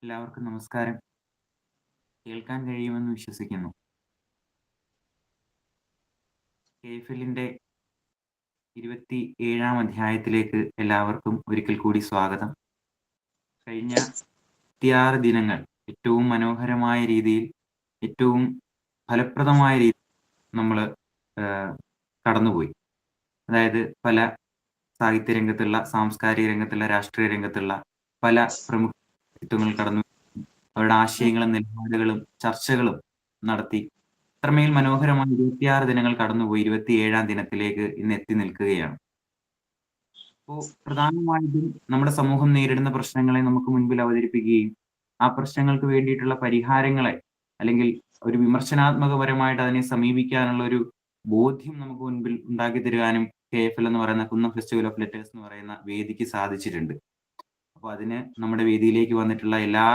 എല്ലാവർക്കും നമസ്കാരം. കേൾക്കാൻ കഴിയുമെന്ന് വിശ്വസിക്കുന്നു. KFLന്റെ 27-ാം അധ്യായത്തിലേക്ക് എല്ലാവർക്കും ഒരിക്കൽ കൂടി സ്വാഗതം. കഴിഞ്ഞ 26 ദിനങ്ങൾ ഏറ്റവും മനോഹരമായ രീതിയിൽ, ഏറ്റവും ഫലപ്രദമായ രീതിയിൽ നമ്മൾ കടന്നുപോയി. അതായത് പല സാഹിത്യ രംഗത്തുള്ള, സാംസ്കാരിക രംഗത്തുള്ള, രാഷ്ട്രീയ രംഗത്തുള്ള പല പ്രമുഖ വ്യക്തിത്വങ്ങൾ കടന്നു അവരുടെ ആശയങ്ങളും നിലപാടുകളും ചർച്ചകളും നടത്തി അത്രമേൽ മനോഹരമായ 26 ദിനങ്ങൾ കടന്നുപോയി 27-ാം ദിനത്തിലേക്ക് ഇന്ന് എത്തി നിൽക്കുകയാണ്. അപ്പോൾ പ്രധാനമായിട്ടും നമ്മുടെ സമൂഹം നേരിടുന്ന പ്രശ്നങ്ങളെ നമുക്ക് മുൻപിൽ അവതരിപ്പിക്കുകയും ആ പ്രശ്നങ്ങൾക്ക് വേണ്ടിയിട്ടുള്ള പരിഹാരങ്ങളെ അല്ലെങ്കിൽ ഒരു വിമർശനാത്മകപരമായിട്ട് അതിനെ സമീപിക്കാനുള്ള ഒരു ബോധ്യം നമുക്ക് മുൻപിൽ ഉണ്ടാക്കി തരുവാനും KFL എന്ന് പറയുന്ന കുന്നം ഫെസ്റ്റിവൽ ഓഫ് ലെറ്റേഴ്സ് എന്ന് പറയുന്ന വേദിക്ക് സാധിച്ചിട്ടുണ്ട്. അപ്പോൾ അതിന് നമ്മുടെ വേദിയിലേക്ക് വന്നിട്ടുള്ള എല്ലാ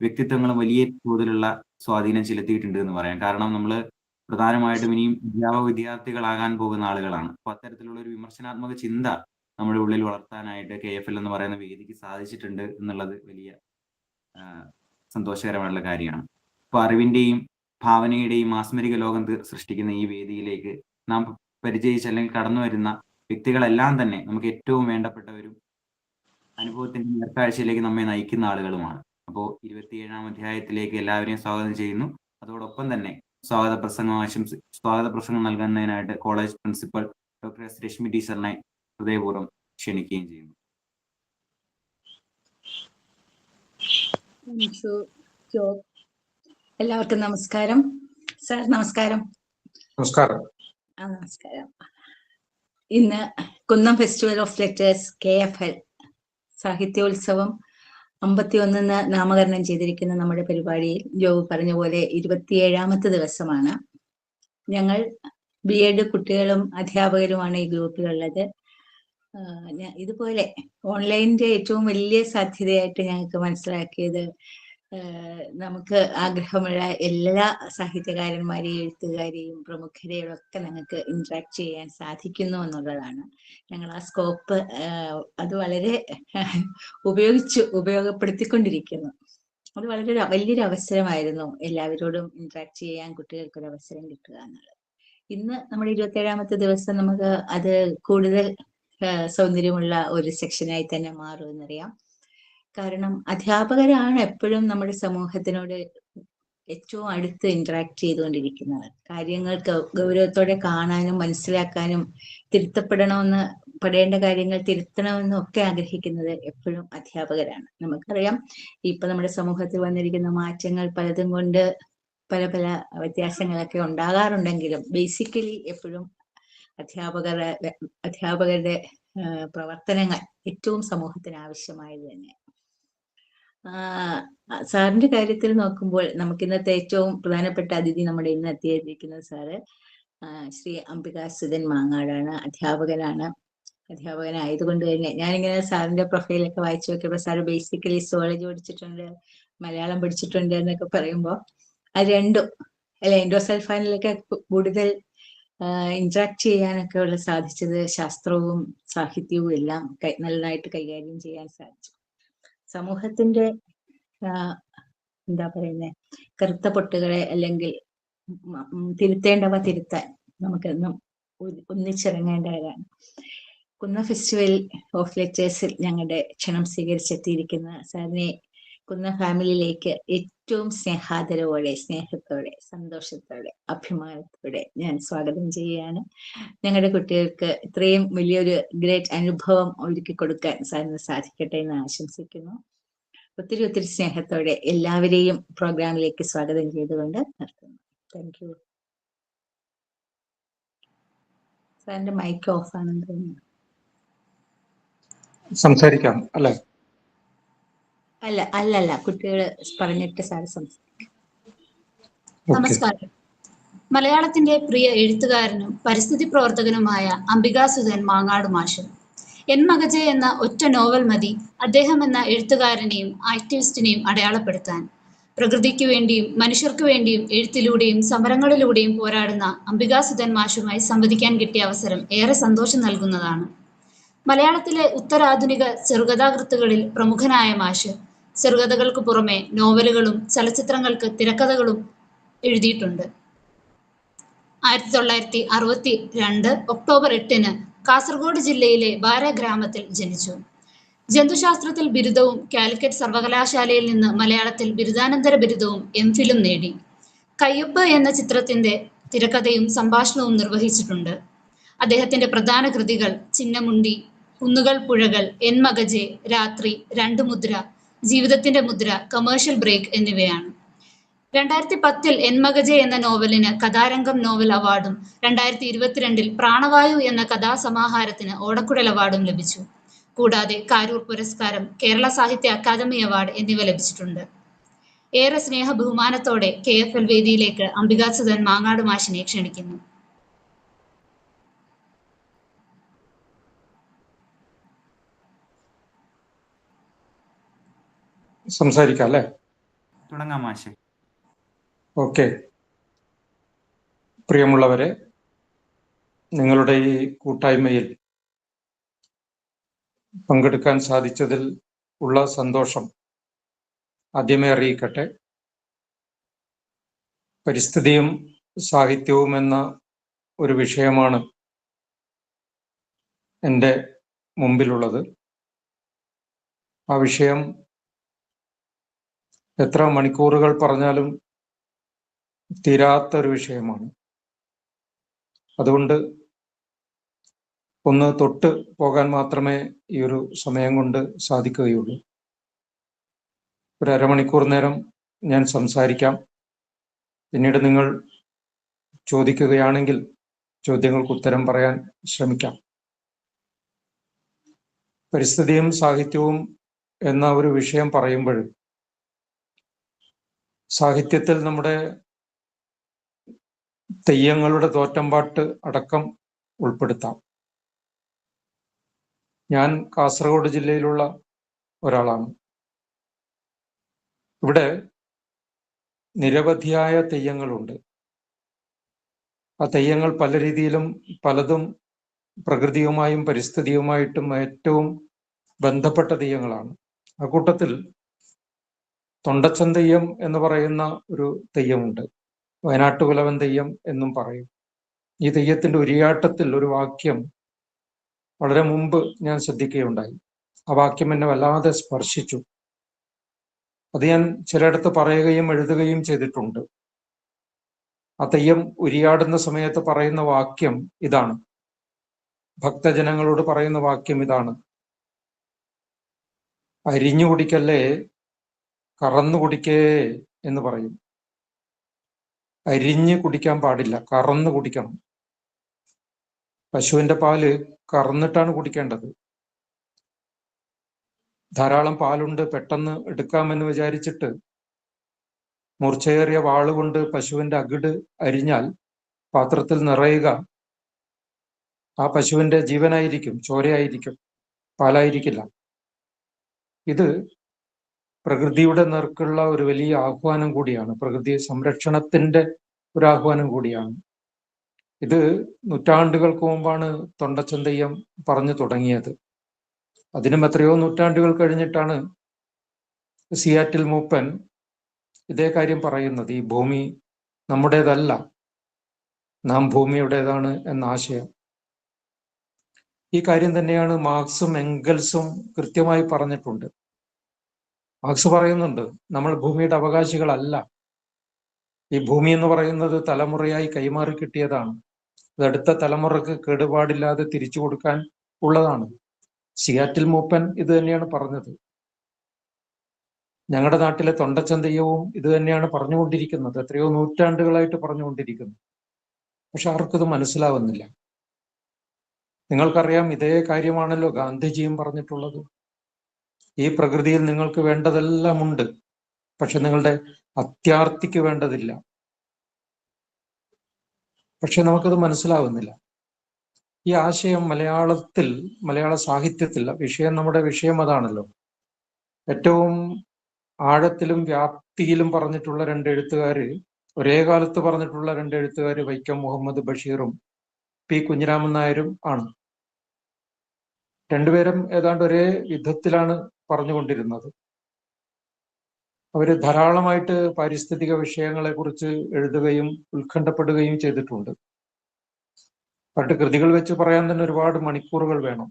വ്യക്തിത്വങ്ങളും വലിയ തോതിലുള്ള സ്വാധീനം ചെലുത്തിയിട്ടുണ്ട് എന്ന് പറയാം. കാരണം നമ്മൾ പ്രധാനമായിട്ടും ഇനിയും വിദ്യാർത്ഥികളാകാൻ പോകുന്ന ആളുകളാണ്. അപ്പൊ അത്തരത്തിലുള്ള ഒരു വിമർശനാത്മക ചിന്ത നമ്മുടെ ഉള്ളിൽ വളർത്താനായിട്ട് KFL എന്ന് പറയുന്ന വേദിക്ക് സാധിച്ചിട്ടുണ്ട് എന്നുള്ളത് വലിയ സന്തോഷകരമായിട്ടുള്ള കാര്യമാണ്. അപ്പൊ അറിവിന്റെയും ഭാവനയുടെയും മാസ്മരിക ലോകം സൃഷ്ടിക്കുന്ന ഈ വേദിയിലേക്ക് നാം പരിചയിച്ച അല്ലെങ്കിൽ കടന്നു വരുന്ന വ്യക്തികളെല്ലാം തന്നെ നമുക്ക് ഏറ്റവും വേണ്ടപ്പെട്ടവരും അനുഭവത്തിന്റെ നേർക്കാഴ്ചയിലേക്ക് നമ്മെ നയിക്കുന്ന ആളുകളുമാണ്. അപ്പോൾ 27-ാം അധ്യായത്തിലേക്ക് എല്ലാവരെയും സ്വാഗതം ചെയ്യുന്നു. അതോടൊപ്പം തന്നെ സ്വാഗത പ്രസംഗം നൽകുന്നതിനായിട്ട് college principal doctor S Reshmi ടീച്ചറിനെ ഹൃദയപൂർവ്വം ക്ഷണിക്കുകയും ചെയ്യുന്നു. എല്ലാവർക്കും നമസ്കാരം. സാർ നമസ്കാരം. നമസ്കാരം. നമസ്കാരം. ഇന്ന് Kunnam festival of letters KFL സാഹിത്യോത്സവം 51 നാമകരണം ചെയ്തിരിക്കുന്ന നമ്മുടെ പരിപാടിയിൽ ജോബ് പറഞ്ഞ പോലെ 27-ാമത്തെ ദിവസമാണ്. ഞങ്ങൾ BEd കുട്ടികളും അധ്യാപകരുമാണ് ഈ ഗ്രൂപ്പിലുള്ളത്. ഇതുപോലെ ഓൺലൈനിന്റെ ഏറ്റവും വലിയ സാധ്യതയായിട്ട് ഞങ്ങൾക്ക് മനസ്സിലാക്കിയത് നമുക്ക് ആഗ്രഹമുള്ള എല്ലാ സാഹിത്യകാരന്മാരെയും എഴുത്തുകാരെയും പ്രമുഖരെയും ഒക്കെ ഞങ്ങൾക്ക് ഇന്ററാക്ട് ചെയ്യാൻ സാധിക്കുന്നു ഞങ്ങൾ ആ സ്കോപ്പ് അത് വളരെ ഉപയോഗപ്പെടുത്തിക്കൊണ്ടിരിക്കുന്നു. അത് വളരെ വലിയൊരു അവസരമായിരുന്നു. എല്ലാവരോടും ഇന്ററാക്ട് ചെയ്യാൻ കുട്ടികൾക്കൊരു അവസരം കിട്ടുക എന്നുള്ളത്. ഇന്ന് നമ്മുടെ 27-ാമത്തെ ദിവസം നമുക്ക് അത് കൂടുതൽ സൗന്ദര്യമുള്ള ഒരു സെക്ഷനായി തന്നെ മാറുമെന്നറിയാം. കാരണം അധ്യാപകരാണ് എപ്പോഴും നമ്മുടെ സമൂഹത്തിനോട് ഏറ്റവും അടുത്ത് ഇന്ററാക്ട് ചെയ്തുകൊണ്ടിരിക്കുന്നത്. കാര്യങ്ങൾ ഗൗരവത്തോടെ കാണാനും മനസ്സിലാക്കാനും പെടേണ്ട കാര്യങ്ങൾ തിരുത്തണമെന്നും ഒക്കെ ആഗ്രഹിക്കുന്നത് എപ്പോഴും അധ്യാപകരാണ്. നമുക്കറിയാം ഇപ്പൊ നമ്മുടെ സമൂഹത്തിൽ വന്നിരിക്കുന്ന മാറ്റങ്ങൾ പലതും കൊണ്ട് പല പല വ്യത്യാസങ്ങളൊക്കെ ഉണ്ടാകാറുണ്ടെങ്കിലും ബേസിക്കലി എപ്പോഴും അധ്യാപകരുടെ പ്രവർത്തനങ്ങൾ ഏറ്റവും സമൂഹത്തിന് ആവശ്യമായത് തന്നെ. സാറിന്റെ കാര്യത്തിൽ നോക്കുമ്പോൾ നമുക്ക് ഇന്നത്തെ ഏറ്റവും പ്രധാനപ്പെട്ട അതിഥി നമ്മുടെ ഇന്ന് എത്തിയിരിക്കുന്നത് സാറ് ശ്രീ അംബികാസുധൻ മാങ്ങാടാണ്. അധ്യാപകനായതുകൊണ്ട് തന്നെ ഞാനിങ്ങനെ സാറിന്റെ പ്രൊഫൈലൊക്കെ വായിച്ചു നോക്കിയപ്പോൾ സാറ് ബേസിക്കലി സുവോളജി പഠിച്ചിട്ടുണ്ട്, മലയാളം പഠിച്ചിട്ടുണ്ട് എന്നൊക്കെ പറയുമ്പോൾ അത് രണ്ടും എൻഡോസൾഫാനിലൊക്കെ കൂടുതൽ ഇന്ററാക്ട് ചെയ്യാനൊക്കെ ഉള്ള സാധിച്ചത് ശാസ്ത്രവും സാഹിത്യവും എല്ലാം നല്ലതായിട്ട് കൈകാര്യം ചെയ്യാൻ സാധിച്ചു. സമൂഹത്തിന്റെ കറുത്ത പൊട്ടുകളെ അല്ലെങ്കിൽ തിരുത്തേണ്ടവ തിരുത്താൻ നമുക്ക് ഒന്നിച്ചിറങ്ങേണ്ടവരാണ്. കുന്നം ഫെസ്റ്റിവൽ ഓഫ് ലെറ്റേഴ്സിൽ ഞങ്ങളുടെ ക്ഷണം സ്വീകരിച്ചെത്തിയിരിക്കുന്ന സാറിനെ കുന്നം ഫാമിലിയിലേക്ക് ഏറ്റവും സ്നേഹാദരവോടെ, സ്നേഹത്തോടെ, സന്തോഷത്തോടെ, അഭിമാനത്തോടെ ഞാൻ സ്വാഗതം ചെയ്യുകയാണ്. ഞങ്ങളുടെ കുട്ടികൾക്ക് ഇത്രയും വലിയൊരു ഗ്രേറ്റ് അനുഭവം ഒരുക്കി കൊടുക്കാൻ സാറിന് സാധിക്കട്ടെ എന്ന് ആശംസിക്കുന്നു. ഒത്തിരി സ്നേഹത്തോടെ എല്ലാവരെയും പ്രോഗ്രാമിലേക്ക് സ്വാഗതം ചെയ്തുകൊണ്ട് നിർത്തുന്നു. Thank you. സാറിന്റെ മൈക്ക് ഓഫ് ആണെന്ന് തോന്നുന്നു. സംസാരിക്കാം അല്ലേ? അല്ല കുട്ടികൾ പറഞ്ഞിട്ട് സാർ സംസാരിക്കും. നമസ്കാരം. മലയാളത്തിന്റെ പ്രിയ എഴുത്തുകാരനും പരിസ്ഥിതി പ്രവർത്തകനുമായ അംബികാസുധൻ മാങ്ങാട് മാഷ്. എൻ മകജെ എന്ന ഒറ്റ നോവൽ മതി അദ്ദേഹം എന്ന എഴുത്തുകാരനെയും ആക്ടിവിസ്റ്റിനെയും അടയാളപ്പെടുത്താൻ. പ്രകൃതിക്കു വേണ്ടിയും മനുഷ്യർക്കു വേണ്ടിയും എഴുത്തിലൂടെയും സമരങ്ങളിലൂടെയും പോരാടുന്ന അംബികാസുധൻ മാഷുമായി സംവദിക്കാൻ കിട്ടിയ അവസരം ഏറെ സന്തോഷം നൽകുന്നതാണ്. മലയാളത്തിലെ ഉത്തരാധുനിക ചെറുകഥാകൃത്തുകളിൽ പ്രമുഖനായ മാഷ് ചെറുകഥകൾക്ക് പുറമെ നോവലുകളും ചലച്ചിത്രങ്ങൾക്ക് തിരക്കഥകളും എഴുതിയിട്ടുണ്ട്. 1962 ഒക്ടോബർ 8 കാസർഗോഡ് ജില്ലയിലെ ബാര ഗ്രാമത്തിൽ ജനിച്ചു. ജന്തുശാസ്ത്രത്തിൽ ബിരുദവും കാലിക്കറ്റ് സർവകലാശാലയിൽ നിന്ന് മലയാളത്തിൽ ബിരുദാനന്തര ബിരുദവും എംഫിലും നേടി. കയ്യൊപ്പ് എന്ന ചിത്രത്തിന്റെ തിരക്കഥയും സംഭാഷണവും നിർവഹിച്ചിട്ടുണ്ട്. അദ്ദേഹത്തിന്റെ പ്രധാന കൃതികൾ ചിന്നമുണ്ടി, കുന്നുകൾ പുഴകൾ, എൻ മഗജെ, രാത്രി, രണ്ട് മുദ്ര, ജീവിതത്തിന്റെ മുദ്ര, കമേഴ്ഷ്യൽ ബ്രേക്ക് എന്നിവയാണ്. 2010 എൻ മഗജെ എന്ന നോവലിന് കഥാരംഗം നോവൽ അവാർഡും 2022 പ്രാണവായു എന്ന കഥാസമാഹാരത്തിന് ഓടക്കുഴൽ അവാർഡും ലഭിച്ചു. കൂടാതെ കാരൂർ പുരസ്കാരം, കേരള സാഹിത്യ അക്കാദമി അവാർഡ് എന്നിവ ലഭിച്ചിട്ടുണ്ട്. ഏറെ സ്നേഹ ബഹുമാനത്തോടെ KFL വേദിയിലേക്ക് അംബികാസുധൻ മാങ്ങാട് മാഷിനെ ക്ഷണിക്കുന്നു. സംസാരിക്കാം അല്ലേ? തുടങ്ങാം മാഷെ. ഓക്കെ. പ്രിയമുള്ളവരെ, നിങ്ങളുടെ ഈ കൂട്ടായ്മയിൽ പങ്കെടുക്കാൻ സാധിച്ചതിൽ ഉള്ള സന്തോഷം ആദ്യമേ അറിയിക്കട്ടെ. പരിസ്ഥിതിയും സാഹിത്യവും എന്ന ഒരു വിഷയമാണ് എൻ്റെ മുമ്പിലുള്ളത്. ആ വിഷയം എത്ര മണിക്കൂറുകൾ പറഞ്ഞാലും തീരാത്തൊരു വിഷയമാണ്. അതുകൊണ്ട് ഒന്ന് തൊട്ട് പോകാൻ മാത്രമേ ഈ ഒരു സമയം കൊണ്ട് സാധിക്കുകയുള്ളൂ. ഒരു അരമണിക്കൂർ നേരം ഞാൻ സംസാരിക്കാം. പിന്നീട് നിങ്ങൾ ചോദിക്കുകയാണെങ്കിൽ ചോദ്യങ്ങൾക്ക് ഉത്തരം പറയാൻ ശ്രമിക്കാം. പരിസ്ഥിതിയും സാഹിത്യവും എന്ന ഒരു വിഷയം പറയുമ്പോൾ സാഹിത്യത്തിൽ നമ്മുടെ തെയ്യങ്ങളുടെ തോറ്റമ്പാട്ട് അടക്കം ഉൾപ്പെടുത്താം. ഞാൻ കാസർഗോഡ് ജില്ലയിലുള്ള ഒരാളാണ്. ഇവിടെ നിരവധിയായ തെയ്യങ്ങളുണ്ട്. ആ തെയ്യങ്ങൾ പല രീതിയിലും പലതും പ്രകൃതിയുമായും പരിസ്ഥിതിയുമായിട്ടും ഏറ്റവും ബന്ധപ്പെട്ട തെയ്യങ്ങളാണ്. ആ കൂട്ടത്തിൽ തൊണ്ടച്ചൻ തെയ്യം എന്ന് പറയുന്ന ഒരു തെയ്യമുണ്ട്. വയനാട്ടുകുലവൻ തെയ്യം എന്നും പറയും. ഈ തെയ്യത്തിന്റെ ഉരിയാട്ടത്തിൽ ഒരു വാക്യം വളരെ മുമ്പ് ഞാൻ ശ്രദ്ധിക്കുകയുണ്ടായി. ആ വാക്യം എന്നെ വല്ലാതെ സ്പർശിച്ചു. അത് ഞാൻ ചിലയിടത്ത് പറയുകയും എഴുതുകയും ചെയ്തിട്ടുണ്ട്. ആ തെയ്യം ഉരിയാടുന്ന സമയത്ത് പറയുന്ന വാക്യം ഇതാണ്. ഭക്തജനങ്ങളോട് പറയുന്ന വാക്യം ഇതാണ്: അരിഞ്ഞു കുടിക്കല്ലേ, കറന്നു കുടിക്കേ എന്ന് പറയും. അരിഞ്ഞ് കുടിക്കാൻ പാടില്ല, കറന്നു കുടിക്കണം. പശുവിന്റെ പാല് കറന്നിട്ടാണ് കുടിക്കേണ്ടത്. ധാരാളം പാലുണ്ട്, പെട്ടെന്ന് എടുക്കാമെന്ന് വിചാരിച്ചിട്ട് മൂർച്ചയേറിയ വാളുകൊണ്ട് പശുവിന്റെ അകിട് അരിഞ്ഞാൽ പാത്രത്തിൽ നിറയുക ആ പശുവിന്റെ ജീവനായിരിക്കും, ചോരയായിരിക്കും, പാലായിരിക്കില്ല. ഇത് പ്രകൃതിയുടെ നേർക്കുള്ള ഒരു വലിയ ആഹ്വാനം കൂടിയാണ്. പ്രകൃതി സംരക്ഷണത്തിന്റെ ഒരു ആഹ്വാനം കൂടിയാണ്. ഇത് നൂറ്റാണ്ടുകൾക്ക് മുമ്പാണ് തൊണ്ടച്ചൻ തെയ്യം പറഞ്ഞു തുടങ്ങിയത്. അതിനും എത്രയോ നൂറ്റാണ്ടുകൾ കഴിഞ്ഞിട്ടാണ് സിയാറ്റിൽ മൂപ്പൻ ഇതേ കാര്യം പറയുന്നത്. ഈ ഭൂമി നമ്മുടേതല്ല, നാം ഭൂമിയുടേതാണ് എന്ന ആശയം. ഈ കാര്യം തന്നെയാണ് മാർക്സും എംഗൽസും കൃത്യമായി പറഞ്ഞിട്ടുണ്ട്. മാർക്സ് പറയുന്നുണ്ട്, നമ്മൾ ഭൂമിയുടെ അവകാശികളല്ല. ഈ ഭൂമി എന്ന് പറയുന്നത് തലമുറയായി കൈമാറി കിട്ടിയതാണ്. അത് അടുത്ത തലമുറക്ക് കേടുപാടില്ലാതെ തിരിച്ചു കൊടുക്കാൻ ഉള്ളതാണ്. സിയാറ്റിൽ മൂപ്പൻ ഇത് തന്നെയാണ് പറഞ്ഞത്. ഞങ്ങളുടെ നാട്ടിലെ തൊണ്ടച്ചൻ തെയ്യവും ഇത് തന്നെയാണ് പറഞ്ഞുകൊണ്ടിരിക്കുന്നത്. എത്രയോ നൂറ്റാണ്ടുകളായിട്ട് പറഞ്ഞുകൊണ്ടിരിക്കുന്നു. പക്ഷെ ആർക്കിത് മനസ്സിലാവുന്നില്ല. നിങ്ങൾക്കറിയാം, ഇതേ കാര്യമാണല്ലോ ഗാന്ധിജിയും പറഞ്ഞിട്ടുള്ളത്. ഈ പ്രകൃതിയിൽ നിങ്ങൾക്ക് വേണ്ടതെല്ലാം ഉണ്ട്, പക്ഷെ നിങ്ങളുടെ അത്യാർത്തിക്ക് വേണ്ടതില്ല. പക്ഷെ നമുക്കത് മനസ്സിലാവുന്നില്ല. ഈ ആശയം മലയാള സാഹിത്യത്തിൽ നമ്മുടെ വിഷയം അതാണല്ലോ. ഏറ്റവും ആഴത്തിലും വ്യാപ്തിയിലും പറഞ്ഞിട്ടുള്ള രണ്ട് എഴുത്തുകാര്, ഒരേ കാലത്ത് പറഞ്ഞിട്ടുള്ള രണ്ട് എഴുത്തുകാര് വൈക്കം മുഹമ്മദ് ബഷീറും പി കുഞ്ഞിരാമൻ നായരും ആണ്. രണ്ടുപേരും ഏതാണ്ട് ഒരേ വിധത്തിലാണ് പറഞ്ഞുകൊണ്ടിരുന്നത്. അവർ ധാരാളമായിട്ട് പാരിസ്ഥിതിക വിഷയങ്ങളെ കുറിച്ച് എഴുതുകയും ഉത്കണ്ഠപ്പെടുകയും ചെയ്തിട്ടുണ്ട്. പണ്ട് കൃതികൾ വെച്ച് പറയാൻ തന്നെ ഒരുപാട് മണിക്കൂറുകൾ വേണം.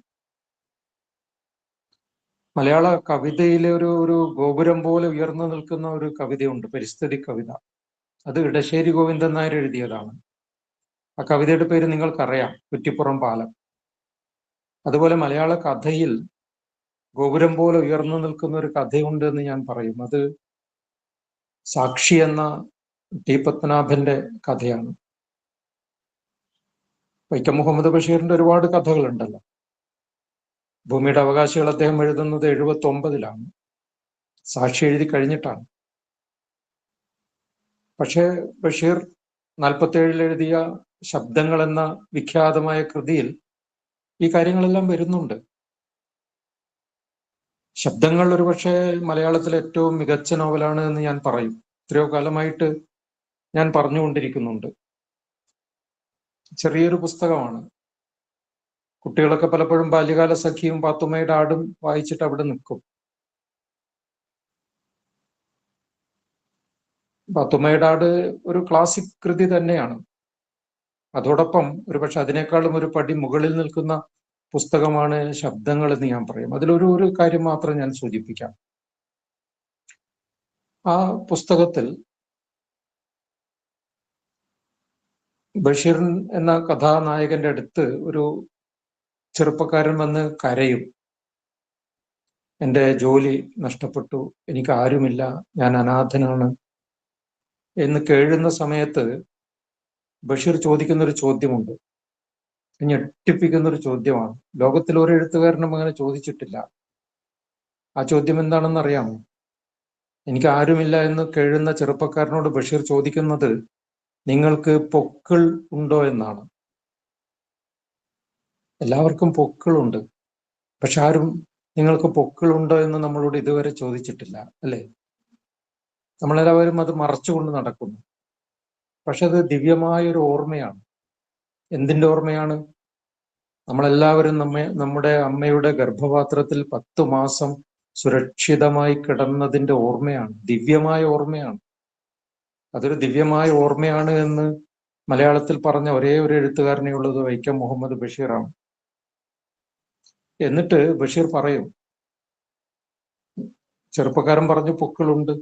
മലയാള കവിതയിലെ ഒരു ഗോപുരം പോലെ ഉയർന്നു നിൽക്കുന്ന ഒരു കവിതയുണ്ട്, പരിസ്ഥിതി കവിത. അത് ഇടശ്ശേരി ഗോവിന്ദൻ നായർ എഴുതിയതാണ്. ആ കവിതയുടെ പേര് നിങ്ങൾക്കറിയാം, കുറ്റിപ്പുറം പാലം. അതുപോലെ മലയാള കഥയിൽ ഗോപുരം പോലെ ഉയർന്നു നിൽക്കുന്ന ഒരു കഥയുണ്ട് എന്ന് ഞാൻ പറയും. അത് സാക്ഷി എന്ന ടി പത്മനാഭന്റെ കഥയാണ്. വൈക്കം മുഹമ്മദ് ബഷീറിന്റെ ഒരുപാട് കഥകളുണ്ടല്ലോ. ഭൂമിയുടെ അവകാശികൾ അദ്ദേഹം എഴുതുന്നത് 79-ലാണ്. സാക്ഷി എഴുതി കഴിഞ്ഞിട്ടാണ്. പക്ഷേ ബഷീർ 47-ൽ എഴുതിയ ശബ്ദങ്ങൾ എന്ന വിഖ്യാതമായ കൃതിയിൽ ഈ കാര്യങ്ങളെല്ലാം വരുന്നുണ്ട്. ശബ്ദങ്ങൾ ഒരുപക്ഷെ മലയാളത്തിലെ ഏറ്റവും മികച്ച നോവലാണ് എന്ന് ഞാൻ പറയും. എത്രയോ കാലമായിട്ട് ഞാൻ പറഞ്ഞുകൊണ്ടിരിക്കുന്നുണ്ട്. ചെറിയൊരു പുസ്തകമാണ്. കുട്ടികളൊക്കെ പലപ്പോഴും ബാല്യകാല സഖിയും പാത്തുമ്മയുടെ ആടും വായിച്ചിട്ട് അവിടെ നിൽക്കും. പാത്തുമ്മയുടെ ആട് ഒരു ക്ലാസിക് കൃതി തന്നെയാണ്. അതോടൊപ്പം ഒരുപക്ഷെ അതിനേക്കാളും ഒരു പടി മുകളിൽ നിൽക്കുന്ന പുസ്തകമാണ് ശബ്ദങ്ങൾ എന്ന് ഞാൻ പറയും. അതിലൊരു കാര്യം മാത്രം ഞാൻ സൂചിപ്പിക്കാം. ആ പുസ്തകത്തിൽ ബഷീർ എന്ന കഥാനായകന്റെ അടുത്ത് ഒരു ചെറുപ്പക്കാരൻ വന്ന് കരയും. എൻ്റെ ജോലി നഷ്ടപ്പെട്ടു, എനിക്ക് ആരുമില്ല, ഞാൻ അനാഥനാണ് എന്ന് കേഴുന്ന സമയത്ത് ബഷീർ ചോദിക്കുന്ന ഒരു ചോദ്യമുണ്ട്. ഞെട്ടിപ്പിക്കുന്ന ഒരു ചോദ്യമാണ്. ലോകത്തിൽ ഒരു എഴുത്തുകാരനും അങ്ങനെ ചോദിച്ചിട്ടില്ല. ആ ചോദ്യം എന്താണെന്ന് അറിയാമോ? എനിക്ക് ആരുമില്ല എന്ന് കേഴുന്ന ചെറുപ്പക്കാരനോട് ബഷീർ ചോദിക്കുന്നത് നിങ്ങൾക്ക് പൊക്കിൾ ഉണ്ടോ എന്നാണ്. എല്ലാവർക്കും പൊക്കിളുണ്ട്, പക്ഷെ ആരും നിങ്ങൾക്ക് പൊക്കിളുണ്ടോ എന്ന് നമ്മളോട് ഇതുവരെ ചോദിച്ചിട്ടില്ല, അല്ലേ? നമ്മളെല്ലാവരും അത് മറച്ചുകൊണ്ട് നടക്കുന്നു. പക്ഷെ അത് ദിവ്യമായ ഒരു ഓർമ്മയാണ്. എന്തിൻ്റെ ഓർമ്മയാണ്? നമ്മളെല്ലാവരും നമ്മുടെ അമ്മയുടെ ഗർഭപാത്രത്തിൽ 10 മാസം സുരക്ഷിതമായി കിടന്നതിന്റെ ഓർമ്മയാണ്, ദിവ്യമായ ഓർമ്മയാണ്. അതൊരു ദിവ്യമായ ഓർമ്മയാണ് എന്ന് മലയാളത്തിൽ പറഞ്ഞ ഒരേ ഒരു എഴുത്തുകാരനേ ഉള്ളത് വൈക്കം മുഹമ്മദ് ബഷീറാണ്. എന്നിട്ട് ബഷീർ പറയും, ചെറുപ്പക്കാരൻ പറഞ്ഞു പൊക്കിളുണ്ട്.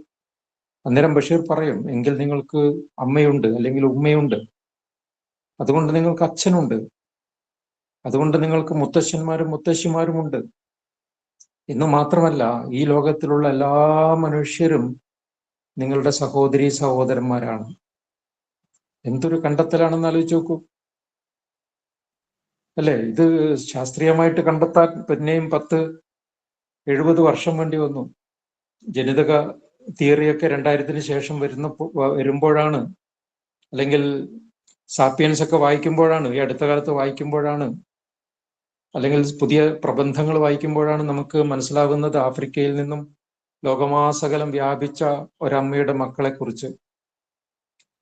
അന്നേരം ബഷീർ പറയും, എങ്കിൽ നിങ്ങൾക്ക് അമ്മയുണ്ട്, അല്ലെങ്കിൽ ഉമ്മയുണ്ട്, അതുകൊണ്ട് നിങ്ങൾക്ക് അച്ഛനുണ്ട്, അതുകൊണ്ട് നിങ്ങൾക്ക് മുത്തശ്ശന്മാരും മുത്തശ്ശിമാരുമുണ്ട്. ഇന്ന് മാത്രമല്ല, ഈ ലോകത്തിലുള്ള എല്ലാ മനുഷ്യരും നിങ്ങളുടെ സഹോദരീ സഹോദരന്മാരാണ്. എന്തൊരു കണ്ടെത്തലാണെന്ന് ആലോചിച്ച് നോക്കൂ, അല്ലെ? ഇത് ശാസ്ത്രീയമായിട്ട് കണ്ടെത്താൻ പിന്നെയും 10-70 വർഷം വേണ്ടി വന്നു. ജനിതക തിയറിയൊക്കെ 2000-ന് ശേഷം വരുമ്പോഴാണ്, അല്ലെങ്കിൽ സാപ്പിയൻസ് ഒക്കെ വായിക്കുമ്പോഴാണ്, ഈ അടുത്ത കാലത്ത് വായിക്കുമ്പോഴാണ്, അല്ലെങ്കിൽ പുതിയ പ്രബന്ധങ്ങൾ വായിക്കുമ്പോഴാണ് നമുക്ക് മനസ്സിലാകുന്നത് ആഫ്രിക്കയിൽ നിന്നും ലോകമാസകലം വ്യാപിച്ച ഒരമ്മയുടെ മക്കളെ കുറിച്ച്.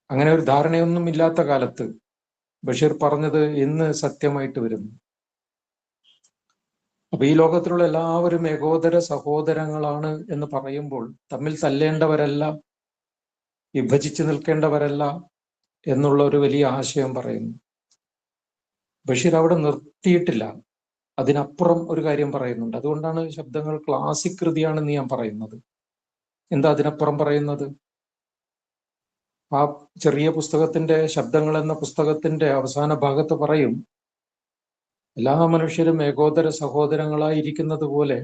അങ്ങനെ ഒരു ധാരണയൊന്നും ഇല്ലാത്ത കാലത്ത് ബഷീർ പറഞ്ഞത് ഇന്ന് സത്യമായിട്ട് വരുന്നു. അപ്പൊ ഈ ലോകത്തിലുള്ള എല്ലാവരും ഏകോദര സഹോദരങ്ങളാണ് എന്ന് പറയുമ്പോൾ തമ്മിൽ തല്ലേണ്ടവരല്ല, വിഭജിച്ച് നിൽക്കേണ്ടവരല്ല എന്നുള്ള ഒരു വലിയ ആശയം പറയുന്നു. ബഷീർ അവിടെ നിർത്തിയിട്ടില്ല, അതിനപ്പുറം ഒരു കാര്യം പറയുന്നുണ്ട്. അതുകൊണ്ടാണ് ശബ്ദങ്ങൾ ക്ലാസിക് കൃതിയാണെന്ന് ഞാൻ പറയുന്നത്. എന്താ അതിനപ്പുറം പറയുന്നത്? ആ ചെറിയ പുസ്തകത്തിന്റെ, ശബ്ദങ്ങൾ എന്ന പുസ്തകത്തിന്റെ അവസാന ഭാഗത്ത് പറയും, എല്ലാ മനുഷ്യരും ഏകോദര സഹോദരങ്ങളായിരിക്കുന്നത് പോലെ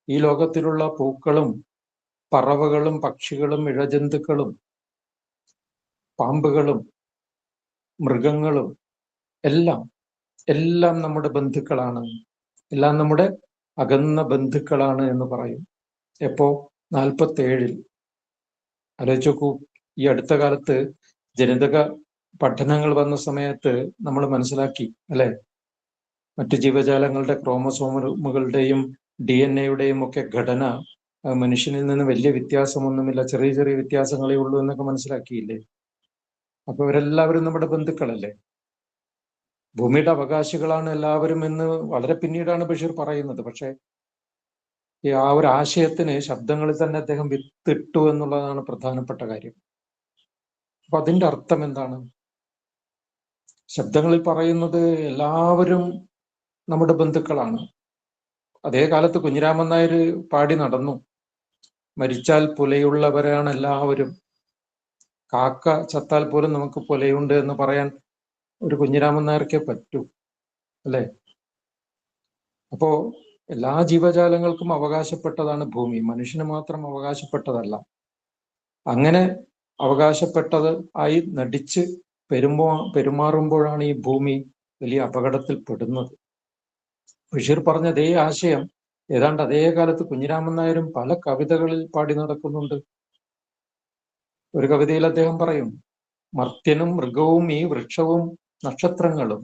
ഈ ലോകത്തിലുള്ള പൂക്കളും പറവകളും പക്ഷികളും ഇഴജന്തുക്കളും പാമ്പുകളും മൃഗങ്ങളും എല്ലാം നമ്മുടെ ബന്ധുക്കളാണ്, എല്ലാം നമ്മുടെ അകന്ന ബന്ധുക്കളാണ് എന്ന് പറയും. എപ്പോ? 47-ൽ. ആലോചിച്ച് നോക്കൂ, ഈ അടുത്ത കാലത്ത് ജനിതക പഠനങ്ങൾ വന്ന സമയത്ത് നമ്മൾ മനസ്സിലാക്കി, അല്ലെ? മറ്റു ജീവജാലങ്ങളുടെ ക്രോമസോമുകളുടെയും DNA-യുടെയും ഒക്കെ ഘടന മനുഷ്യനിൽ നിന്ന് വലിയ വ്യത്യാസമൊന്നുമില്ല, ചെറിയ ചെറിയ വ്യത്യാസങ്ങളേ ഉള്ളൂ എന്നൊക്കെ മനസ്സിലാക്കിയില്ലേ? അപ്പൊ ഇവരെല്ലാവരും നമ്മുടെ ബന്ധുക്കളല്ലേ? ഭൂമിയുടെ അവകാശികളാണ് എല്ലാവരും എന്ന് വളരെ പിന്നീടാണ് ബഷീർ പറയുന്നത്. പക്ഷെ ആ ഒരു ആശയത്തിന് ശബ്ദങ്ങളിൽ തന്നെ അദ്ദേഹം വിത്തിട്ടു എന്നുള്ളതാണ് പ്രധാനപ്പെട്ട കാര്യം. അപ്പൊ അതിന്റെ അർത്ഥം എന്താണ്? ശബ്ദങ്ങളിൽ പറയുന്നത് എല്ലാവരും നമ്മുടെ ബന്ധുക്കളാണ്. അതേ കാലത്ത് കുഞ്ഞിരാമൻ നായർ പാടി നടന്നു, മരിച്ചാൽ പുലയുള്ളവരാണ് എല്ലാവരും, കാക്ക ചത്താൽ പോലും നമുക്ക് പുലയുണ്ട് എന്ന് പറയാൻ ഒരു കുഞ്ഞിരാമൻ നായർക്കേ പറ്റൂ, അല്ലെ? അപ്പോ എല്ലാ ജീവജാലങ്ങൾക്കും അവകാശപ്പെട്ടതാണ് ഭൂമി, മനുഷ്യന് മാത്രം അവകാശപ്പെട്ടതല്ല. അങ്ങനെ അവകാശപ്പെട്ടത് ആയി നടിച്ച് പെരുമാറുമ്പോഴാണ് ഈ ഭൂമി വലിയ അപകടത്തിൽ പെടുന്നത്. ബഷീർ പറഞ്ഞ അതേ ആശയം ഏതാണ്ട് അതേ കാലത്ത് കുഞ്ഞിരാമൻ നായരും പല കവിതകളിൽ പാടി നടക്കുന്നുണ്ട്. ഒരു കവിതയിൽ അദ്ദേഹം പറയും, മർത്യനും മൃഗവും ഈ വൃക്ഷവും നക്ഷത്രങ്ങളും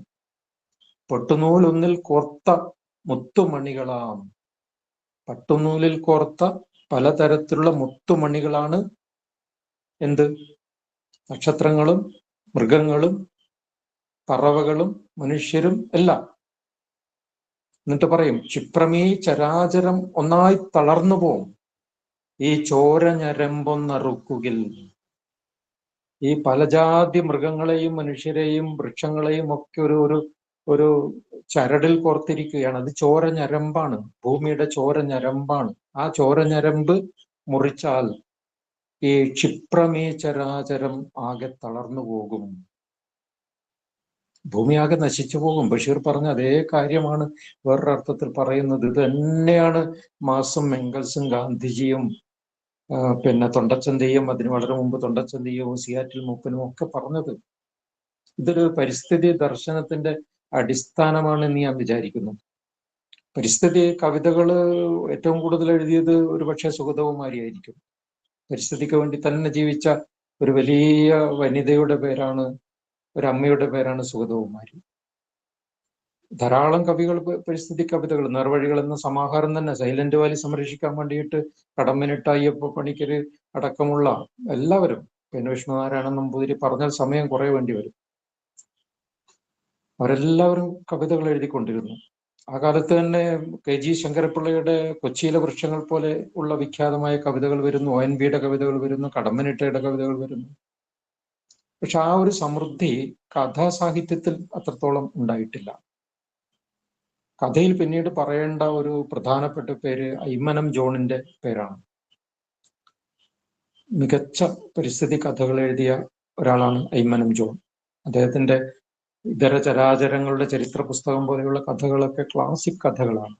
പൊട്ടുനൂലൊന്നിൽ കോർത്ത മുത്തുമണികളാം. പട്ടുനൂലിൽ കോർത്ത പലതരത്തിലുള്ള മുത്തുമണികളാണ് എന്ത്? നക്ഷത്രങ്ങളും മൃഗങ്ങളും പറവകളും മനുഷ്യരും എല്ലാം. എന്നിട്ട് പറയും, ക്ഷിപ്രമീ ചരാചരം ഒന്നായി തളർന്നു പോവും, ഈ ചോര ഞരമ്പൊന്നറുക്കുകിൽ. ഈ പലജാതി മൃഗങ്ങളെയും മനുഷ്യരെയും വൃക്ഷങ്ങളെയും ഒക്കെ ഒരു ചരടിൽ കോർത്തിരിക്കുകയാണ്. അത് ചോര ഞരമ്പാണ്, ഭൂമിയുടെ ചോര ഞരമ്പാണ്. ആ ചോര ഞരമ്പ് മുറിച്ചാൽ ഈ ക്ഷിപ്രമീ ചരാചരം ആകെ തളർന്നു പോകും, ഭൂമിയാകെ നശിച്ചു പോകും. ബഷീർ പറഞ്ഞ അതേ കാര്യമാണ് വേറൊരർത്ഥത്തിൽ പറയുന്നത്. ഇത് തന്നെയാണ് മാർക്സും എംഗൽസും ഗാന്ധിജിയും പിന്നെ തൊണ്ടച്ചന്തയും അതിന് വളരെ മുമ്പ് തൊണ്ടച്ചന്തയും സിയാറ്റിൽ മൂപ്പനും ഒക്കെ പറഞ്ഞത്. ഇതൊരു പരിസ്ഥിതി ദർശനത്തിന്റെ അടിസ്ഥാനമാണെന്ന് ഞാൻ വിചാരിക്കുന്നു. പരിസ്ഥിതി കവിതകള് ഏറ്റവും കൂടുതൽ എഴുതിയത് ഒരുപക്ഷെ സുഗതകുമാരിയായിരിക്കും. പരിസ്ഥിതിക്ക് വേണ്ടി തന്നെ ജീവിച്ച ഒരു വലിയ വനിതയുടെ പേരാണ്, ഒരു അമ്മയുടെ പേരാണ് സുഗതകുമാരി. ധാരാളം കവികൾ പരിസ്ഥിതി കവിതകൾ, നേർവഴികൾ എന്ന സമാഹാരം തന്നെ സൈലന്റ് വാലി സംരക്ഷിക്കാൻ വേണ്ടിയിട്ട് കടമ്മനിട്ട അയ്യപ്പ പണിക്കര് അടക്കമുള്ള എല്ലാവരും, പിന്നെ വിഷ്ണുനാരായണൻ നമ്പൂതിരി പറഞ്ഞാൽ സമയം കുറെ വേണ്ടി വരും, അവരെല്ലാവരും കവിതകൾ എഴുതിക്കൊണ്ടിരുന്നു. ആ കാലത്ത് തന്നെ KG ശങ്കരപ്പിള്ളയുടെ കൊച്ചിയിലെ വൃക്ഷങ്ങൾ പോലെ ഉള്ള വിഖ്യാതമായ കവിതകൾ വരുന്നു, ONV-യുടെ കവിതകൾ വരുന്നു, കടമ്മനിട്ടയുടെ കവിതകൾ വരുന്നു. പക്ഷെ ആ ഒരു സമൃദ്ധി കഥാസാഹിത്യത്തിൽ അത്രത്തോളം ഉണ്ടായിട്ടില്ല. കഥയിൽ പിന്നീട് പറയേണ്ട ഒരു പ്രധാനപ്പെട്ട പേര് അയ്മനം ജോണിന്റെ പേരാണ്. മികച്ച പരിസ്ഥിതി കഥകൾ എഴുതിയ ഒരാളാണ് അയ്മനം ജോൺ. അദ്ദേഹത്തിന്റെ ഇതര ചരാചരങ്ങളുടെ ചരിത്ര പുസ്തകം പോലെയുള്ള കഥകളൊക്കെ ക്ലാസിക് കഥകളാണ്.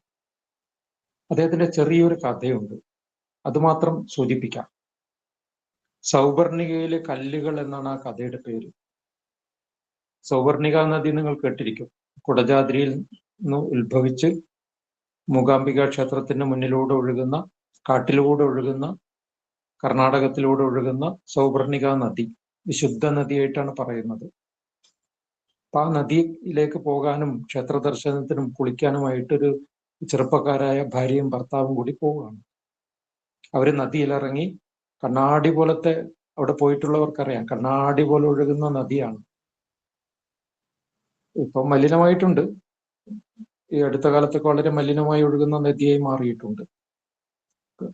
അദ്ദേഹത്തിന്റെ ചെറിയൊരു കഥയുണ്ട്, അതുമാത്രം സൂചിപ്പിക്കാം. സൗവർണികയിലെ കല്ലുകൾ എന്നാണ് ആ കഥയുടെ പേര്. സൗവർണിക നദി നിങ്ങൾ കേട്ടിരിക്കും. കുടജാദ്രിയിൽ നിന്ന് ഉത്ഭവിച്ച് മൂകാംബിക ക്ഷേത്രത്തിന്റെ മുന്നിലൂടെ ഒഴുകുന്ന, കാട്ടിലൂടെ ഒഴുകുന്ന, കർണാടകത്തിലൂടെ ഒഴുകുന്ന സൗവർണിക നദി വിശുദ്ധ നദിയായിട്ടാണ് പറയുന്നത്. അപ്പൊ ആ നദിയിലേക്ക് പോകാനും ക്ഷേത്ര ദർശനത്തിനും കുളിക്കാനുമായിട്ടൊരു ചെറുപ്പക്കാരായ ഭാര്യയും ഭർത്താവും കൂടി പോവുകയാണ്. അവര് നദിയിലിറങ്ങി, കണ്ണാടി പോലത്തെ, അവിടെ പോയിട്ടുള്ളവർക്കറിയാം, കണ്ണാടി പോലെ ഒഴുകുന്ന നദിയാണ്. ഇപ്പം മലിനമായിട്ടുണ്ട്, ഈ അടുത്ത കാലത്തൊക്കെ വളരെ മലിനമായി ഒഴുകുന്ന നദിയായി മാറിയിട്ടുണ്ട്.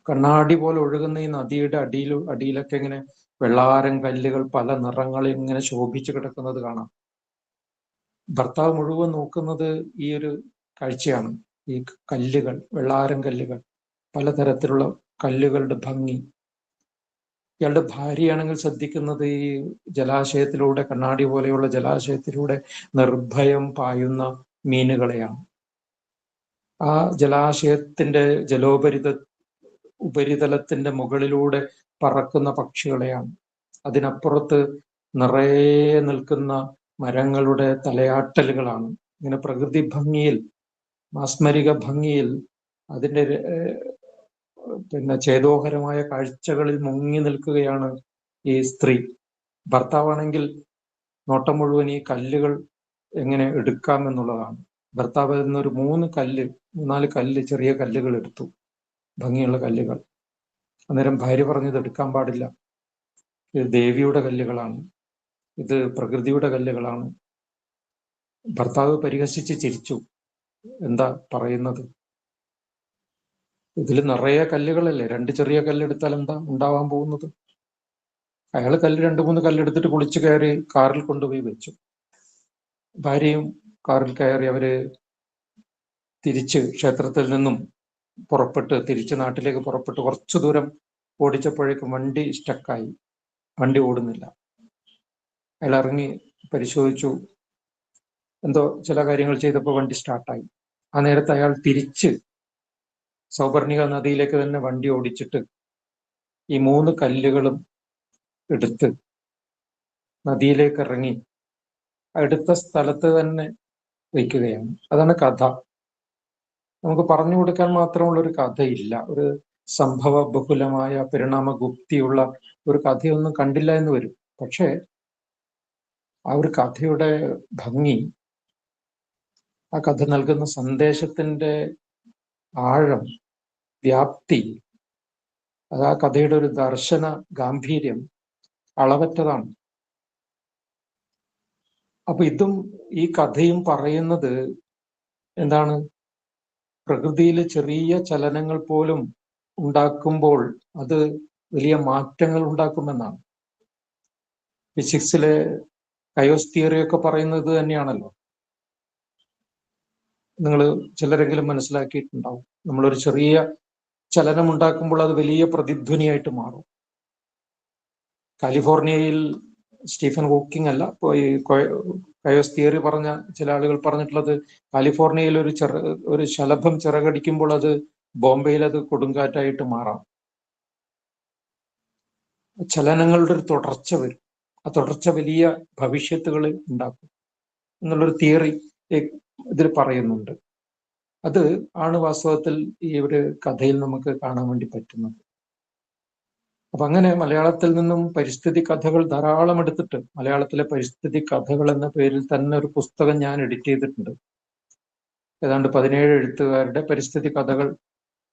കണ്ണാടി പോലെ ഒഴുകുന്ന ഈ നദിയുടെ അടിയിലൊക്കെ ഇങ്ങനെ വെള്ളാരം കല്ലുകൾ പല നിറങ്ങളിൽ ഇങ്ങനെ ശോഭിച്ചു കിടക്കുന്നത് കാണാം. ഭർത്താവ് മുഴുവൻ നോക്കുന്നത് ഈ ഒരു കാഴ്ചയാണ്, ഈ കല്ലുകൾ, വെള്ളാരം കല്ലുകൾ, പലതരത്തിലുള്ള കല്ലുകളുടെ ഭംഗി. ഇയാളുടെ ഭാര്യയാണെങ്കിൽ ശ്രദ്ധിക്കുന്നത് ഈ ജലാശയത്തിലൂടെ, കണ്ണാടി പോലെയുള്ള ജലാശയത്തിലൂടെ നിർഭയം പായുന്ന മീനുകളെയാണ്. ആ ജലാശയത്തിന്റെ ഉപരിതലത്തിന്റെ മുകളിലൂടെ പറക്കുന്ന പക്ഷികളെയാണ്. അതിനപ്പുറത്ത് നിറയെ നിൽക്കുന്ന മരങ്ങളുടെ തലയാട്ടലുകളാണ്. ഇങ്ങനെ പ്രകൃതി ഭംഗിയിൽ, മാസ്മരിക ഭംഗിയിൽ, അതിൻ്റെ പിന്നെ ചേതോഹരമായ കാഴ്ചകളിൽ മുങ്ങി നിൽക്കുകയാണ് ഈ സ്ത്രീ. ഭർത്താവാണെങ്കിൽ നോട്ടം മുഴുവൻ ഈ കല്ലുകൾ എങ്ങനെ എടുക്കാം എന്നുള്ളതാണ്. ഭർത്താവ് എന്നൊരു 3-4 കല്ല്, ചെറിയ കല്ലുകൾ എടുത്തു, ഭംഗിയുള്ള കല്ലുകൾ. അന്നേരം ഭാര്യ പറഞ്ഞത് എടുക്കാൻ പാടില്ല, ഇത് ദേവിയുടെ കല്ലുകളാണ്, ഇത് പ്രകൃതിയുടെ കല്ലുകളാണ്. ഭർത്താവ് പരിഹസിച്ച് ചിരിച്ചു. എന്താ പറയുന്നത്? ഇതിൽ നിറയെ കല്ലുകളല്ലേ, 2 ചെറിയ കല്ലെടുത്താൽ എന്താ ഉണ്ടാവാൻ പോകുന്നത്? അയാൾ 2, 3 കല്ലെടുത്തിട്ട് കുളിച്ചു കയറി കാറിൽ കൊണ്ടുപോയി വെച്ചു. ഭാര്യയും കാറിൽ കയറി അവര് തിരിച്ച് ക്ഷേത്രത്തിൽ നിന്നും പുറപ്പെട്ട് തിരിച്ച് നാട്ടിലേക്ക് പുറപ്പെട്ട് കുറച്ചു ദൂരം ഓടിച്ചപ്പോഴേക്കും വണ്ടി സ്റ്റക്കായി, വണ്ടി ഓടുന്നില്ല. അയാൾ ഇറങ്ങി പരിശോധിച്ചു, എന്തോ ചില കാര്യങ്ങൾ ചെയ്തപ്പോൾ വണ്ടി സ്റ്റാർട്ടായി. ആ നേരത്ത് അയാൾ തിരിച്ച് സൗപർണിക നദിയിലേക്ക് തന്നെ വണ്ടി ഓടിച്ചിട്ട് ഈ 3 കല്ലുകളും എടുത്ത് നദിയിലേക്ക് ഇറങ്ങി അടുത്ത സ്ഥലത്ത് തന്നെ വയ്ക്കുകയാണ്. അതാണ് കഥ. നമുക്ക് പറഞ്ഞു കൊടുക്കാൻ മാത്രമുള്ള ഒരു കഥയില്ല. ഒരു സംഭവ ബഹുലമായ പരിണാമ ഗുപ്തിയുള്ള ഒരു കഥയൊന്നും കണ്ടില്ല എന്ന് വരും. പക്ഷേ ആ ഒരു കഥയുടെ ഭംഗി, ആ കഥ നൽകുന്ന സന്ദേശത്തിന്റെ ആഴം, വ്യാപ്തി, അത് ആ കഥയുടെ ഒരു ദർശന ഗാംഭീര്യം അളവറ്റതാണ്. അപ്പൊ ഈ കഥയും പറയുന്നത് എന്താണ്? പ്രകൃതിയിൽ ചെറിയ ചലനങ്ങൾ പോലും ഉണ്ടാക്കുമ്പോൾ അത് വലിയ മാറ്റങ്ങൾ ഉണ്ടാക്കുമെന്നാണ്. ഫിസിക്സിലെ കയോസ് തിയറി ഒക്കെ പറയുന്നത് തന്നെയാണല്ലോ. നിങ്ങൾ ചിലരെങ്കിലും മനസ്സിലാക്കിയിട്ടുണ്ടാവും, നമ്മളൊരു ചെറിയ ചലനം ഉണ്ടാക്കുമ്പോൾ അത് വലിയ പ്രതിധ്വനിയായിട്ട് മാറും. കാലിഫോർണിയയിൽ സ്റ്റീഫൻ ഹോക്കിംഗ് അല്ല, ഈ കയോസ് തിയറി പറഞ്ഞ ചില ആളുകൾ പറഞ്ഞിട്ടുള്ളത്, കാലിഫോർണിയയിൽ ഒരു ശലഭം ചിറകടിക്കുമ്പോൾ അത് ബോംബെയിൽ അത് കൊടുങ്കാറ്റായിട്ട് മാറാം. ചലനങ്ങളുടെ ഒരു തുടർച്ച വരും, ആ തുടർച്ച വലിയ ഭവിഷ്യത്തുകൾ ഉണ്ടാക്കും എന്നുള്ളൊരു തിയറി ഇതിൽ പറയുന്നുണ്ട്. അത് ആണ് വാസ്തവത്തിൽ ഈ ഒരു കഥയിൽ നമുക്ക് കാണാൻ വേണ്ടി പറ്റുന്നത്. അപ്പൊ അങ്ങനെ മലയാളത്തിൽ നിന്നും പരിസ്ഥിതി കഥകൾ ധാരാളം എടുത്തിട്ട്, മലയാളത്തിലെ പരിസ്ഥിതി കഥകൾ എന്ന പേരിൽ തന്നെ ഒരു പുസ്തകം ഞാൻ എഡിറ്റ് ചെയ്തിട്ടുണ്ട്. ഏതാണ്ട് 17 എഴുത്തുകാരുടെ പരിസ്ഥിതി കഥകൾ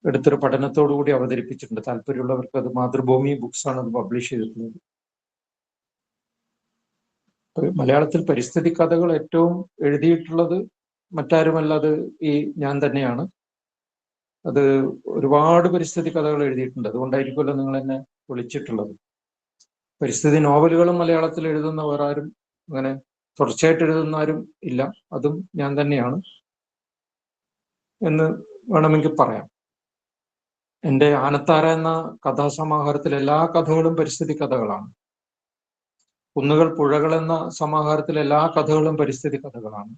എടുത്തൊരു പഠനത്തോടുകൂടി അവതരിപ്പിച്ചിട്ടുണ്ട്. താല്പര്യമുള്ളവർക്ക് അത് മാതൃഭൂമി ബുക്സ് ആണ് അത് പബ്ലിഷ് ചെയ്തിട്ടുള്ളത്. മലയാളത്തിൽ പരിസ്ഥിതി കഥകൾ ഏറ്റവും എഴുതിയിട്ടുള്ളത് മറ്റാരുമല്ല, അത് ഈ ഞാൻ തന്നെയാണ്. അത് ഒരുപാട് പരിസ്ഥിതി കഥകൾ എഴുതിയിട്ടുണ്ട്. അതുകൊണ്ടായിരിക്കുമല്ലോ നിങ്ങൾ എന്നെ വിളിച്ചിട്ടുള്ളത്. പരിസ്ഥിതി നോവലുകളും മലയാളത്തിൽ എഴുതുന്ന വേറെ ആരും, അങ്ങനെ തുടർച്ചയായിട്ട് എഴുതുന്ന ആരും ഇല്ല, അതും ഞാൻ തന്നെയാണ് എന്ന് വേണമെങ്കിൽ പറയാം. എൻ്റെ ആനത്താര എന്ന കഥാസമാഹാരത്തിൽ എല്ലാ കഥകളും പരിസ്ഥിതി കഥകളാണ്. കുന്നുകൾ പുഴകൾ എന്ന സമാഹാരത്തിലെ എല്ലാ കഥകളും പരിസ്ഥിതി കഥകളാണ്.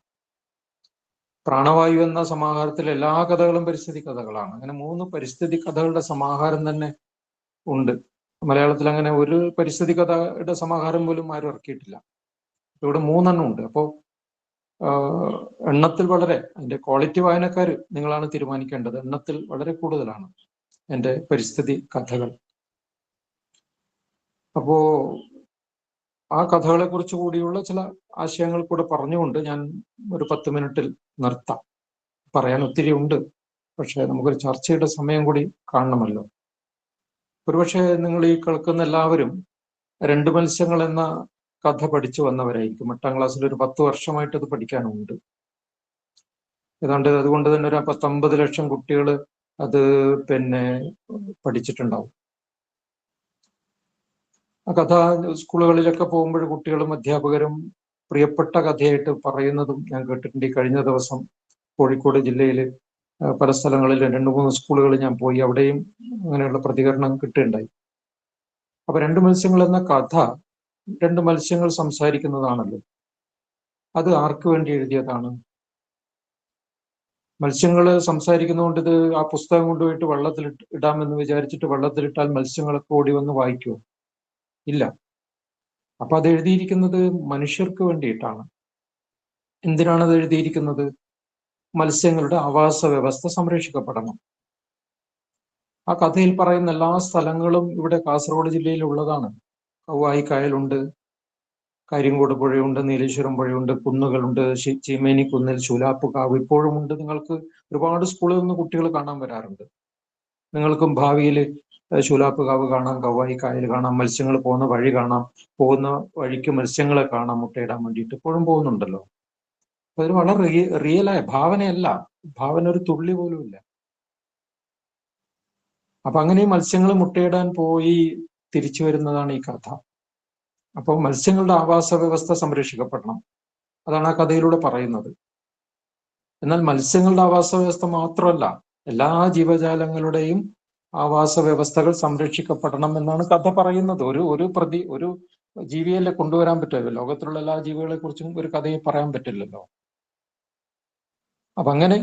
പ്രാണവായു എന്ന സമാഹാരത്തിലെ എല്ലാ കഥകളും പരിസ്ഥിതി കഥകളാണ്. അങ്ങനെ 3 പരിസ്ഥിതി കഥകളുടെ സമാഹാരം തന്നെ ഉണ്ട്. മലയാളത്തിൽ അങ്ങനെ ഒരു പരിസ്ഥിതി കഥയുടെ സമാഹാരം പോലും ആരും ഇറക്കിയിട്ടില്ല. ഇവിടെ 3 എണ്ണം ഉണ്ട്. അപ്പോൾ എണ്ണത്തിൽ വളരെ, അതിന്റെ ക്വാളിറ്റി വായനക്കാർ നിങ്ങളാണ് തീരുമാനിക്കേണ്ടത്. എണ്ണത്തിൽ വളരെ കൂടുതലാണ് എൻ്റെ പരിസ്ഥിതി കഥകൾ. അപ്പോ ആ കഥകളെ കുറിച്ച് കൂടിയുള്ള ചില ആശയങ്ങൾ കൂടെ പറഞ്ഞുകൊണ്ട് ഞാൻ ഒരു 10 മിനിറ്റിൽ നിർത്താം. പറയാൻ ഒത്തിരി ഉണ്ട്, പക്ഷെ നമുക്കൊരു ചർച്ചയുടെ സമയം കൂടി കാണണമല്ലോ. ഒരുപക്ഷെ നിങ്ങൾ ഈ കേൾക്കുന്ന എല്ലാവരും 2 മത്സ്യങ്ങൾ എന്ന കഥ പഠിച്ചു വന്നവരായിരിക്കും. 8ാം ക്ലാസ്സിൽ ഒരു 10 വർഷമായിട്ട് അത് പഠിക്കാനുണ്ട്. ഏതാണ്ട് അതുകൊണ്ട് തന്നെ ഒരു 50 ലക്ഷം കുട്ടികൾ അത് പഠിച്ചിട്ടുണ്ടാവും. ആ കഥ സ്കൂളുകളിലൊക്കെ പോകുമ്പോൾ കുട്ടികളും അധ്യാപകരും പ്രിയപ്പെട്ട കഥയായിട്ട് പറയുന്നതും ഞാൻ കേട്ടിട്ടുണ്ട്. ഈ കഴിഞ്ഞ ദിവസം കോഴിക്കോട് ജില്ലയിൽ പല സ്ഥലങ്ങളിൽ 2-3 സ്കൂളുകളിൽ ഞാൻ പോയി, അവിടെയും അങ്ങനെയുള്ള പ്രതികരണം കിട്ടുകയുണ്ടായി. അപ്പൊ 2 മത്സ്യങ്ങൾ എന്ന കഥ 2 മത്സ്യങ്ങൾ സംസാരിക്കുന്നതാണല്ലോ. അത് ആർക്ക് വേണ്ടി എഴുതിയതാണ്? മത്സ്യങ്ങൾ സംസാരിക്കുന്നതുകൊണ്ട് ഇത് ആ പുസ്തകം കൊണ്ടുപോയിട്ട് വെള്ളത്തിൽ ഇടാമെന്ന് വിചാരിച്ചിട്ട് വെള്ളത്തിലിട്ടാൽ മത്സ്യങ്ങളൊക്കെ ഓടി വന്ന് വായിക്കുമോ? ഇല്ല. അപ്പൊ അത് എഴുതിയിരിക്കുന്നത് മനുഷ്യർക്ക് വേണ്ടിയിട്ടാണ്. എന്തിനാണ് അത് എഴുതിയിരിക്കുന്നത്? മത്സ്യങ്ങളുടെ ആവാസ വ്യവസ്ഥ സംരക്ഷിക്കപ്പെടണം. ആ കഥയിൽ പറയുന്ന എല്ലാ സ്ഥലങ്ങളും ഇവിടെ കാസർഗോഡ് ജില്ലയിൽ ഉള്ളതാണ്. കൗവായി കായലുണ്ട്, കരിങ്കോട് പുഴയുണ്ട്, നീലേശ്വരം പുഴയുണ്ട്, കുന്നുകളുണ്ട്, ചീമേനി കുന്നിൽ ശൂലാപ്പുകാവ് ഇപ്പോഴും ഉണ്ട്. നിങ്ങൾക്ക് ഒരുപാട് സ്കൂളിൽ നിന്ന് കുട്ടികൾ കാണാൻ വരാറുണ്ട്. നിങ്ങൾക്കും ഭാവിയിൽ ശൂലാപ്പുകാവ് കാണാം, കൗവായി കായൽ കാണാം, മത്സ്യങ്ങൾ പോകുന്ന വഴി കാണാം, പോകുന്ന വഴിക്ക് മത്സ്യങ്ങളെ കാണാം മുട്ടയിടാൻ വേണ്ടിയിട്ട്. ഇപ്പോഴും പോകുന്നുണ്ടല്ലോ. അപ്പൊ ഇത് വളരെ റിയലായ ഭാവനയല്ല, ഭാവന ഒരു തുള്ളി പോലും ഇല്ല. അപ്പൊ അങ്ങനെ മത്സ്യങ്ങൾ മുട്ടയിടാൻ പോയി തിരിച്ചു വരുന്നതാണ് ഈ കഥ. അപ്പോൾ മത്സ്യങ്ങളുടെ ആവാസ വ്യവസ്ഥ സംരക്ഷിക്കപ്പെടണം, അതാണ് ആ കഥയിലൂടെ പറയുന്നത്. എന്നാൽ മത്സ്യങ്ങളുടെ ആവാസ വ്യവസ്ഥ മാത്രമല്ല, എല്ലാ ജീവജാലങ്ങളുടെയും ആവാസ വ്യവസ്ഥകൾ സംരക്ഷിക്കപ്പെടണം എന്നാണ് കഥ പറയുന്നത്. ഒരു ജീവിയല്ലേ കൊണ്ടുവരാൻ പറ്റുമല്ലോ, ലോകത്തിലുള്ള എല്ലാ ജീവികളെ കുറിച്ചും ഒരു കഥയെ പറയാൻ പറ്റില്ലല്ലോ. അപ്പൊ അങ്ങനെ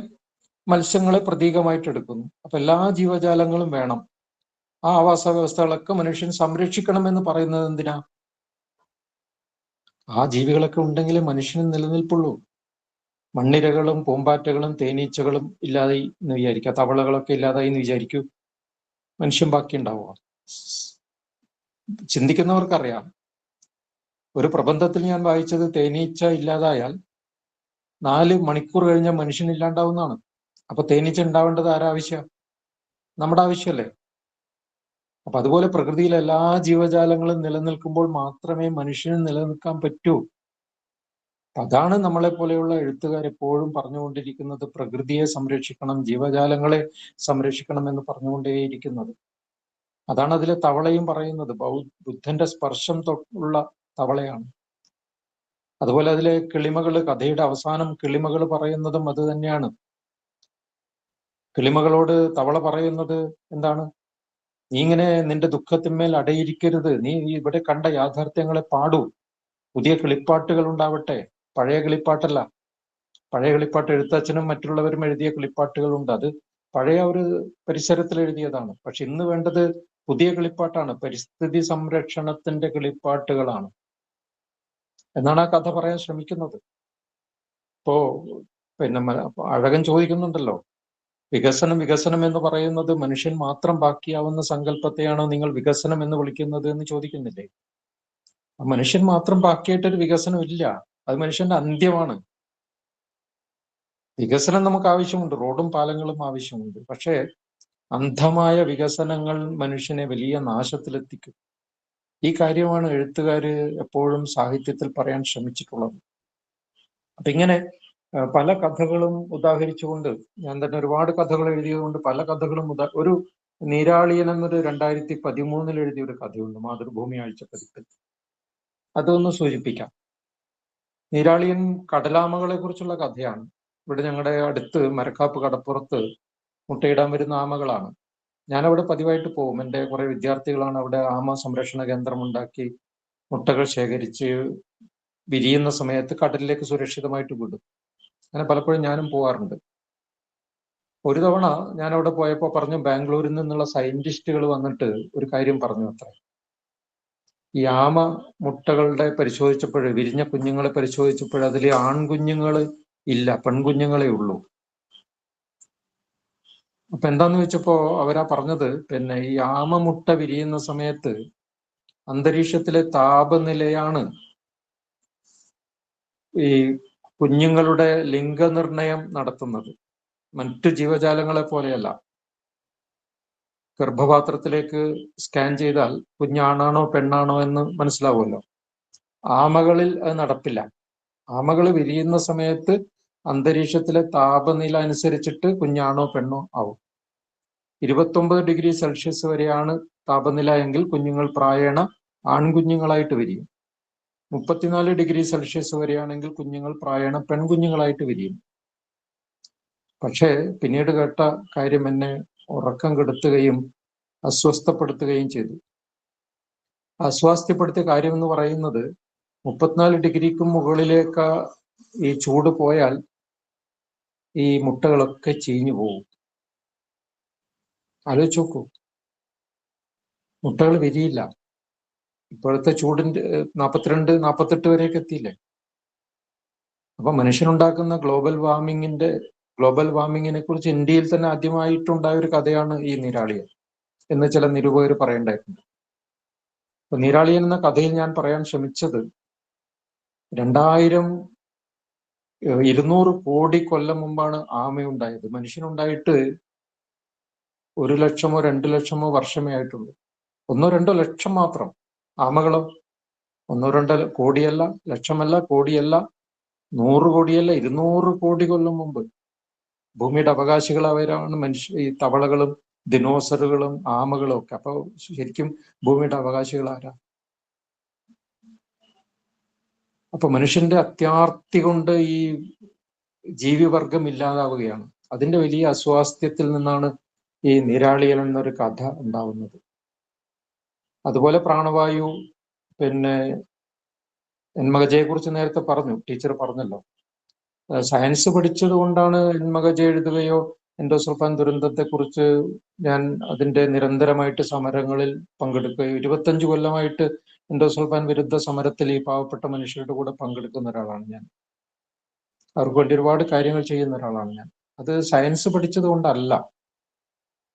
മത്സ്യങ്ങളെ പ്രതീകമായിട്ട് എടുക്കുന്നു. അപ്പൊ എല്ലാ ജീവജാലങ്ങളും വേണം, ആ ആവാസ വ്യവസ്ഥകളൊക്കെ മനുഷ്യൻ സംരക്ഷിക്കണം എന്ന് പറയുന്നത് എന്തിനാ? ആ ജീവികളൊക്കെ ഉണ്ടെങ്കിലേ മനുഷ്യന് നിലനിൽപ്പുള്ളൂ. മണ്ണിരകളും പൂമ്പാറ്റകളും തേനീച്ചകളും ഇല്ലാതായി എന്ന് വിചാരിക്കുക, തവളകളൊക്കെ ഇല്ലാതായി എന്ന് വിചാരിക്കൂ, മനുഷ്യൻ ബാക്കി ഉണ്ടാവുക? ചിന്തിക്കുന്നവർക്കറിയാം. ഒരു പ്രബന്ധത്തിൽ ഞാൻ വായിച്ചത് തേനീച്ച ഇല്ലാതായാൽ 4 മണിക്കൂർ കഴിഞ്ഞ മനുഷ്യൻ ഇല്ലാണ്ടാവുന്നതാണ്. അപ്പൊ തേനീച്ച ഉണ്ടാവേണ്ടത് ആരാവശ്യം? നമ്മുടെ ആവശ്യമല്ലേ? അപ്പൊ അതുപോലെ പ്രകൃതിയിലെ എല്ലാ ജീവജാലങ്ങളും നിലനിൽക്കുമ്പോൾ മാത്രമേ മനുഷ്യന് നിലനിൽക്കാൻ പറ്റൂ. അതാണ് നമ്മളെ പോലെയുള്ള എഴുത്തുകാർ എപ്പോഴും പറഞ്ഞുകൊണ്ടിരിക്കുന്നത്, പ്രകൃതിയെ സംരക്ഷിക്കണം, ജീവജാലങ്ങളെ സംരക്ഷിക്കണം എന്ന് പറഞ്ഞുകൊണ്ടേയിരിക്കുന്നത്. അതാണ് അതിലെ തവളയും പറയുന്നത്, ബുദ്ധന്റെ സ്പർശം തൊട്ടുള്ള തവളയാണ്. അതുപോലെ അതിലെ കിളിമകള്, കഥയുടെ അവസാനം കിളിമകൾ പറയുന്നതും അത് തന്നെയാണ്. കിളിമകളോട് തവള പറയുന്നത് എന്താണ്? നീ ഇങ്ങനെ നിന്റെ ദുഃഖത്തിന്മേൽ അടയിരിക്കരുത്, നീ ഇവിടെ കണ്ട യാഥാർത്ഥ്യങ്ങളെ പാടൂ, പുതിയ കിളിപ്പാട്ടുകൾ ഉണ്ടാവട്ടെ. പഴയ കിളിപ്പാട്ടല്ല, പഴയ കിളിപ്പാട്ട് എഴുത്തച്ഛനും മറ്റുള്ളവരും എഴുതിയ കിളിപ്പാട്ടുകളുണ്ട്, അത് പഴയ ഒരു പരിസരത്തിൽ എഴുതിയതാണ്. പക്ഷെ ഇന്ന് വേണ്ടത് പുതിയ കിളിപ്പാട്ടാണ്, പരിസ്ഥിതി സംരക്ഷണത്തിന്റെ കിളിപ്പാട്ടുകളാണ് എന്നാണ് ആ കഥ പറയാൻ ശ്രമിക്കുന്നത്. ഇപ്പോ അഴകൻ ചോദിക്കുന്നുണ്ടല്ലോ, വികസനം വികസനം എന്ന് പറയുന്നത് മനുഷ്യൻ മാത്രം ബാക്കിയാവുന്ന സങ്കല്പത്തെയാണോ നിങ്ങൾ വികസനം എന്ന് വിളിക്കുന്നത് എന്ന് ചോദിക്കുന്നില്ലേ? മനുഷ്യൻ മാത്രം ബാക്കിയായിട്ടൊരു വികസനം ഇല്ല, അത് മനുഷ്യന്റെ അന്ത്യമാണ്. വികസനം നമുക്ക് ആവശ്യമുണ്ട്, റോഡും പാലങ്ങളും ആവശ്യമുണ്ട്. പക്ഷേ അന്ധമായ വികസനങ്ങൾ മനുഷ്യനെ വലിയ നാശത്തിലെത്തിക്കും. ഈ കാര്യമാണ് എഴുത്തുകാര് എപ്പോഴും സാഹിത്യത്തിൽ പറയാൻ ശ്രമിച്ചിട്ടുള്ളത്. അപ്പൊ ഇങ്ങനെ പല കഥകളും ഉദാഹരിച്ചുകൊണ്ട്, ഞാൻ തന്നെ ഒരുപാട് കഥകൾ എഴുതിയതുകൊണ്ട് പല കഥകളും ഒരു നീരാളിയൻ എന്നൊരു 2013 എഴുതിയ ഒരു കഥയുണ്ട്, മാതൃഭൂമി ആഴ്ചപ്പതിപ്പിൽ. അതൊന്ന് സൂചിപ്പിക്കാം. നീരാളിയൻ കടലാമകളെ കുറിച്ചുള്ള കഥയാണ്. ഇവിടെ ഞങ്ങളുടെ അടുത്ത് മരക്കാപ്പ് കടപ്പുറത്ത് മുട്ടയിടാൻ വരുന്ന ആമകളാണ്. ഞാനവിടെ പതിവായിട്ട് പോകും. എൻ്റെ കുറെ വിദ്യാർത്ഥികളാണ് അവിടെ ആമ സംരക്ഷണ കേന്ദ്രം ഉണ്ടാക്കി മുട്ടകൾ ശേഖരിച്ച് വിരിയുന്ന സമയത്ത് കടലിലേക്ക് സുരക്ഷിതമായിട്ട് വിടും. അങ്ങനെ പലപ്പോഴും ഞാനും പോവാറുണ്ട്. ഒരു തവണ ഞാൻ അവിടെ പോയപ്പോൾ പറഞ്ഞു, ബാംഗ്ലൂരിൽ നിന്നുള്ള സയന്റിസ്റ്റുകൾ വന്നിട്ട് ഒരു കാര്യം പറഞ്ഞു അത്ര. ഈ ആമ മുട്ടകളുടെ പരിശോധിച്ചപ്പോൾ, വിരിഞ്ഞ കുഞ്ഞുങ്ങളെ പരിശോധിച്ചപ്പോൾ അതിൽ ആൺകുഞ്ഞുങ്ങൾ ഇല്ല, പെൺകുഞ്ഞുങ്ങളെ ഉള്ളൂ. അപ്പൊ എന്താന്ന് വെച്ചപ്പോ അവരാ പറഞ്ഞത്, ഈ ആമ മുട്ട വിരിയുന്ന സമയത്ത് അന്തരീക്ഷത്തിലെ താപനിലയാണ് ഈ കുഞ്ഞുങ്ങളുടെ ലിംഗനിർണയം നടത്തുന്നത്. മറ്റു ജീവജാലങ്ങളെ പോലെയല്ല. ഗർഭപാത്രത്തിലേക്ക് സ്കാൻ ചെയ്താൽ കുഞ്ഞാണാണോ പെണ്ണാണോ എന്ന് മനസ്സിലാവുമല്ലോ. ആമകളിൽ അത് നടപ്പില്ല. ആമകൾ വിരിയുന്ന സമയത്ത് അന്തരീക്ഷത്തിലെ താപനില അനുസരിച്ചിട്ട് കുഞ്ഞാണോ പെണ്ണോ ആവും. 29 ഡിഗ്രി സെൽഷ്യസ് വരെയാണ് താപനില എങ്കിൽ കുഞ്ഞുങ്ങൾ പ്രായേണ ആൺകുഞ്ഞുങ്ങളായിട്ട് വിരിയും. 34 ഡിഗ്രി സെൽഷ്യസ് വരെയാണെങ്കിൽ കുഞ്ഞുങ്ങൾ പ്രായേണ പെൺകുഞ്ഞുങ്ങളായിട്ട് വിരിയും. പക്ഷേ പിന്നീട് കേട്ട കാര്യം എന്നെ ഉറക്കം കെടുത്തുകയും അസ്വസ്ഥപ്പെടുത്തുകയും ചെയ്തു. അസ്വാസ്ഥ്യപ്പെടുത്തിയ കാര്യം എന്ന് പറയുന്നത്, 34 ഡിഗ്രിക്കും മുകളിലേക്ക് ഈ ചൂട് പോയാൽ ഈ മുട്ടകളൊക്കെ ചീഞ്ഞു പോകും. ആലോചിച്ച് നോക്കൂ, മുട്ടകൾ വിരിയില്ല. ഇപ്പോഴത്തെ ചൂടിന്റെ 42-48 വരെയൊക്കെ എത്തിയില്ലേ? അപ്പൊ മനുഷ്യനുണ്ടാക്കുന്ന ഗ്ലോബൽ വാർമിങ്ങിനെ കുറിച്ച് ഇന്ത്യയിൽ തന്നെ ആദ്യമായിട്ടുണ്ടായ ഒരു കഥയാണ് ഈ നീരാളിയൻ എന്ന് ചില നിരൂപകർ പറയണ്ടായിട്ടുണ്ട്. അപ്പൊ നീരാളിയൻ എന്ന കഥയിൽ ഞാൻ പറയാൻ ശ്രമിച്ചത്, 200 കോടി കൊല്ലം മുമ്പാണ് ആമയുണ്ടായത്. മനുഷ്യനുണ്ടായിട്ട് 1 ലക്ഷമോ 2 ലക്ഷമോ വർഷമേ ആയിട്ടുള്ളൂ. 1-2 ലക്ഷം മാത്രം. ആമകളോ 1-2 കോടിയല്ല, ലക്ഷമല്ല, കോടിയല്ല, 100 കോടിയല്ല, 200 കോടി കൊല്ലം മുമ്പ്. ഭൂമിയുടെ അവകാശികൾ അവരാണ് ഈ തവളകളും ദിനോസറുകളും ആമകളും ഒക്കെ. അപ്പൊ ശരിക്കും ഭൂമിയുടെ അവകാശികൾ ആരാ? അപ്പൊ മനുഷ്യന്റെ അത്യാർത്തി കൊണ്ട് ഈ ജീവിവർഗം ഇല്ലാതാവുകയാണ്. അതിന്റെ വലിയ അസ്വാസ്ഥ്യത്തിൽ നിന്നാണ് ഈ നീരാളിയൻ എന്നൊരു കഥ ഉണ്ടാവുന്നത്. അതുപോലെ പ്രാണവായു, പിന്നെ എൻമകജയെ കുറിച്ച് നേരത്തെ പറഞ്ഞു, ടീച്ചർ പറഞ്ഞല്ലോ. സയൻസ് പഠിച്ചത് കൊണ്ടാണ് എൻമകജ എഴുതുകയോ എൻഡോസൾഫാൻ ദുരന്തത്തെക്കുറിച്ച് ഞാൻ അതിന്റെ നിരന്തരമായിട്ട് സമരങ്ങളിൽ പങ്കെടുക്കുകയോ 25 കൊല്ലമായിട്ട് എൻഡോസൾഫാൻ വിരുദ്ധ സമരത്തിൽ ഈ പാവപ്പെട്ട മനുഷ്യരുടെ കൂടെ പങ്കെടുക്കുന്ന ഒരാളാണ് ഞാൻ. അവർക്ക് വേണ്ടി ഒരുപാട് കാര്യങ്ങൾ ചെയ്യുന്ന ഒരാളാണ് ഞാൻ. അത് സയൻസ് പഠിച്ചത് കൊണ്ടല്ല.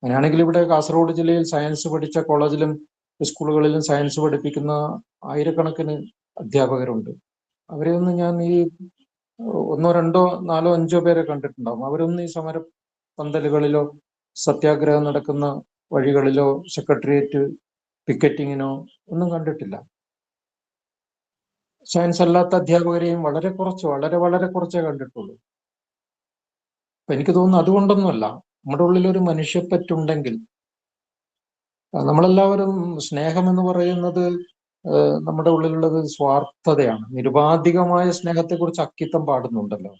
അങ്ങനെയാണെങ്കിൽ ഇവിടെ കാസർഗോഡ് ജില്ലയിൽ സയൻസ് പഠിച്ച കോളേജിലും സ്കൂളുകളിലും സയൻസ് പഠിപ്പിക്കുന്ന ആയിരക്കണക്കിന് അധ്യാപകരുണ്ട്. അവരെ ഒന്നും ഞാൻ ഈ 1, 2, 4, 5 പേരെ കണ്ടിട്ടുണ്ടാവും. അവരൊന്നും ഈ സമര പന്തലുകളിലോ സത്യാഗ്രഹം നടക്കുന്ന വഴികളിലോ സെക്രട്ടേറിയറ്റ് പിക്കറ്റിങ്ങിനോ ഒന്നും കണ്ടിട്ടില്ല. സയൻസ് അല്ലാത്ത അധ്യാപകരെയും വളരെ കുറച്ചേ കണ്ടിട്ടുള്ളൂ. അപ്പൊ എനിക്ക് തോന്നുന്നു അതുകൊണ്ടൊന്നുമല്ല, നമ്മുടെ ഉള്ളിൽ ഒരു മനുഷ്യപ്പറ്റുണ്ടെങ്കിൽ, നമ്മളെല്ലാവരും സ്നേഹം എന്ന് പറയുന്നത് നമ്മുടെ ഉള്ളിലുള്ളത് സ്വാർത്ഥതയാണ്. നിരുപാധികമായ സ്നേഹത്തെക്കുറിച്ച് അക്കിത്തം പാടുന്നുണ്ടല്ലോ.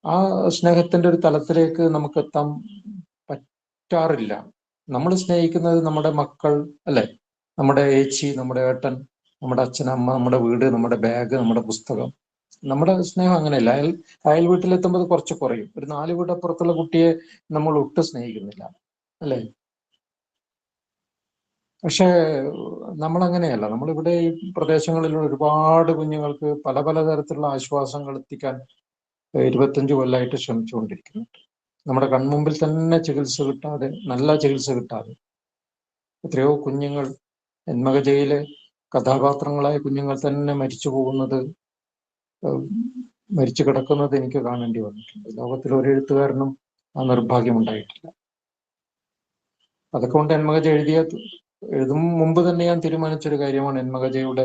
ആ സ്നേഹത്തിന്റെ ഒരു തലത്തിലേക്ക് നമുക്ക് എത്താൻ പറ്റാറില്ല. നമ്മൾ സ്നേഹിക്കുന്നത് നമ്മുടെ മക്കൾ അല്ലെ, നമ്മുടെ ഏച്ചി, നമ്മുടെ ഏട്ടൻ, നമ്മുടെ അച്ഛൻ, അമ്മ, നമ്മുടെ വീട്, നമ്മുടെ ബാഗ്, നമ്മുടെ പുസ്തകം. നമ്മുടെ സ്നേഹം അങ്ങനെയല്ല. അയൽ വീട്ടിലെത്തുമ്പോൾ കുറച്ച് കുറയും. ഒരു 4 വീടപ്പുറത്തുള്ള കുട്ടിയെ നമ്മൾ ഒട്ടും സ്നേഹിക്കുന്നില്ല അല്ലെ. പക്ഷേ നമ്മൾ അങ്ങനെയല്ല. നമ്മളിവിടെ ഈ പ്രദേശങ്ങളിലുള്ള ഒരുപാട് കുഞ്ഞുങ്ങൾക്ക് പല പല തരത്തിലുള്ള ആശ്വാസങ്ങൾ എത്തിക്കാൻ 25 കൊല്ലമായിട്ട് ശ്രമിച്ചുകൊണ്ടിരിക്കുന്നുണ്ട്. നമ്മുടെ കൺമുമ്പിൽ തന്നെ ചികിത്സ കിട്ടാതെ, നല്ല ചികിത്സ കിട്ടാതെ എത്രയോ കുഞ്ഞുങ്ങൾ, എൻമകജയിലെ കഥാപാത്രങ്ങളായ കുഞ്ഞുങ്ങൾ തന്നെ മരിച്ചു പോകുന്നത്, മരിച്ചു കിടക്കുന്നത് എനിക്ക് കാണേണ്ടി വന്നിട്ടുണ്ട്. ലോകത്തിൽ ഒരു എഴുത്തുകാരനും ആ നിർഭാഗ്യം ഉണ്ടായിട്ടില്ല. അതൊക്കെ കൊണ്ട് എൻമകജ എഴുതും മുമ്പ് തന്നെ ഞാൻ തീരുമാനിച്ചൊരു കാര്യമാണ് എൻമകജയുടെ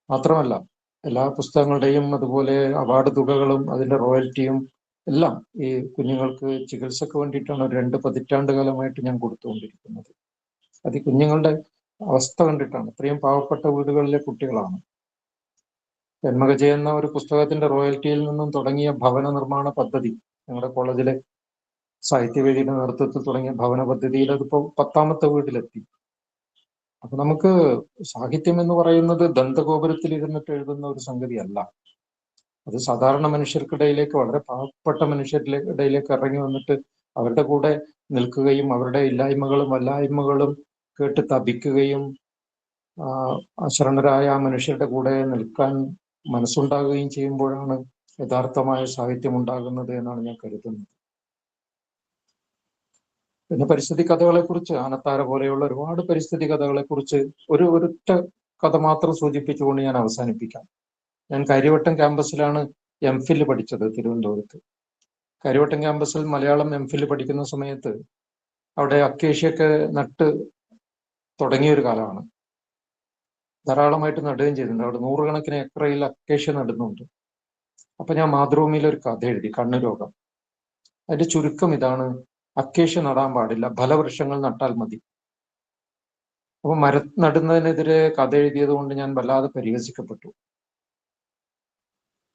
മാത്രമല്ല എല്ലാ പുസ്തകങ്ങളുടെയും അതുപോലെ അവാർഡ് തുകകളും അതിന്റെ റോയൽറ്റിയും എല്ലാം ഈ കുഞ്ഞുങ്ങൾക്ക് ചികിത്സക്ക് വേണ്ടിയിട്ടാണ് ഒരു 2 പതിറ്റാണ്ട് കാലമായിട്ട് ഞാൻ കൊടുത്തുകൊണ്ടിരിക്കുന്നത്. അത് ഈ കുഞ്ഞുങ്ങളുടെ അവസ്ഥ കണ്ടിട്ടാണ്. ഇത്രയും പാവപ്പെട്ട വീടുകളിലെ കുട്ടികളാണ്. എൻമകജ എന്ന ഒരു പുസ്തകത്തിന്റെ റോയൽറ്റിയിൽ നിന്നും തുടങ്ങിയ ഭവന നിർമ്മാണ പദ്ധതി, ഞങ്ങളുടെ കോളേജിലെ സാഹിത്യവേദിയുടെ നേതൃത്വത്തിൽ തുടങ്ങിയ ഭവന പദ്ധതിയിൽ അതിപ്പോ 10ാമത്തെ വീട്ടിലെത്തി. അപ്പൊ നമുക്ക് സാഹിത്യം എന്ന് പറയുന്നത് ദന്തഗോപുരത്തിൽ ഇരുന്നിട്ട് എഴുതുന്ന ഒരു സംഗതിയല്ല. അത് സാധാരണ മനുഷ്യർക്കിടയിലേക്ക്, വളരെ പാവപ്പെട്ട മനുഷ്യരുടെ ഇടയിലേക്ക് ഇറങ്ങി വന്നിട്ട് അവരുടെ കൂടെ നിൽക്കുകയും അവരുടെ ഇല്ലായ്മകളും വല്ലായ്മകളും കേട്ട് തപിക്കുകയും അശരണരായ ആ മനുഷ്യരുടെ കൂടെ നിൽക്കാൻ മനസ്സുണ്ടാകുകയും ചെയ്യുമ്പോഴാണ് യഥാർത്ഥമായ സാഹിത്യം ഉണ്ടാകുന്നത് എന്നാണ് ഞാൻ കരുതുന്നത്. പിന്നെ പരിസ്ഥിതി കഥകളെക്കുറിച്ച്, ആനത്താര പോലെയുള്ള ഒരുപാട് പരിസ്ഥിതി കഥകളെക്കുറിച്ച് ഒരൊറ്റ കഥ മാത്രം സൂചിപ്പിച്ചുകൊണ്ട് ഞാൻ അവസാനിപ്പിക്കാം. ഞാൻ കാര്യവട്ടം ക്യാമ്പസിലാണ് MPhil പഠിച്ചത്, തിരുവനന്തപുരത്ത്. കാര്യവട്ടം ക്യാമ്പസിൽ മലയാളം MPhil പഠിക്കുന്ന സമയത്ത് അവിടെ അക്കേഷ്യയൊക്കെ നട്ട് തുടങ്ങിയൊരു കാലമാണ്. ധാരാളമായിട്ട് നടുകയും ചെയ്തിട്ടുണ്ട്. അവിടെ 100 കണക്കിന് ഏക്കറയിൽ അക്കേഷ്യ നടുന്നുണ്ട്. അപ്പൊ ഞാൻ മാതൃഭൂമിയിൽ ഒരു കഥ എഴുതി, കണ്ണുരോഗം. അതിന്റെ ചുരുക്കം ഇതാണ്: അക്കേഷ്യ നടാൻ പാടില്ല, ഫലവൃക്ഷങ്ങൾ നട്ടാൽ മതി. അപ്പൊ മരം നടുന്നതിനെതിരെ കഥ എഴുതിയത് കൊണ്ട് ഞാൻ വല്ലാതെ പരിഹസിക്കപ്പെട്ടു.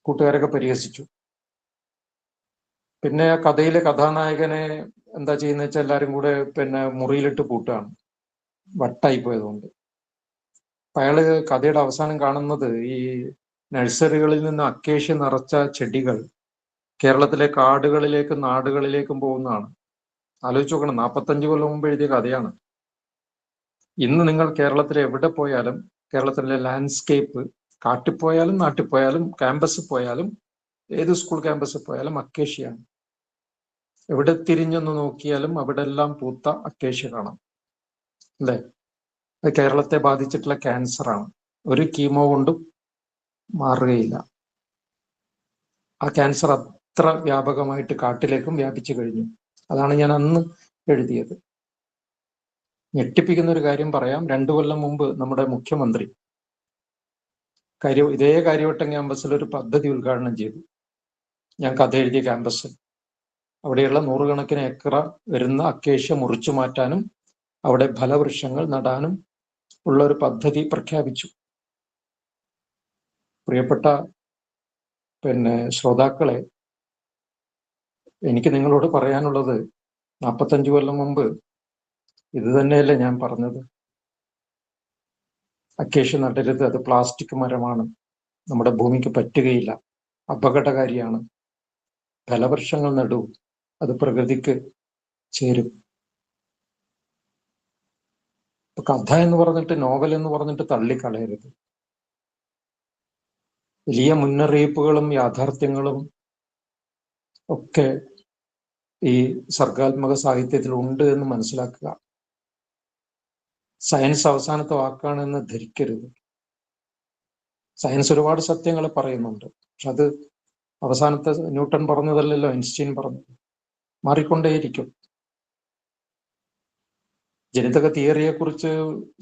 കൂട്ടുകാരൊക്കെ പരിഹസിച്ചു. പിന്നെ ആ കഥയിലെ കഥാനായകനെ എന്താ ചെയ്യുന്ന വെച്ചാൽ എല്ലാവരും കൂടെ പിന്നെ മുറിയിലിട്ട് പൂട്ടുകയാണ്, വട്ടായി പോയതുകൊണ്ട്. അയാള് കഥയുടെ അവസാനം കാണുന്നത് ഈ നഴ്സറികളിൽ നിന്ന് അക്കേഷ്യ നിറച്ച ചെടികൾ കേരളത്തിലെ കാടുകളിലേക്കും നാടുകളിലേക്കും പോകുന്നതാണ്. ആലോചിച്ച് നോക്കണം, 45 കൊല്ലം മുമ്പ് എഴുതിയ കഥയാണ്. ഇന്ന് നിങ്ങൾ കേരളത്തിൽ എവിടെ പോയാലും, കേരളത്തിലെ ലാൻഡ്സ്കേപ്പ്, കാട്ടിൽ പോയാലും നാട്ടിൽ പോയാലും ക്യാമ്പസിൽ പോയാലും ഏത് സ്കൂൾ ക്യാമ്പസിൽ പോയാലും അക്കേഷ്യയാണ്. എവിടെ തിരിഞ്ഞൊന്ന് നോക്കിയാലും അവിടെ എല്ലാം പൂത്ത അക്കേഷ്യ കാണാം അല്ലേ. അത് കേരളത്തെ ബാധിച്ചിട്ടുള്ള ക്യാൻസറാണ്. ഒരു കീമോ കൊണ്ടും മാറുകയില്ല. ആ ക്യാൻസർ അത്ര വ്യാപകമായിട്ട് കാട്ടിലേക്കും വ്യാപിച്ചു കഴിഞ്ഞു. അതാണ് ഞാൻ അന്ന് എഴുതിയത്. ഞെട്ടിപ്പിക്കുന്ന ഒരു കാര്യം പറയാം. 2 കൊല്ലം മുമ്പ് നമ്മുടെ മുഖ്യമന്ത്രി ഇതേ കാര്യവട്ടം ക്യാമ്പസിൽ ഒരു പദ്ധതി ഉദ്ഘാടനം ചെയ്തു. ഞാൻ കഥ എഴുതിയ ക്യാമ്പസ്. അവിടെയുള്ള നൂറുകണക്കിന് ഏക്കർ വരുന്ന അക്കേഷ്യ മുറിച്ചു മാറ്റാനും അവിടെ ഫലവൃക്ഷങ്ങൾ നടാനും ഉള്ള ഒരു പദ്ധതി പ്രഖ്യാപിച്ചു. പ്രിയപ്പെട്ട ശ്രോതാക്കളെ, എനിക്ക് നിങ്ങളോട് പറയാനുള്ളത്, 45 കൊല്ലം മുമ്പ് ഇത് തന്നെയല്ലേ ഞാൻ പറഞ്ഞത്? അക്കേഷ്യ നടരുത്, അത് പ്ലാസ്റ്റിക് മരമാണ്, നമ്മുടെ ഭൂമിക്ക് പറ്റുകയില്ല, അപകടകാരിയാണ്. ഫലവൃക്ഷങ്ങൾ നടൂ, അത് പ്രകൃതിക്ക് ചേരും. കഥ എന്ന് പറഞ്ഞിട്ട്, നോവൽ എന്ന് പറഞ്ഞിട്ട് തള്ളിക്കളയരുത്. വലിയ മുന്നറിയിപ്പുകളും യാഥാർത്ഥ്യങ്ങളും ഒക്കെ ഈ സർഗാത്മക സാഹിത്യത്തിൽ ഉണ്ട് എന്ന് മനസ്സിലാക്കുക. സയൻസ് അവസാനത്തെ വാക്കാണെന്ന് ധരിക്കരുത്. സയൻസ് ഒരുപാട് സത്യങ്ങൾ പറയുന്നുണ്ട്, പക്ഷെ അത് അവസാനത്തെ ന്യൂട്ടൺ പറഞ്ഞതല്ലല്ലോ ഐൻസ്റ്റീൻ പറഞ്ഞത്. മാറിക്കൊണ്ടേയിരിക്കും. ജനിതക തിയറിയെ കുറിച്ച്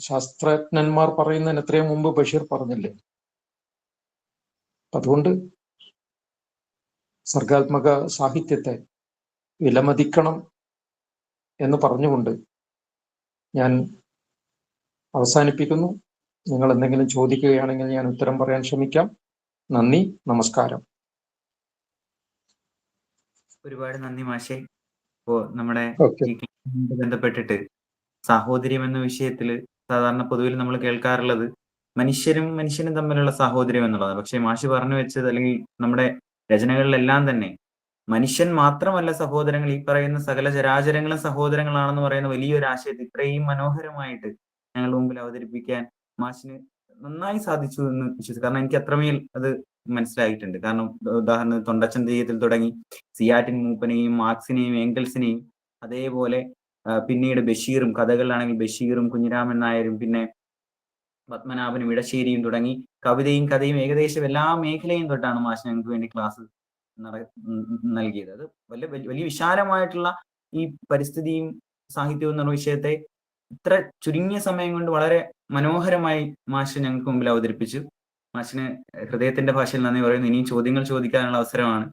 ശാസ്ത്രജ്ഞന്മാർ പറയുന്നതിന് എത്രയോ മുമ്പ് ബഷീർ പറഞ്ഞില്ലേ? അതുകൊണ്ട് സർഗാത്മക സാഹിത്യത്തെ വിലമതിക്കണം എന്ന് പറഞ്ഞുകൊണ്ട് ഞാൻ അവസാനിപ്പിക്കുന്നു. നിങ്ങൾ എന്തെങ്കിലും ചോദിക്കുകയാണെങ്കിൽ ഞാൻ ഉത്തരം പറയാൻ ശ്രമിക്കാം. നന്ദി, നമസ്കാരം. ഒരുപാട് നന്ദി മാഷെ. ഇപ്പോ നമ്മുടെ ഈ ക്ലാസ്സുമായി ബന്ധപ്പെട്ടിട്ട് സാഹോദര്യം എന്ന വിഷയത്തിൽ സാധാരണ പൊതുവിൽ നമ്മൾ കേൾക്കാറുള്ളത് മനുഷ്യനും തമ്മിലുള്ള സാഹോദര്യം എന്നുള്ളതാണ്. പക്ഷെ മാഷ് പറഞ്ഞു വെച്ചത്, അല്ലെങ്കിൽ നമ്മുടെ രചനകളിലെല്ലാം തന്നെ മനുഷ്യൻ മാത്രമല്ല സഹോദരങ്ങൾ, ഈ പറയുന്ന സകല ചരാചരങ്ങളും സഹോദരങ്ങളാണെന്ന് പറയുന്ന വലിയൊരു ആശയത്തെ ഇത്രയും മനോഹരമായിട്ട് ഞങ്ങളുടെ മുമ്പിൽ അവതരിപ്പിക്കാൻ മാഷിന് നന്നായി സാധിച്ചു എന്ന് വിശ്വസിച്ചു. കാരണം എനിക്ക് അത്രമേൽ അത് മനസ്സിലായിട്ടുണ്ട്. കാരണം ഉദാഹരണത്തിന് തൊണ്ടച്ചൻ തെയ്യത്തിൽ തുടങ്ങി സിയാറ്റിൻ മൂപ്പനെയും മാർക്സിനെയും എംഗൽസിനെയും, അതേപോലെ പിന്നീട് ബഷീറും, കഥകളിലാണെങ്കിൽ ബഷീറും കുഞ്ഞിരാമൻ നായരും പിന്നെ പത്മനാഭനും ഇടശ്ശേരിയും തുടങ്ങി കവിതയും കഥയും ഏകദേശം എല്ലാ മേഖലയും തൊട്ടാണ് മാഷ് ഞങ്ങൾക്ക് വേണ്ടി ക്ലാസ് നൽകിയത്. അത് വലിയ വിശാലമായിട്ടുള്ള ഈ പരിസ്ഥിതിയും സാഹിത്യവും എന്ന വിഷയത്തെ ഇത്ര ചുരുങ്ങിയ സമയം കൊണ്ട് വളരെ മനോഹരമായി മാഷ് ഞങ്ങൾക്ക് മുമ്പിൽ അവതരിപ്പിച്ചു. മാഷിന് ഹൃദയത്തിന്റെ ഭാഷയിൽ നന്ദി പറയുന്നു. ഇനിയും ചോദ്യങ്ങൾ ചോദിക്കാനുള്ള അവസരമാണ്.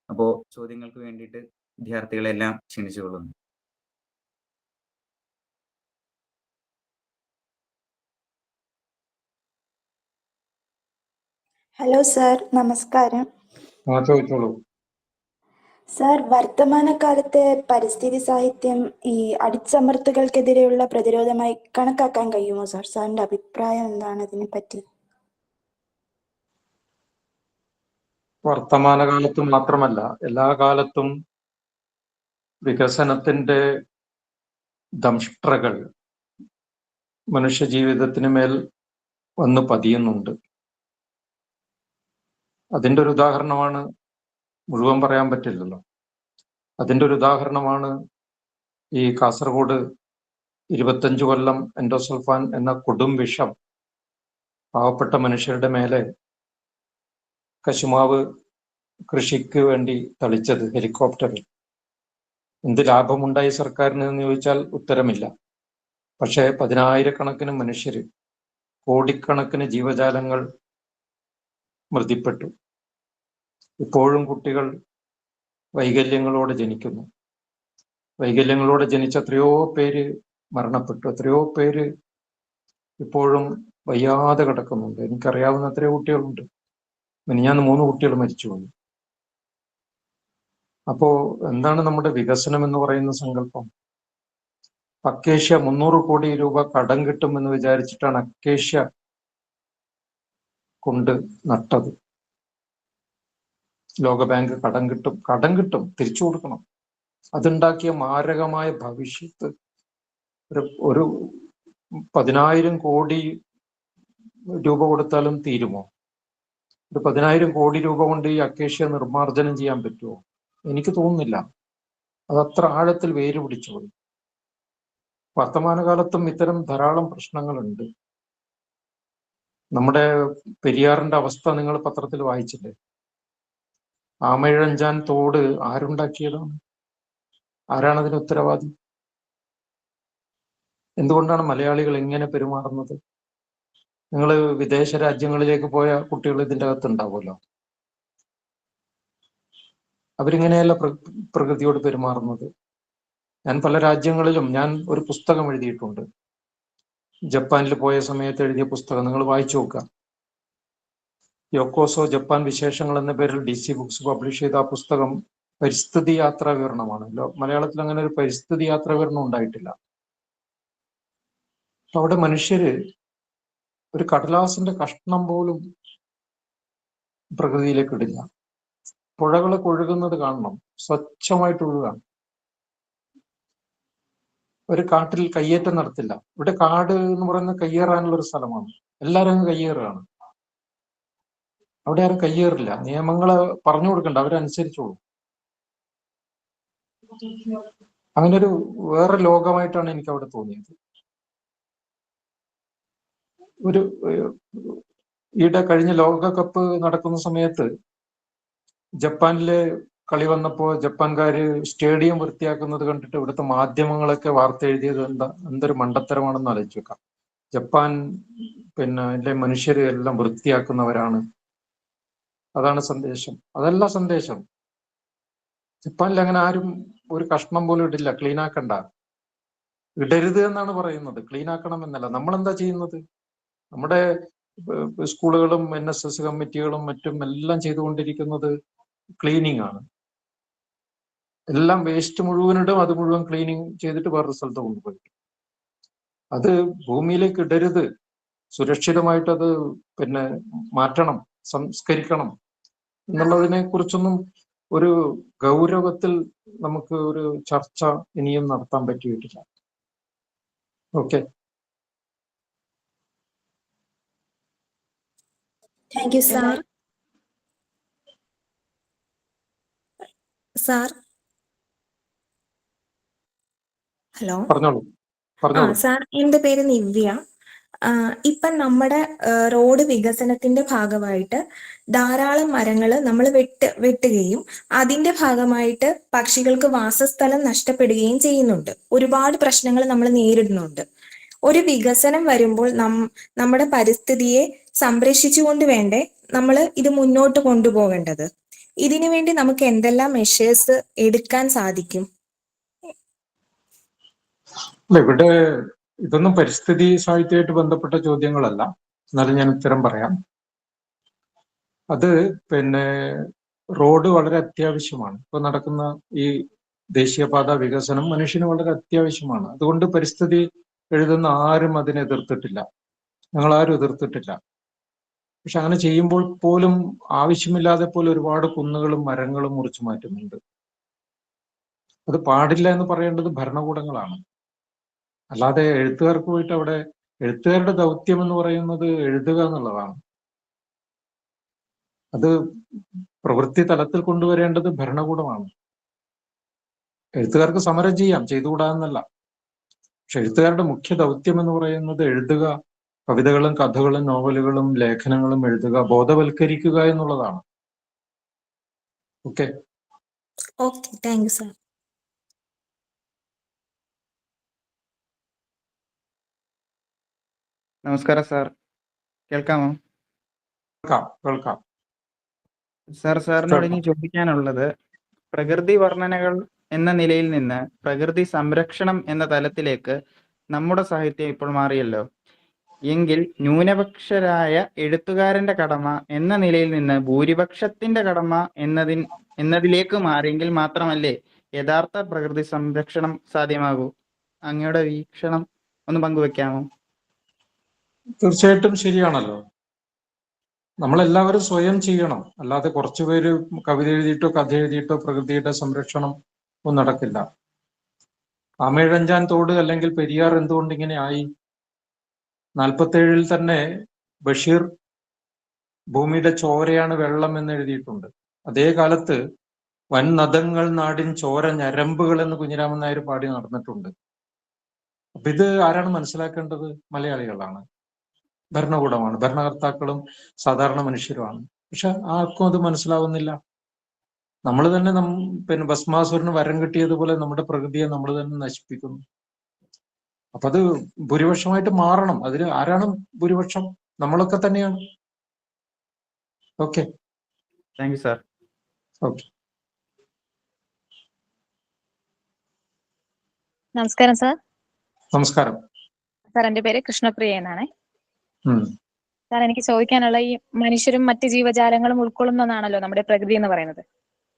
അപ്പോൾ ചോദ്യങ്ങൾക്ക് വേണ്ടിയിട്ട് വിദ്യാർത്ഥികളെല്ലാം ക്ഷണിച്ചുകൊള്ളുന്നു. ഹലോ സാർ, നമസ്കാരം. ചോദിച്ചോളൂ. സാർ, വർത്തമാനകാലത്തെ പരിസ്ഥിതി സാഹിത്യം ഈ അടിച്ചമർത്തലുകൾക്കെതിരെയുള്ള പ്രതിരോധമായി കണക്കാക്കാൻ കഴിയുമോ സാർ? സാറിന്റെ അഭിപ്രായം എന്താണ് ഇതിനെ പറ്റി? വർത്തമാനകാലത്ത് മാത്രമല്ല, എല്ലാ കാലത്തും വികസനത്തിന്റെ ദംഷ്ട്രകൾ മനുഷ്യ ജീവിതത്തിന് മേൽ വന്ന് പതിയുന്നുണ്ട്. അതിൻ്റെ ഒരു ഉദാഹരണമാണ്, മുഴുവൻ പറയാൻ പറ്റില്ലല്ലോ, അതിൻ്റെ ഒരു ഉദാഹരണമാണ് ഈ കാസർഗോഡ് 25 കൊല്ലം എൻഡോസൾഫാൻ എന്ന കൊടും വിഷം പാവപ്പെട്ട മനുഷ്യരുടെ മേലെ കശുമാവ് കൃഷിക്ക് വേണ്ടി തളിച്ചത് ഹെലികോപ്റ്ററിൽ. എന്ത് ലാഭമുണ്ടായി സർക്കാരിന് എന്ന് ചോദിച്ചാൽ ഉത്തരമില്ല. പക്ഷേ 10,000-കണക്കിന് മനുഷ്യര്, കോടിക്കണക്കിന് ജീവജാലങ്ങൾ മൃതിപ്പെട്ടു. ഇപ്പോഴും കുട്ടികൾ വൈകല്യങ്ങളോടെ ജനിക്കുന്നു. വൈകല്യങ്ങളോടെ ജനിച്ച എത്രയോ പേര് മരണപ്പെട്ടു. എത്രയോ പേര് ഇപ്പോഴും വയ്യാതെ കിടക്കുന്നുണ്ട്. എനിക്കറിയാവുന്ന എത്രയോ കുട്ടികളുണ്ട്. മിനിഞ്ഞാന്ന് 3 കുട്ടികൾ മരിച്ചുപോയി. അപ്പോ എന്താണ് നമ്മുടെ വികസനം എന്ന് പറയുന്ന സങ്കല്പം? അക്കേഷ്യ 300 കോടി രൂപ കടം കിട്ടുമെന്ന് വിചാരിച്ചിട്ടാണ് അക്കേഷ്യ കൊണ്ട് നട്ടത്. ലോകബാങ്ക് കടം കിട്ടും, തിരിച്ചു കൊടുക്കണം. അതുണ്ടാക്കിയ മാരകമായ ഭവിഷ്യത്ത് ഒരു 10,000 കോടി രൂപ കൊടുത്താലും തീരുമോ? ഒരു 10,000 കോടി രൂപ കൊണ്ട് ഈ അക്കേഷ്യ നിർമ്മാർജ്ജനം ചെയ്യാൻ പറ്റുമോ? എനിക്ക് തോന്നുന്നില്ല. അത് അത്ര ആഴത്തിൽ വേര് പിടിച്ചുപോയി. വർത്തമാനകാലത്തും ഇത്തരം ധാരാളം പ്രശ്നങ്ങളുണ്ട്. നമ്മുടെ പെരിയാറിന്റെ അവസ്ഥ നിങ്ങൾ പത്രത്തിൽ വായിച്ചില്ലേ? ആമയിഴഞ്ചാൻ തോട് ആരുണ്ടാക്കിയതാണ്? ആരാണ് അതിന് ഉത്തരവാദി? എന്തുകൊണ്ടാണ് മലയാളികൾ ഇങ്ങനെ പെരുമാറുന്നത്? നിങ്ങൾ വിദേശ രാജ്യങ്ങളിലേക്ക് പോയ കുട്ടികൾ ഇതിൻ്റെ അകത്ത് ഉണ്ടാവുമല്ലോ. അവരിങ്ങനെയല്ല പ്രകൃതിയോട് പെരുമാറുന്നത്. ഞാൻ പല രാജ്യങ്ങളിലും ഞാൻ ഒരു പുസ്തകം എഴുതിയിട്ടുണ്ട്. ജപ്പാനിൽ പോയ സമയത്ത് എഴുതിയ പുസ്തകം നിങ്ങൾ വായിച്ചു നോക്കുക. യോക്കോസോ ജപ്പാൻ വിശേഷങ്ങൾ എന്ന പേരിൽ DC ബുക്സ് പബ്ലിഷ് ചെയ്ത ആ പുസ്തകം പരിസ്ഥിതി യാത്രാ വിവരണമാണ്. മലയാളത്തിൽ അങ്ങനെ ഒരു പരിസ്ഥിതി യാത്രാ വിവരണം ഉണ്ടായിട്ടില്ല. അവിടെ മനുഷ്യര് ഒരു കടലാസിന്റെ കഷ്ണം പോലും പ്രകൃതിയിലേക്ക് ഇടില്ല. പുഴകളൊക്കെ ഒഴുകുന്നത് കാണണം, സ്വച്ഛമായിട്ട് ഒഴുകാണ്. ഒരു കാട്ടിൽ കയ്യേറ്റം നടത്തില്ല. ഇവിടെ കാട് എന്ന് പറയുന്നത് കയ്യേറാനുള്ള ഒരു സ്ഥലമാണ്. എല്ലാവരും അങ്ങ് കയ്യേറുകയാണ്. അവിടെ ആരും കയ്യേറില്ല. നിയമങ്ങള് പറഞ്ഞു കൊടുക്കണ്ട, അവരനുസരിച്ചോളൂ. അങ്ങനെ ഒരു വേറെ ലോകമായിട്ടാണ് എനിക്ക് അവിടെ തോന്നിയത്. ഒരു ഈയിടെ കഴിഞ്ഞ ലോകകപ്പ് നടക്കുന്ന സമയത്ത് ജപ്പാനിലെ കളി വന്നപ്പോ ജപ്പാൻകാര് സ്റ്റേഡിയം വൃത്തിയാക്കുന്നത് കണ്ടിട്ട് ഇവിടുത്തെ മാധ്യമങ്ങളൊക്കെ വാർത്ത എഴുതിയത് എന്തൊരു മണ്ടത്തരമാണെന്ന് ആലോചിച്ച് വെക്കാം. ജപ്പാൻ അതിലെ മനുഷ്യര് എല്ലാം വൃത്തിയാക്കുന്നവരാണ്, അതാണ് സന്ദേശം. അതല്ല സന്ദേശം. ജപ്പാനിൽ അങ്ങനെ ആരും ഒരു കഷ്ണം പോലും ഇടില്ല. ക്ലീൻ ആക്കണ്ട, ഇടരുത് എന്നാണ് പറയുന്നത്, ക്ലീൻ ആക്കണം എന്നല്ല. നമ്മളെന്താ ചെയ്യുന്നത്? നമ്മുടെ സ്കൂളുകളും NSS കമ്മിറ്റികളും മറ്റും എല്ലാം ചെയ്തുകൊണ്ടിരിക്കുന്നത് ക്ലീനിങ് ആണ്. എല്ലാം വേസ്റ്റ് മുഴുവനിടും, അത് മുഴുവൻ ക്ലീനിങ് ചെയ്തിട്ട് വേറൊരു സ്ഥലത്ത് കൊണ്ടുപോയി. അത് ഭൂമിയിലേക്ക് ഇടരുത്, സുരക്ഷിതമായിട്ട് അത് മാറ്റണം, സംസ്കരിക്കണം എന്നുള്ളതിനെ കുറിച്ചൊന്നും ഒരു ഗൗരവത്തിൽ നമുക്ക് ഒരു ചർച്ച ഇനിയും നടത്താൻ പറ്റിയിട്ടില്ല. Okay, thank you sir. Sir hello. പറഞ്ഞോളൂ. സാർ, എൻ്റെ പേര് നിവ്യ. ഇപ്പം നമ്മുടെ റോഡ് വികസനത്തിന്റെ ഭാഗമായിട്ട് ധാരാളം മരങ്ങൾ നമ്മൾ വെട്ടുകയും അതിന്റെ ഭാഗമായിട്ട് പക്ഷികൾക്ക് വാസസ്ഥലം നഷ്ടപ്പെടുകയും ചെയ്യുന്നുണ്ട്. ഒരുപാട് പ്രശ്നങ്ങൾ നമ്മൾ നേരിടുന്നുണ്ട്. ഒരു വികസനം വരുമ്പോൾ നമ്മുടെ പരിസ്ഥിതിയെ സംരക്ഷിച്ചുകൊണ്ട് വേണ്ടേ നമ്മൾ ഇത് മുന്നോട്ട് കൊണ്ടുപോകേണ്ടത്? ഇതിനു വേണ്ടി നമുക്ക് എന്തെല്ലാം മെഷേഴ്സ് എടുക്കാൻ സാധിക്കും? ഇവിടെ ഇതൊന്നും പരിസ്ഥിതി സാഹിത്യമായിട്ട് ബന്ധപ്പെട്ട ചോദ്യങ്ങളല്ല, എന്നാലും ഞാൻ ഉത്തരം പറയാം. അത് റോഡ് വളരെ അത്യാവശ്യമാണ്. ഇപ്പൊ നടക്കുന്ന ഈ ദേശീയപാത വികസനം മനുഷ്യന് വളരെ അത്യാവശ്യമാണ്. അതുകൊണ്ട് പരിസ്ഥിതി എഴുതുന്ന ആരും അതിനെ എതിർത്തിട്ടില്ല, ഞങ്ങളാരും എതിർത്തിട്ടില്ല. പക്ഷെ അങ്ങനെ ചെയ്യുമ്പോൾ പോലും ആവശ്യമില്ലാതെ പോലും ഒരുപാട് കുന്നുകളും മരങ്ങളും മുറിച്ചു മാറ്റുന്നുണ്ട്. അത് പാടില്ല എന്ന് പറയേണ്ടത് ഭരണകൂടങ്ങളാണ്, അല്ലാതെ എഴുത്തുകാർക്ക് പോയിട്ട് അവിടെ. എഴുത്തുകാരുടെ ദൗത്യം എന്ന് പറയുന്നത് എഴുതുക എന്നുള്ളതാണ്. അത് പ്രവൃത്തി തലത്തിൽ കൊണ്ടുവരേണ്ടത് ഭരണകൂടമാണ്. എഴുത്തുകാർക്ക് സമരം ചെയ്യാം, ചെയ്തുകൂടാന്നല്ല. പക്ഷെ എഴുത്തുകാരുടെ മുഖ്യ ദൗത്യം എന്ന് പറയുന്നത് എഴുതുക, കവിതകളും കഥകളും നോവലുകളും ലേഖനങ്ങളും എഴുതുക, ബോധവൽക്കരിക്കുക എന്നുള്ളതാണ്. Okay, thank you sir. നമസ്കാരം സാർ, കേൾക്കാമോ? കേൾക്കാം. സാറിനോട് ഇനി ചോദിക്കാനുള്ളത്, പ്രകൃതി വർണ്ണനകൾ എന്ന നിലയിൽ നിന്ന് പ്രകൃതി സംരക്ഷണം എന്ന തലത്തിലേക്ക് നമ്മുടെ സാഹിത്യം ഇപ്പോൾ മാറിയല്ലോ. എങ്കിൽ ന്യൂനപക്ഷരായ എഴുത്തുകാരന്റെ കടമ എന്ന നിലയിൽ നിന്ന് ഭൂരിപക്ഷത്തിന്റെ കടമ എന്നതിലേക്ക് മാറിയെങ്കിൽ മാത്രമല്ലേ യഥാർത്ഥ പ്രകൃതി സംരക്ഷണം സാധ്യമാകൂ? അങ്ങയുടെ വീക്ഷണം ഒന്ന് പങ്കുവെക്കാമോ? തീർച്ചയായിട്ടും ശരിയാണല്ലോ. നമ്മളെല്ലാവരും സ്വയം ചെയ്യണം, അല്ലാതെ കുറച്ചുപേര് കവിത എഴുതിയിട്ടോ കഥ എഴുതിയിട്ടോ പ്രകൃതിയുടെ സംരക്ഷണം ഒന്നും നടക്കില്ല. ആമേഴഞ്ചാൻ തോട് അല്ലെങ്കിൽ പെരിയാർ എന്തുകൊണ്ട് ഇങ്ങനെ ആയി? 47 തന്നെ ബഷീർ ഭൂമിയുടെ ചോരയാണ് വെള്ളം എന്ന് എഴുതിയിട്ടുണ്ട്. അതേ കാലത്ത് വൻ നദങ്ങൾ നാടിൻ ചോര ഞരമ്പുകൾ എന്ന് കുഞ്ഞിരാമൻ നായർ പാടി നടന്നിട്ടുണ്ട്. അപ്പൊ ഇത് ആരാണ് മനസ്സിലാക്കേണ്ടത്? മലയാളികളാണ്, ഭരണകൂടമാണ്, ഭരണകർത്താക്കളും സാധാരണ മനുഷ്യരുമാണ്. പക്ഷെ ആർക്കും അത് മനസ്സിലാവുന്നില്ല. നമ്മൾ തന്നെ ഭസ്മാസുരന് വരം കിട്ടിയതുപോലെ നമ്മുടെ പ്രകൃതിയെ നമ്മൾ തന്നെ നശിപ്പിക്കുന്നു. അപ്പൊ അത് ഭൂരിപക്ഷമായിട്ട് മാറണം. അതിന് ആരാണ് ഭൂരിപക്ഷം? നമ്മളൊക്കെ തന്നെയാണ്. Okay, thank you sir. Okay. നമസ്കാരം സാർ. നമസ്കാരം. സാർ, എൻ്റെ പേര് കൃഷ്ണപ്രിയ എന്നാണ്. ഉം. സാർ, എനിക്ക് ചോദിക്കാനുള്ള ഈ മനുഷ്യരും മറ്റ് ജീവജാലങ്ങളും ഉൾക്കൊള്ളുന്ന ഒന്നാണല്ലോ നമ്മുടെ പ്രകൃതി എന്ന് പറയുന്നത്.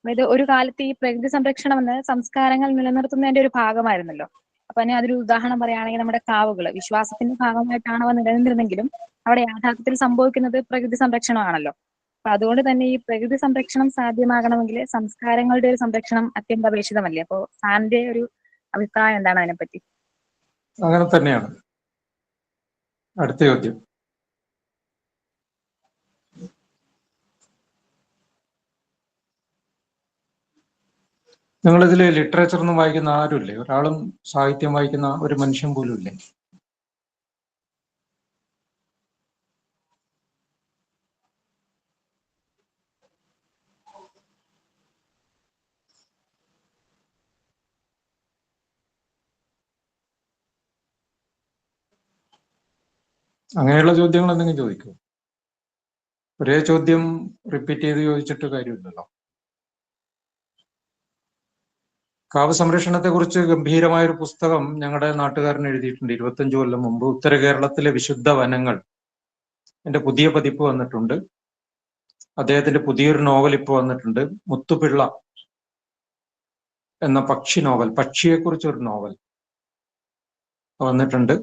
അതായത് ഒരു കാലത്ത് ഈ പ്രകൃതി സംരക്ഷണം എന്ന സംസ്കാരങ്ങൾ നിലനിർത്തുന്നതിന്റെ ഒരു ഭാഗമായിരുന്നല്ലോ. അപ്പൊ തന്നെ അതൊരു ഉദാഹരണം പറയുകയാണെങ്കിൽ നമ്മുടെ കാവുകൾ വിശ്വാസത്തിന്റെ ഭാഗമായിട്ടാണ് അവ നിലനിന്നിരുന്നെങ്കിലും അവിടെ യാഥാർത്ഥ്യത്തിൽ സംഭവിക്കുന്നത് പ്രകൃതി സംരക്ഷണമാണല്ലോ. അപ്പൊ അതുകൊണ്ട് തന്നെ ഈ പ്രകൃതി സംരക്ഷണം സാധ്യമാകണമെങ്കിൽ സംസ്കാരങ്ങളുടെ ഒരു സംരക്ഷണം അത്യന്താപേക്ഷിതമല്ലേ? അപ്പോ സാറിന്റെ ഒരു അഭിപ്രായം എന്താണ് അതിനെപ്പറ്റി? അങ്ങനെ തന്നെയാണ്. അടുത്ത ചോദ്യം. നിങ്ങളിതിൽ ലിറ്ററേച്ചർ ഒന്നും വായിക്കുന്ന ആരുമില്ലേ? ഒരാളും സാഹിത്യം വായിക്കുന്ന ഒരു മനുഷ്യൻ പോലും ഇല്ലേ? അങ്ങനെയുള്ള ചോദ്യങ്ങൾ എന്തെങ്കിലും ചോദിക്കൂ. ഒരേ ചോദ്യം റിപ്പീറ്റ് ചെയ്ത് ചോദിച്ചിട്ട് കാര്യമില്ലല്ലോ. കാവ് സംരക്ഷണത്തെ കുറിച്ച് ഗംഭീരമായൊരു പുസ്തകം ഞങ്ങളുടെ നാട്ടുകാരൻ എഴുതിയിട്ടുണ്ട് 25 കൊല്ലം മുമ്പ്. ഉത്തര കേരളത്തിലെ വിശുദ്ധ വനങ്ങൾ. എന്റെ പുതിയ പതിപ്പ് വന്നിട്ടുണ്ട്. അദ്ദേഹത്തിന്റെ പുതിയൊരു നോവൽ ഇപ്പോൾ വന്നിട്ടുണ്ട്. മുത്തുപിള്ള എന്ന പക്ഷി നോവൽ, പക്ഷിയെക്കുറിച്ചൊരു നോവൽ വന്നിട്ടുണ്ട്.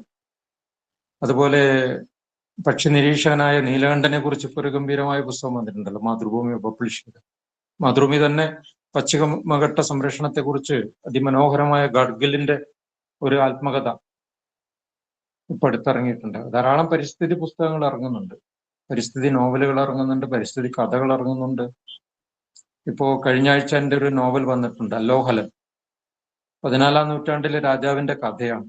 അതുപോലെ പക്ഷി നിരീക്ഷകനായ നീലകണ്ഠനെ കുറിച്ച് ഇപ്പോൾ ഒരു ഗംഭീരമായ പുസ്തകം വന്നിട്ടുണ്ടല്ലോ, മാതൃഭൂമി പബ്ലിഷ് ചെയ്ത്. മാതൃഭൂമി തന്നെ പശ്ചിമഘട്ട സംരക്ഷണത്തെ കുറിച്ച് അതിമനോഹരമായ ഗഡ്ഗിലിന്റെ ഒരു ആത്മകഥ ഇപ്പൊ അടുത്തിറങ്ങിയിട്ടുണ്ട്. ധാരാളം പരിസ്ഥിതി പുസ്തകങ്ങൾ ഇറങ്ങുന്നുണ്ട്, പരിസ്ഥിതി നോവലുകൾ ഇറങ്ങുന്നുണ്ട്, പരിസ്ഥിതി കഥകൾ ഇറങ്ങുന്നുണ്ട്. ഇപ്പോ കഴിഞ്ഞ ആഴ്ച എൻ്റെ ഒരു നോവൽ വന്നിട്ടുണ്ട്, അലോഹലൻ. 14-ാം നൂറ്റാണ്ടിലെ രാജാവിന്റെ കഥയാണ്.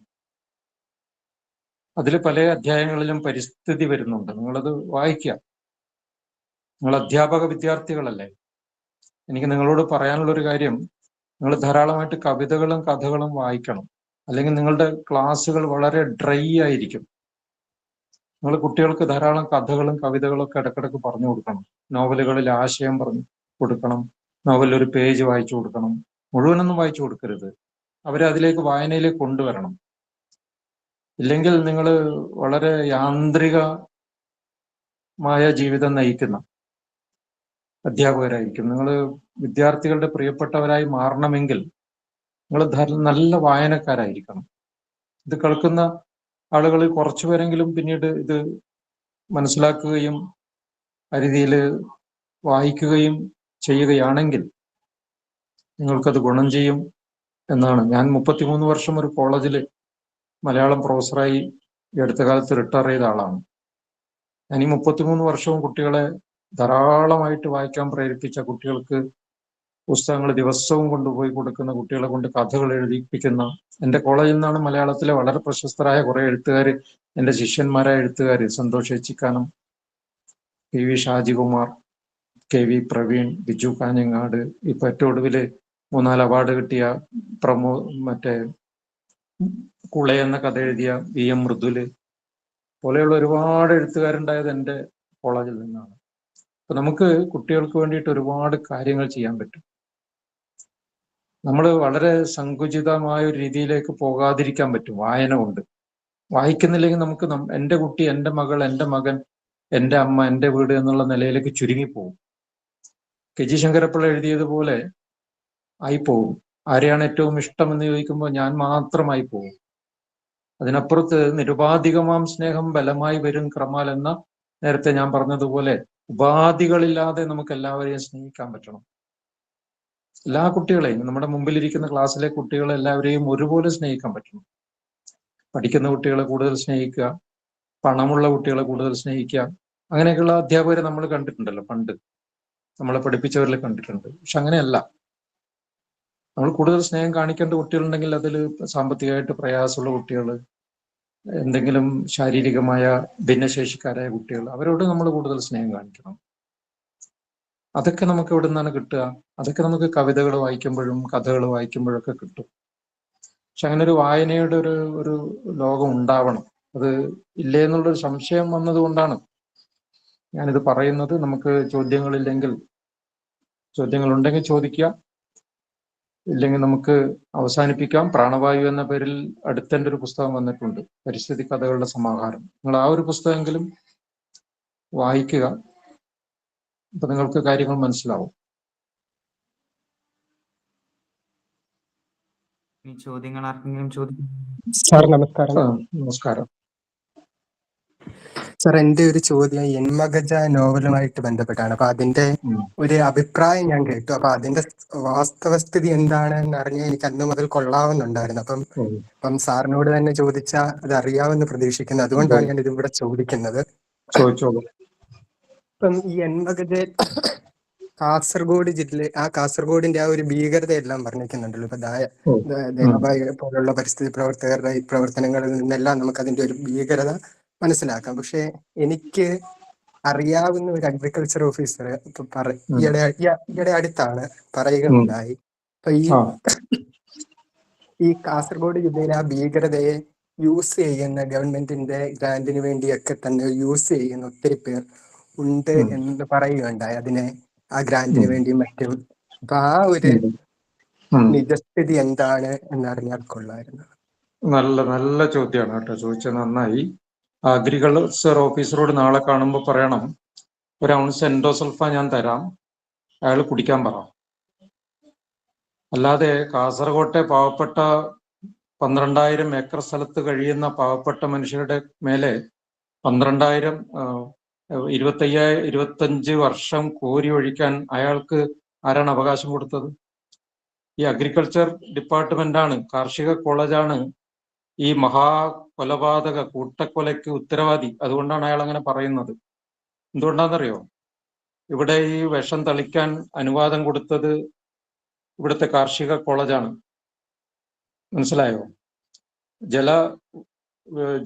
അതിൽ പല അധ്യായങ്ങളിലും പരിസ്ഥിതി വരുന്നുണ്ട്. നിങ്ങളത് വായിക്കുക. നിങ്ങൾ അധ്യാപക വിദ്യാർത്ഥികളല്ലേ. എനിക്ക് നിങ്ങളോട് പറയാനുള്ളൊരു കാര്യം, നിങ്ങൾ ധാരാളമായിട്ട് കവിതകളും കഥകളും വായിക്കണം. അല്ലെങ്കിൽ നിങ്ങളുടെ ക്ലാസ്സുകൾ വളരെ ഡ്രൈ ആയിരിക്കും. നിങ്ങൾ കുട്ടികൾക്ക് ധാരാളം കഥകളും കവിതകളും ഒക്കെ ഇടക്കിടക്ക് പറഞ്ഞു കൊടുക്കണം. നോവലുകളിൽ ആശയം പറഞ്ഞു കൊടുക്കണം. നോവലിൽ ഒരു പേജ് വായിച്ചു കൊടുക്കണം. മുഴുവനൊന്നും വായിച്ചു കൊടുക്കരുത്. അവരെ അതിലേക്ക് വായനയിലേക്ക് കൊണ്ടുവരണം. ഇല്ലെങ്കിൽ നിങ്ങൾ വളരെ യാന്ത്രികമായ ജീവിതം നയിക്കുന്ന അധ്യാപകരായിരിക്കും. നിങ്ങൾ വിദ്യാർത്ഥികളുടെ പ്രിയപ്പെട്ടവരായി മാറണമെങ്കിൽ നിങ്ങൾ നല്ല വായനക്കാരായിരിക്കണം. ഇത് കേൾക്കുന്ന ആളുകളിൽ കുറച്ചുപേരെങ്കിലും പിന്നീട് ഇത് മനസ്സിലാക്കുകയും ആ രീതിയിൽ വായിക്കുകയും ചെയ്യുകയാണെങ്കിൽ നിങ്ങൾക്കത് ഗുണം ചെയ്യും എന്നാണ്. ഞാൻ 33 വർഷം ഒരു കോളേജിൽ മലയാളം പ്രൊഫസറായി ഈ അടുത്ത കാലത്ത് റിട്ടയർ ചെയ്ത ആളാണ്. ഞാൻ ഈ 33 വർഷവും കുട്ടികളെ ധാരാളമായിട്ട് വായിക്കാൻ പ്രേരിപ്പിച്ച, കുട്ടികൾക്ക് പുസ്തകങ്ങൾ ദിവസവും കൊണ്ടുപോയി കൊടുക്കുന്ന, കുട്ടികളെ കൊണ്ട് കഥകൾ എഴുതിപ്പിക്കുന്ന, എൻ്റെ കോളേജിൽ നിന്നാണ് മലയാളത്തിലെ വളരെ പ്രശസ്തരായ കുറെ എഴുത്തുകാർ, എൻ്റെ ശിഷ്യന്മാരായ എഴുത്തുകാർ, Santhosh Echikkanam, P V Shajikumar, K V Praveen, Biju Kanhangad, ഇപ്പൊ ഏറ്റവും ഒടുവില് 3-4 അവാർഡ് കിട്ടിയ മറ്റേ കുള എന്ന കഥ എഴുതിയ വി എം മൃദുല് പോലെയുള്ള ഒരുപാട് എഴുത്തുകാരുണ്ടായത് എൻ്റെ കോളേജിൽ നിന്നാണ്. അപ്പൊ നമുക്ക് കുട്ടികൾക്ക് വേണ്ടിയിട്ട് ഒരുപാട് കാര്യങ്ങൾ ചെയ്യാൻ പറ്റും. നമ്മൾ വളരെ സങ്കുചിതമായ ഒരു രീതിയിലേക്ക് പോകാതിരിക്കാൻ പറ്റും വായന കൊണ്ട്. വായിക്കുന്നില്ലെങ്കിൽ നമുക്ക് എൻ്റെ കുട്ടി, എൻ്റെ മകൾ, എൻ്റെ മകൻ, എൻ്റെ അമ്മ, എൻ്റെ വീട് എന്നുള്ള നിലയിലേക്ക് ചുരുങ്ങിപ്പോവും. കെ ജി ശങ്കരപ്പിള്ള എഴുതിയതുപോലെ ആയിപ്പോവും. ആരെയാണ് ഏറ്റവും ഇഷ്ടം എന്ന് ചോദിക്കുമ്പോൾ ഞാൻ മാത്രമായി പോകും. അതിനപ്പുറത്ത് നിരുപാധികമാം സ്നേഹം ബലമായി വരും ക്രമാൽ എന്ന, നേരത്തെ ഞാൻ പറഞ്ഞതുപോലെ ഉപാധികളില്ലാതെ നമുക്ക് എല്ലാവരെയും സ്നേഹിക്കാൻ പറ്റണം. എല്ലാ കുട്ടികളെയും, നമ്മുടെ മുമ്പിലിരിക്കുന്ന ക്ലാസ്സിലെ കുട്ടികളെ എല്ലാവരെയും ഒരുപോലെ സ്നേഹിക്കാൻ പറ്റണം. പഠിക്കുന്ന കുട്ടികളെ കൂടുതൽ സ്നേഹിക്കുക, പണമുള്ള കുട്ടികളെ കൂടുതൽ സ്നേഹിക്കുക, അങ്ങനെയൊക്കെയുള്ള അധ്യാപകരെ നമ്മൾ കണ്ടിട്ടുണ്ടല്ലോ, പണ്ട് നമ്മളെ പഠിപ്പിച്ചവരിൽ കണ്ടിട്ടുണ്ട്. പക്ഷെ അങ്ങനെയല്ല. നമ്മൾ കൂടുതൽ സ്നേഹം കാണിക്കേണ്ട കുട്ടികളുണ്ടെങ്കിൽ അതിൽ സാമ്പത്തികമായിട്ട് പ്രയാസമുള്ള കുട്ടികൾ, എന്തെങ്കിലും ശാരീരികമായ ഭിന്നശേഷിക്കാരായ കുട്ടികൾ, അവരോട് നമ്മൾ കൂടുതൽ സ്നേഹം കാണിക്കണം. അതൊക്കെ നമുക്ക് എവിടെ നിന്നാണ് കിട്ടുക? അതൊക്കെ നമുക്ക് കവിതകൾ വായിക്കുമ്പോഴും കഥകൾ വായിക്കുമ്പോഴൊക്കെ കിട്ടും. പക്ഷെ അങ്ങനെ ഒരു വായനയുടെ ഒരു ലോകം ഉണ്ടാവണം. അത് ഇല്ലേ എന്നുള്ളൊരു സംശയം വന്നതുകൊണ്ടാണ് ഞാനിത് പറയുന്നത്. നമുക്ക് ചോദ്യങ്ങളുണ്ടെങ്കിൽ ചോദിക്കുക. ഇല്ലെങ്കിൽ നമുക്ക് അവസാനിപ്പിക്കാം. പ്രാണവായു എന്ന പേരിൽ അടുത്തെൻ്റെ ഒരു പുസ്തകം വന്നിട്ടുണ്ട്, പരിസ്ഥിതി കഥകളുടെ സമാഹാരം. നിങ്ങൾ ആ ഒരു പുസ്തകമെങ്കിലും വായിക്കുക, അപ്പൊ നിങ്ങൾക്ക് കാര്യങ്ങൾ മനസ്സിലാവും. ഈ ചോദ്യങ്ങൾ ആർക്കെങ്കിലും ചോദിക്കും? സാർ നമസ്കാരം. നമസ്കാരം സാർ, എൻ്റെ ഒരു ചോദ്യം എൻമകജ നോവലുമായിട്ട് ബന്ധപ്പെട്ടാണ്. അപ്പൊ അതിന്റെ ഒരു അഭിപ്രായം ഞാൻ കേട്ടു. അപ്പൊ അതിന്റെ വാസ്തവസ്ഥിതി എന്താണെന്ന് അറിഞ്ഞാൽ എനിക്ക് അന്ന് മുതൽ കൊള്ളാവുന്നുണ്ടായിരുന്നു. അപ്പം സാറിനോട് തന്നെ ചോദിച്ചാൽ അത് അറിയാമെന്ന് പ്രതീക്ഷിക്കുന്നു. അതുകൊണ്ടാണ് ഞാൻ ഇതിവിടെ ചോദിക്കുന്നത്. ഇപ്പം ഈ എൻമകജ കാസർഗോഡ് കാസർഗോഡിന്റെ ആ ഒരു ഭീകരതയെല്ലാം വർണ്ണിക്കുന്നുണ്ടല്ലോ. ഇപ്പൊ ദയാഭായി പോലുള്ള പരിസ്ഥിതി പ്രവർത്തകരുടെ ഈ പ്രവർത്തനങ്ങളിൽ നിന്നെല്ലാം നമുക്ക് അതിന്റെ ഒരു ഭീകരത മനസ്സിലാക്കാം. പക്ഷെ എനിക്ക് അറിയാവുന്ന ഒരു അഗ്രികൾച്ചർ ഓഫീസർ ഈയിടെ അടുത്താണ് പറയുകയുണ്ടായി. അപ്പൊ ഈ കാസർഗോഡ് ജില്ലയിലെ ആ ഭീകരതയെ യൂസ് ചെയ്യുന്ന, ഗവൺമെന്റിന്റെ ഗ്രാന്റിന് വേണ്ടിയൊക്കെ തന്നെ യൂസ് ചെയ്യുന്ന ഒത്തിരി പേർ ഉണ്ട് എന്ന് പറയുകയുണ്ടായി. അതിനെ ആ ഗ്രാന്റിന് വേണ്ടി മറ്റും. അപ്പൊ ആ ഒരു നിജസ്ഥിതി എന്താണ് എന്നറിഞ്ഞാൽ കൊള്ളായിരുന്നു. നല്ല ചോദ്യമാണ് കേട്ടോ, ചോദിച്ചത് നന്നായി. അഗ്രികൾച്ചർ ഓഫീസറോട് നാളെ കാണുമ്പോൾ പറയണം, ഒരു ഔൺസ് എൻഡോസൾഫ ഞാൻ തരാം, അയാൾ കുടിക്കാൻ പറ. അല്ലാതെ കാസർഗോട്ടെ പാവപ്പെട്ട 12,000 ഏക്കർ സ്ഥലത്ത് കഴിയുന്ന പാവപ്പെട്ട മനുഷ്യരുടെ മേലെ 12,000 25 വർഷം കോരി ഒഴിക്കാൻ അയാൾക്ക് ആരാണ് അവകാശം കൊടുത്തത്? ഈ അഗ്രികൾച്ചർ ഡിപ്പാർട്ട്മെന്റാണ്, കാർഷിക കോളേജാണ് ഈ കൊലപാതക കൂട്ടക്കൊലയ്ക്ക് ഉത്തരവാദി. അതുകൊണ്ടാണ് അയാൾ അങ്ങനെ പറയുന്നത്. എന്തുകൊണ്ടാണെന്നറിയോ? ഇവിടെ ഈ വിഷം തളിക്കാൻ അനുവാദം കൊടുത്തത് ഇവിടുത്തെ കാർഷിക കോളേജാണ്. മനസ്സിലായോ?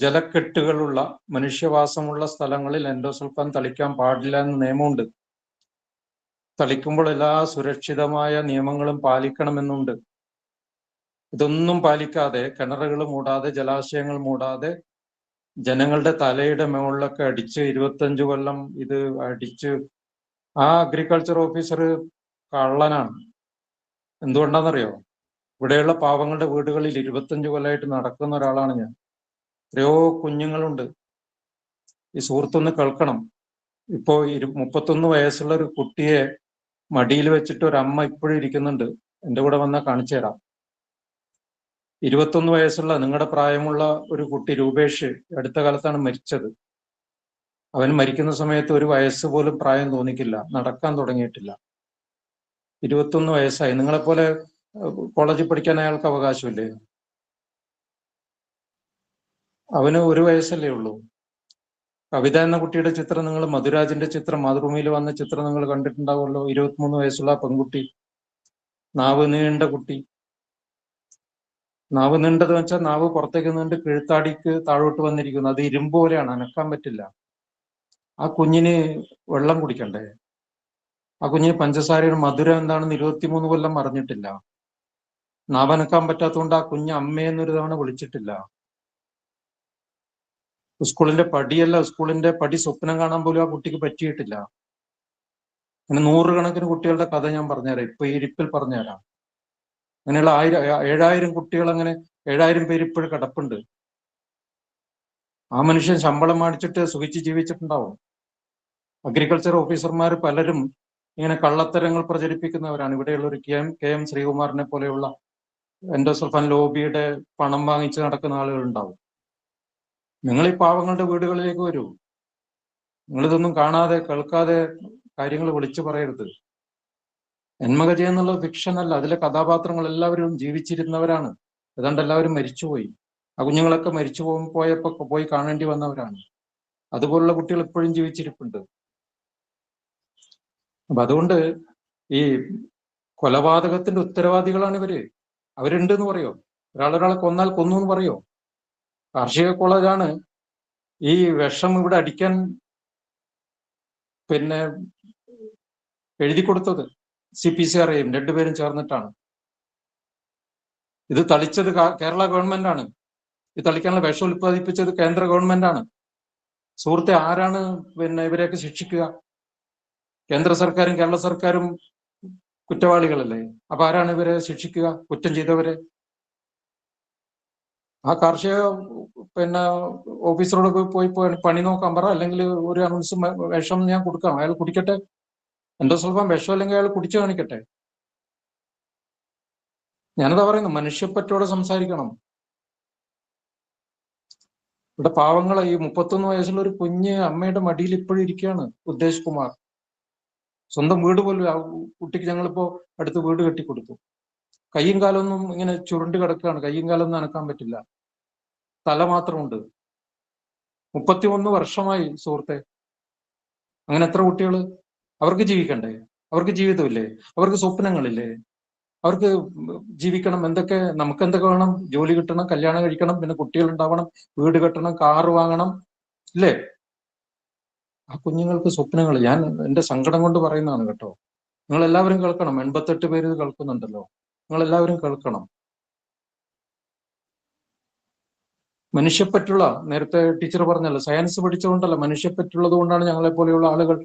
ജലക്കെട്ടുകളുള്ള മനുഷ്യവാസമുള്ള സ്ഥലങ്ങളിൽ എൻഡോസൾഫാൻ തളിക്കാൻ പാടില്ല എന്ന് നിയമമുണ്ട്. തളിക്കുമ്പോൾ എല്ലാ സുരക്ഷിതമായ നിയമങ്ങളും പാലിക്കണമെന്നുണ്ട്. ഇതൊന്നും പാലിക്കാതെ, കിണറുകൾ മൂടാതെ, ജലാശയങ്ങൾ മൂടാതെ, ജനങ്ങളുടെ തലയുടെ മുകളിലൊക്കെ അടിച്ച് 25 കൊല്ലം ഇത് അടിച്ച് ആ അഗ്രികൾച്ചർ ഓഫീസർ കള്ളനാണ്. എന്തുകൊണ്ടാണെന്നറിയോ? ഇവിടെയുള്ള പാവങ്ങളുടെ വീടുകളിൽ 25 കൊല്ലമായിട്ട് നടക്കുന്ന ഒരാളാണ് ഞാൻ. എത്രയോ കുഞ്ഞുങ്ങളുണ്ട്. ഈ സുഹൃത്തൊന്ന് കേൾക്കണം. ഇപ്പോ 31 വയസ്സുള്ള ഒരു കുട്ടിയെ മടിയിൽ വെച്ചിട്ട് ഒരു അമ്മ ഇപ്പോഴും ഇരിക്കുന്നുണ്ട്. എൻ്റെ കൂടെ വന്നാൽ കാണിച്ചു തരാം. 21 വയസ്സുള്ള നിങ്ങളുടെ പ്രായമുള്ള ഒരു കുട്ടി രൂപേഷ് അടുത്ത കാലത്താണ് മരിച്ചത്. അവൻ മരിക്കുന്ന സമയത്ത് ഒരു വയസ്സ് പോലും പ്രായം തോന്നിക്കില്ല, നടക്കാൻ തുടങ്ങിയിട്ടില്ല. 21 വയസ്സായി. നിങ്ങളെപ്പോലെ കോളേജിൽ പഠിക്കാൻ അയാൾക്ക് അവകാശമില്ലേ? അവന് 1 വയസ്സല്ലേ ഉള്ളൂ. കവിത എന്ന കുട്ടിയുടെ ചിത്രം, നിങ്ങൾ മധുരാജിന്റെ ചിത്രം, മാതൃഭൂമിയിൽ വന്ന ചിത്രം നിങ്ങൾ കണ്ടിട്ടുണ്ടാവുമല്ലോ. 23 വയസ്സുള്ള പെൺകുട്ടി, നാവ് നീണ്ട കുട്ടി. നാവ് നീണ്ടതെന്ന് വെച്ചാൽ നാവ് പുറത്തേക്ക് നീണ്ട് കീഴ്ത്താടിക്ക് താഴോട്ട് വന്നിരിക്കുന്നു. അത് ഇരുമ്പ് പോലെയാണ്, അനക്കാൻ പറ്റില്ല. ആ കുഞ്ഞിന് വെള്ളം കുടിക്കണ്ടേ? ആ കുഞ്ഞിന് പഞ്ചസാരയുടെ മധുരം എന്താണെന്ന് 23 കൊല്ലം അറിഞ്ഞിട്ടില്ല. നാവനക്കാൻ പറ്റാത്തതുകൊണ്ട് ആ കുഞ്ഞ് അമ്മയെന്നൊരു തവണ വിളിച്ചിട്ടില്ല. സ്കൂളിന്റെ പടി സ്വപ്നം കാണാൻ പോലും ആ കുട്ടിക്ക് പറ്റിയിട്ടില്ല. അങ്ങനെ 100 കണക്കിന് കുട്ടികളുടെ കഥ ഞാൻ പറഞ്ഞുതരാം, ഇപ്പൊ ഈ ഇരിപ്പിൽ പറഞ്ഞുതരാം. അങ്ങനെയുള്ള 7,000 കുട്ടികൾ, അങ്ങനെ 7,000 പേര് ഇപ്പോഴും കിടപ്പുണ്ട്. ആ മനുഷ്യൻ ശമ്പളം മേടിച്ചിട്ട് സുഖിച്ച് ജീവിച്ചിട്ടുണ്ടാവും. അഗ്രികൾച്ചർ ഓഫീസർമാർ പലരും ഇങ്ങനെ കള്ളത്തരങ്ങൾ പ്രചരിപ്പിക്കുന്നവരാണ്. ഇവിടെയുള്ള ഒരു കെ എം ശ്രീകുമാറിനെ പോലെയുള്ള എൻഡോസൾഫാൻ ലോബിയുടെ പണം വാങ്ങിച്ച് നടക്കുന്ന ആളുകൾ ഉണ്ടാവും. നിങ്ങൾ ഈ പാവങ്ങളുടെ വീടുകളിലേക്ക് വരൂ. നിങ്ങളിതൊന്നും കാണാതെ കേൾക്കാതെ കാര്യങ്ങൾ വിളിച്ചു പറയരുത്. എൻമകജ എന്നുള്ള ഫിക്ഷൻ അല്ല, അതിലെ കഥാപാത്രങ്ങൾ എല്ലാവരും ജീവിച്ചിരുന്നവരാണ്. ഏതാണ്ട് എല്ലാവരും മരിച്ചുപോയി. ആ കുഞ്ഞുങ്ങളൊക്കെ പോയപ്പോ പോയി കാണേണ്ടി വന്നവരാണ്. അതുപോലുള്ള കുട്ടികൾ ഇപ്പോഴും ജീവിച്ചിരിപ്പുണ്ട്. അപ്പൊ അതുകൊണ്ട് ഈ കൊലപാതകത്തിന്റെ ഉത്തരവാദികളാണ് ഇവര്. അവരുണ്ട് എന്ന് പറയോ? ഒരാളെ കൊന്നാൽ കൊന്നു എന്ന് പറയോ? കാർഷിക കോളേജാണ് ഈ വിഷം ഇവിടെ അടിക്കാൻ എഴുതി കൊടുത്തത്. CPCRAയും 2 പേരും ചേർന്നിട്ടാണ്. ഇത് തളിച്ചത് കേരള ഗവൺമെന്റ് ആണ്. ഇത് തളിക്കാനുള്ള വിഷം ഉൽപ്പാദിപ്പിച്ചത് കേന്ദ്ര ഗവൺമെന്റ് ആണ്. സുഹൃത്തെ, ആരാണ് ഇവരെയൊക്കെ ശിക്ഷിക്കുക? കേന്ദ്ര സർക്കാരും കേരള സർക്കാരും കുറ്റവാളികളല്ലേ? അപ്പൊ ആരാണ് ഇവരെ ശിക്ഷിക്കുക? കുറ്റം ചെയ്തവരെ. ആ കാർഷിക ഓഫീസറോട് പോയി പണി നോക്കാൻ പറ, അല്ലെങ്കിൽ ഒരു അനൗൺസ് വിഷം ഞാൻ കൊടുക്കാം, അയാൾ കുടിക്കട്ടെ. എൻഡോസൾഫാൻ വിഷം അല്ലെങ്കിൽ അയാൾ കുടിച്ചു കാണിക്കട്ടെ. ഞാനതാ പറയുന്നു, മനുഷ്യപ്പറ്റോടെ സംസാരിക്കണം. ഇവിടെ പാവങ്ങളെ ഈ 31 വയസ്സുള്ള ഒരു കുഞ്ഞ് അമ്മയുടെ മടിയിൽ ഇപ്പോഴും ഇരിക്കുകയാണ്, ഉദ്ദേശ് കുമാർ. സ്വന്തം വീട് പോലും ആ കുട്ടിക്ക് ഞങ്ങളിപ്പോ അടുത്ത് വീട് കെട്ടിക്കൊടുത്തു. കയ്യും കാലൊന്നും ഇങ്ങനെ ചുരുണ്ട് കിടക്കുകയാണ്, കയ്യും കാലൊന്നും അനക്കാൻ പറ്റില്ല, തല മാത്രമുണ്ട്. 31 വർഷമായി സുഹൃത്തെ. അങ്ങനെ എത്ര കുട്ടികൾ? അവർക്ക് ജീവിക്കണ്ടേ? അവർക്ക് ജീവിതമില്ലേ? അവർക്ക് സ്വപ്നങ്ങളില്ലേ? അവർക്ക് ജീവിക്കണം. നമുക്ക് എന്തൊക്കെ വേണം? ജോലി കിട്ടണം, കല്യാണം കഴിക്കണം, പിന്നെ കുട്ടികൾ ഉണ്ടാവണം, വീട് കെട്ടണം, കാറ് വാങ്ങണം, ഇല്ലേ? ആ കുഞ്ഞുങ്ങൾക്ക് സ്വപ്നങ്ങൾ. ഞാൻ എന്റെ സങ്കടം കൊണ്ട് പറയുന്നതാണ് കേട്ടോ. നിങ്ങൾ എല്ലാവരും കേൾക്കണം. 88 പേര് കേൾക്കുന്നുണ്ടല്ലോ, നിങ്ങൾ എല്ലാവരും കേൾക്കണം. മനുഷ്യപ്പറ്റുള്ള, നേരത്തെ ടീച്ചർ പറഞ്ഞല്ലോ, സയൻസ് പഠിച്ചുകൊണ്ടല്ല, മനുഷ്യപ്പറ്റുള്ളത് കൊണ്ടാണ് ഞങ്ങളെ പോലെയുള്ള ആളുകൾ.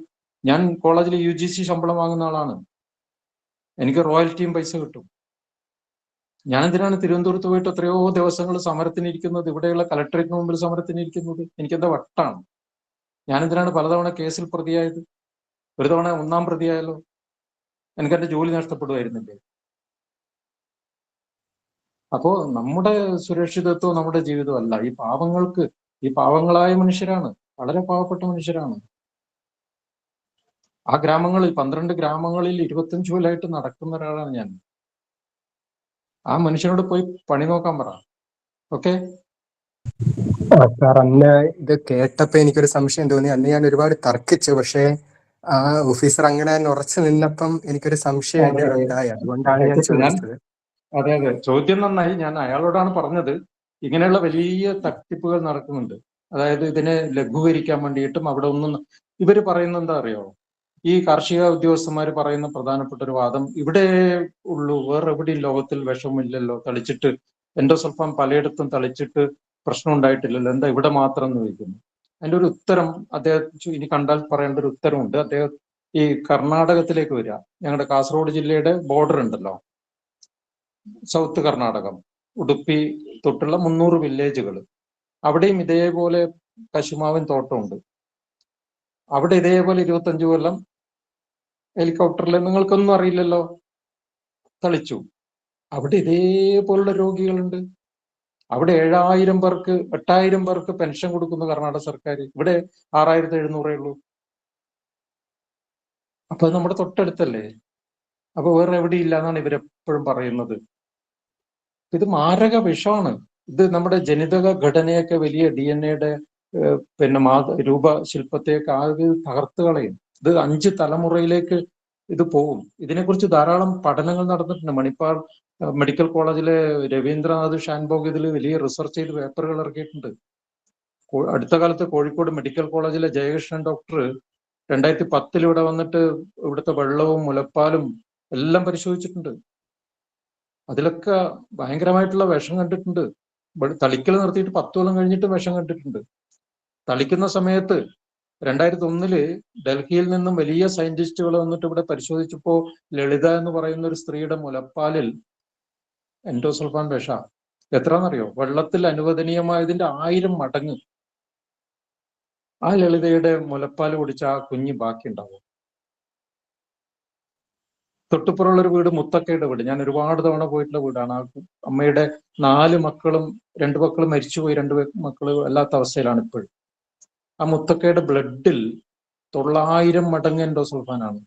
ഞാൻ കോളേജിൽ UGC ശമ്പളം വാങ്ങുന്ന ആളാണ്. എനിക്ക് റോയൽറ്റിയും പൈസ കിട്ടും. ഞാൻ എന്തിനാണ് തിരുവനന്തപുരത്ത് പോയിട്ട് എത്രയോ ദിവസങ്ങൾ സമരത്തിനിരിക്കുന്നത്, ഇവിടെയുള്ള കലക്ടറേറ്റിന് മുമ്പിൽ സമരത്തിനിരിക്കുന്നത്? എനിക്കെന്താ വട്ടാണ്? ഞാൻ എന്തിനാണ് പലതവണ കേസിൽ പ്രതിയായത്? ഒരു തവണ 1-ാം പ്രതിയായല്ലോ, എനിക്ക് എന്റെ ജോലി നഷ്ടപ്പെടുമായിരുന്നില്ലേ? അപ്പോ നമ്മുടെ സുരക്ഷിതത്വം നമ്മുടെ ജീവിതമല്ല. ഈ പാവങ്ങളായ മനുഷ്യരാണ്, വളരെ പാവപ്പെട്ട മനുഷ്യരാണ്. ആ ഗ്രാമങ്ങളിൽ 12 ഗ്രാമങ്ങളിൽ 25 കൊല്ലമായിട്ട് നടക്കുന്ന ഒരാളാണ് ഞാൻ. ആ മനുഷ്യനോട് പോയി പണി നോക്കാൻ പറ. ഓക്കെ സാർ, അന്ന് ഇത് കേട്ടപ്പോ എനിക്കൊരു സംശയം തോന്നി. അന്ന് ഞാൻ ഒരുപാട് തർക്കിച്ചു, പക്ഷേ ആ ഓഫീസർ അങ്ങനെ തന്നെ ഉറച്ചു നിന്നപ്പം എനിക്കൊരു സംശയം എന്നിൽ ഉണ്ടായി. അതുകൊണ്ടാണ് ഞാൻ ചോദിച്ചത്. അതെ, ചോദ്യം നന്നായി. ഞാൻ അയാളോടാണ് പറഞ്ഞത്, ഇങ്ങനെയുള്ള വലിയ തട്ടിപ്പുകൾ നടക്കുന്നുണ്ട്. അതായത് ഇതിനെ ലഘൂകരിക്കാൻ വേണ്ടിയിട്ടും അവിടെ ഒന്നും ഇവര് പറയുന്നത് എന്താ അറിയോ? ഈ കാർഷിക ഉദ്യോഗസ്ഥന്മാർ പറയുന്ന പ്രധാനപ്പെട്ട ഒരു വാദം, ഇവിടെ ഉള്ളൂ, വേറെ എവിടെയും ലോകത്തിൽ വിഷമില്ലല്ലോ, തളിച്ചിട്ട് എൻഡോസൾഫാൻ പലയിടത്തും തളിച്ചിട്ട് പ്രശ്നം ഉണ്ടായിട്ടില്ലല്ലോ, എന്താ ഇവിടെ മാത്രം എന്ന് ചോദിക്കുന്നു. അതിന്റെ ഒരു ഉത്തരം അദ്ദേഹം ഇനി കണ്ടാൽ പറയേണ്ട ഒരു ഉത്തരമുണ്ട്. അദ്ദേഹം ഈ കർണാടകത്തിലേക്ക് വരിക, ഞങ്ങളുടെ കാസർഗോഡ് ജില്ലയുടെ ബോർഡർ ഉണ്ടല്ലോ, സൗത്ത് കർണാടകം, ഉടുപ്പി തൊട്ടുള്ള 300 വില്ലേജുകൾ, അവിടെയും ഇതേപോലെ കശുമാവിൻ തോട്ടമുണ്ട്. അവിടെ ഇതേപോലെ 25 കൊല്ലം ഹെലികോപ്റ്ററിൽ, നിങ്ങൾക്കൊന്നും അറിയില്ലല്ലോ, തളിച്ചു. അവിടെ ഇതേപോലുള്ള രോഗികളുണ്ട്. അവിടെ 8,000 പേർക്ക് പെൻഷൻ കൊടുക്കുന്നു കർണാടക സർക്കാർ. ഇവിടെ 6,700 ഉള്ളൂ. അപ്പൊ അത് നമ്മുടെ തൊട്ടടുത്തല്ലേ? അപ്പൊ വേറെ എവിടെയില്ല എന്നാണ് ഇവരെപ്പോഴും പറയുന്നത്. ഇത് മാരക വിഷമാണ്. ഇത് നമ്മുടെ ജനിതക ഘടനയൊക്കെ, വലിയ DNA-യുടെ രൂപശില്പത്തെയൊക്കെ ആകെ തകർത്ത് കളയും. ഇത് 5 തലമുറയിലേക്ക് ഇത് പോകും. ഇതിനെക്കുറിച്ച് ധാരാളം പഠനങ്ങൾ നടന്നിട്ടുണ്ട്. മണിപ്പാൽ മെഡിക്കൽ കോളേജിലെ രവീന്ദ്രനാഥ് ഷാൻബോഗ് ഇതിൽ വലിയ റിസർച്ച് ചെയ്ത് പേപ്പറുകൾ ഇറക്കിയിട്ടുണ്ട്. അടുത്ത കാലത്ത് കോഴിക്കോട് മെഡിക്കൽ കോളേജിലെ ജയകൃഷ്ണൻ ഡോക്ടർ 2010 ഇവിടെ വന്നിട്ട് ഇവിടുത്തെ വെള്ളവും മുലപ്പാലും എല്ലാം പരിശോധിച്ചിട്ടുണ്ട്. അതിലൊക്കെ ഭയങ്കരമായിട്ടുള്ള വിഷം കണ്ടിട്ടുണ്ട്. തളിക്കൽ നിർത്തിയിട്ട് 10 കൊല്ലം കഴിഞ്ഞിട്ട് വിഷം കണ്ടിട്ടുണ്ട്. തളിക്കുന്ന സമയത്ത് 2001 ഡൽഹിയിൽ നിന്നും വലിയ സയന്റിസ്റ്റുകൾ വന്നിട്ട് ഇവിടെ പരിശോധിച്ചപ്പോ ലളിത എന്ന് പറയുന്ന ഒരു സ്ത്രീയുടെ മുലപ്പാലിൽ എൻഡോസൾഫാൻ വിഷ. എത്രയെന്നറിയോ? വെള്ളത്തിൽ അനുവദനീയമായതിന്റെ 1000 മടങ്ങ്. ആ ലളിതയുടെ മുലപ്പാൽ കുടിച്ച ആ കുഞ്ഞ് ബാക്കി ഉണ്ടാവും. തൊട്ടുപുറമുള്ള ഒരു വീട്, മുത്തക്കയുടെ വീട്, ഞാൻ ഒരുപാട് തവണ പോയിട്ടുള്ള വീടാണ്. ആ അമ്മയുടെ 4 മക്കളും 2 മക്കളും മരിച്ചുപോയി, 2 മക്കള് അല്ലാത്ത അവസ്ഥയിലാണ് ഇപ്പോഴും. ആ മുത്തക്കയുടെ ബ്ലഡിൽ 900 മടങ്ങ് എൻഡോസൾഫാനാണ്.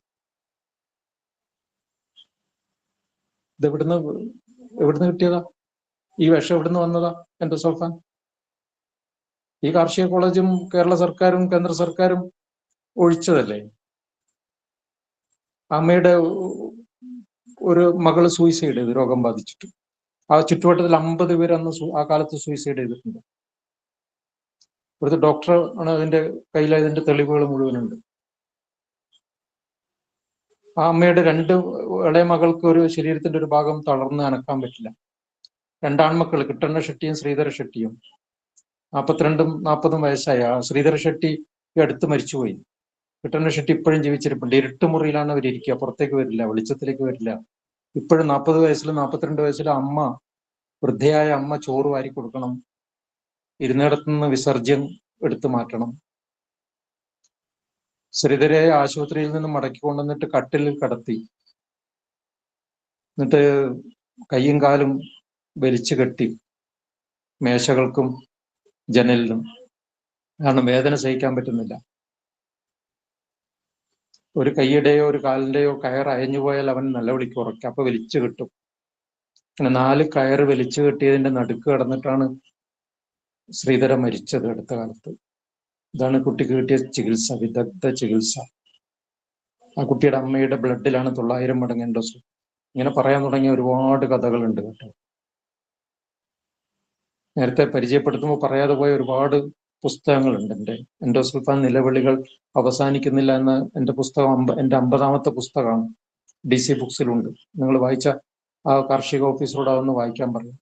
ഇത് എവിടുന്ന് കിട്ടിയതാ? ഈ വിഷം എവിടുന്ന് വന്നതാ എൻഡോസൾഫാൻ? ഈ കാർഷിക കോളേജും കേരള സർക്കാരും കേന്ദ്ര സർക്കാരും ഒഴിച്ചതല്ലേ? അമ്മയുടെ ഒരു മകള് സൂയിസൈഡ് ചെയ്ത്, രോഗം ബാധിച്ചിട്ട്. ആ ചുറ്റുവട്ടത്തിൽ 50 പേര് അന്ന് ആ കാലത്ത് സൂയിസൈഡ് ചെയ്തിട്ടുണ്ട്. ഇവിടുത്തെ ഡോക്ടർ ആണ് അതിന്റെ കയ്യിൽ, അതിന്റെ തെളിവുകൾ മുഴുവനുണ്ട്. ആ അമ്മയുടെ 2 ഇളയ മകൾക്ക് ഒരു ശരീരത്തിന്റെ ഒരു ഭാഗം തളർന്ന് അനക്കാൻ പറ്റില്ല. 2 ആൺമക്കൾ, കിട്ടണ്ണ ഷെട്ടിയും ശ്രീധര ഷെട്ടിയും, 42-40 വയസ്സായ. ശ്രീധര ഷെട്ടി അടുത്ത് മരിച്ചുപോയി. കിട്ടണ ഷെട്ടി ഇപ്പോഴും ജീവിച്ചിരിപ്പുണ്ട്. ഇരുട്ടുമുറിയിലാണ് അവരിയ്ക്കുക, പുറത്തേക്ക് വരില്ല, വെളിച്ചത്തിലേക്ക് വരില്ല. ഇപ്പോഴും 40 വയസ്സിലും 42 വയസ്സിലും അമ്മ, വൃദ്ധയായ അമ്മ ചോറ് വാരി കൊടുക്കണം, ഇരുന്നിടത്തുനിന്ന് വിസർജ്യം എടുത്തു മാറ്റണം. ശ്രീധരെ ആശുപത്രിയിൽ നിന്ന് മടക്കി കൊണ്ടുവന്നിട്ട് കട്ടിലിൽ കിടത്തി, എന്നിട്ട് കയ്യും കാലും വലിച്ചു കെട്ടി മേശകൾക്കും ജനലിലും. കാരണം വേദന സഹിക്കാൻ പറ്റുന്നില്ല. ഒരു കൈയുടെയോ ഒരു കാലിന്റെയോ കയർ അയഞ്ഞു പോയാൽ അവൻ നിലവിളിക്ക് ഉറക്കുക, അപ്പൊ വലിച്ചു കെട്ടും. അങ്ങനെ 4 കയറ് വലിച്ചു കെട്ടിയതിന്റെ നടുക്ക് കിടന്നിട്ടാണ് ശ്രീധര മരിച്ചത് അടുത്ത കാലത്ത്. ഇതാണ് കുട്ടിക്ക് കിട്ടിയ ചികിത്സ, വിദഗ്ധ ചികിത്സ. ആ കുട്ടിയുടെ അമ്മയുടെ ബ്ലഡിലാണ് 900 മടങ്ങ് എൻഡോസൾഫാൻ. ഇങ്ങനെ പറയാൻ തുടങ്ങിയ ഒരുപാട് കഥകളുണ്ട് കേട്ടോ. നേരത്തെ പരിചയപ്പെടുത്തുമ്പോൾ പറയാതെ പോയ ഒരുപാട് പുസ്തകങ്ങളുണ്ട്. എൻ്റെ എൻഡോസൾഫാൻ നിലവിളികൾ അവസാനിക്കുന്നില്ല എന്ന എൻ്റെ പുസ്തകം എൻ്റെ 50ാമത്തെ പുസ്തകമാണ്. DC ബുക്സിലുണ്ട്. നിങ്ങൾ വായിച്ച ആ കാർഷിക ഓഫീസറോട് അതൊന്ന് വായിക്കാൻ പറയും.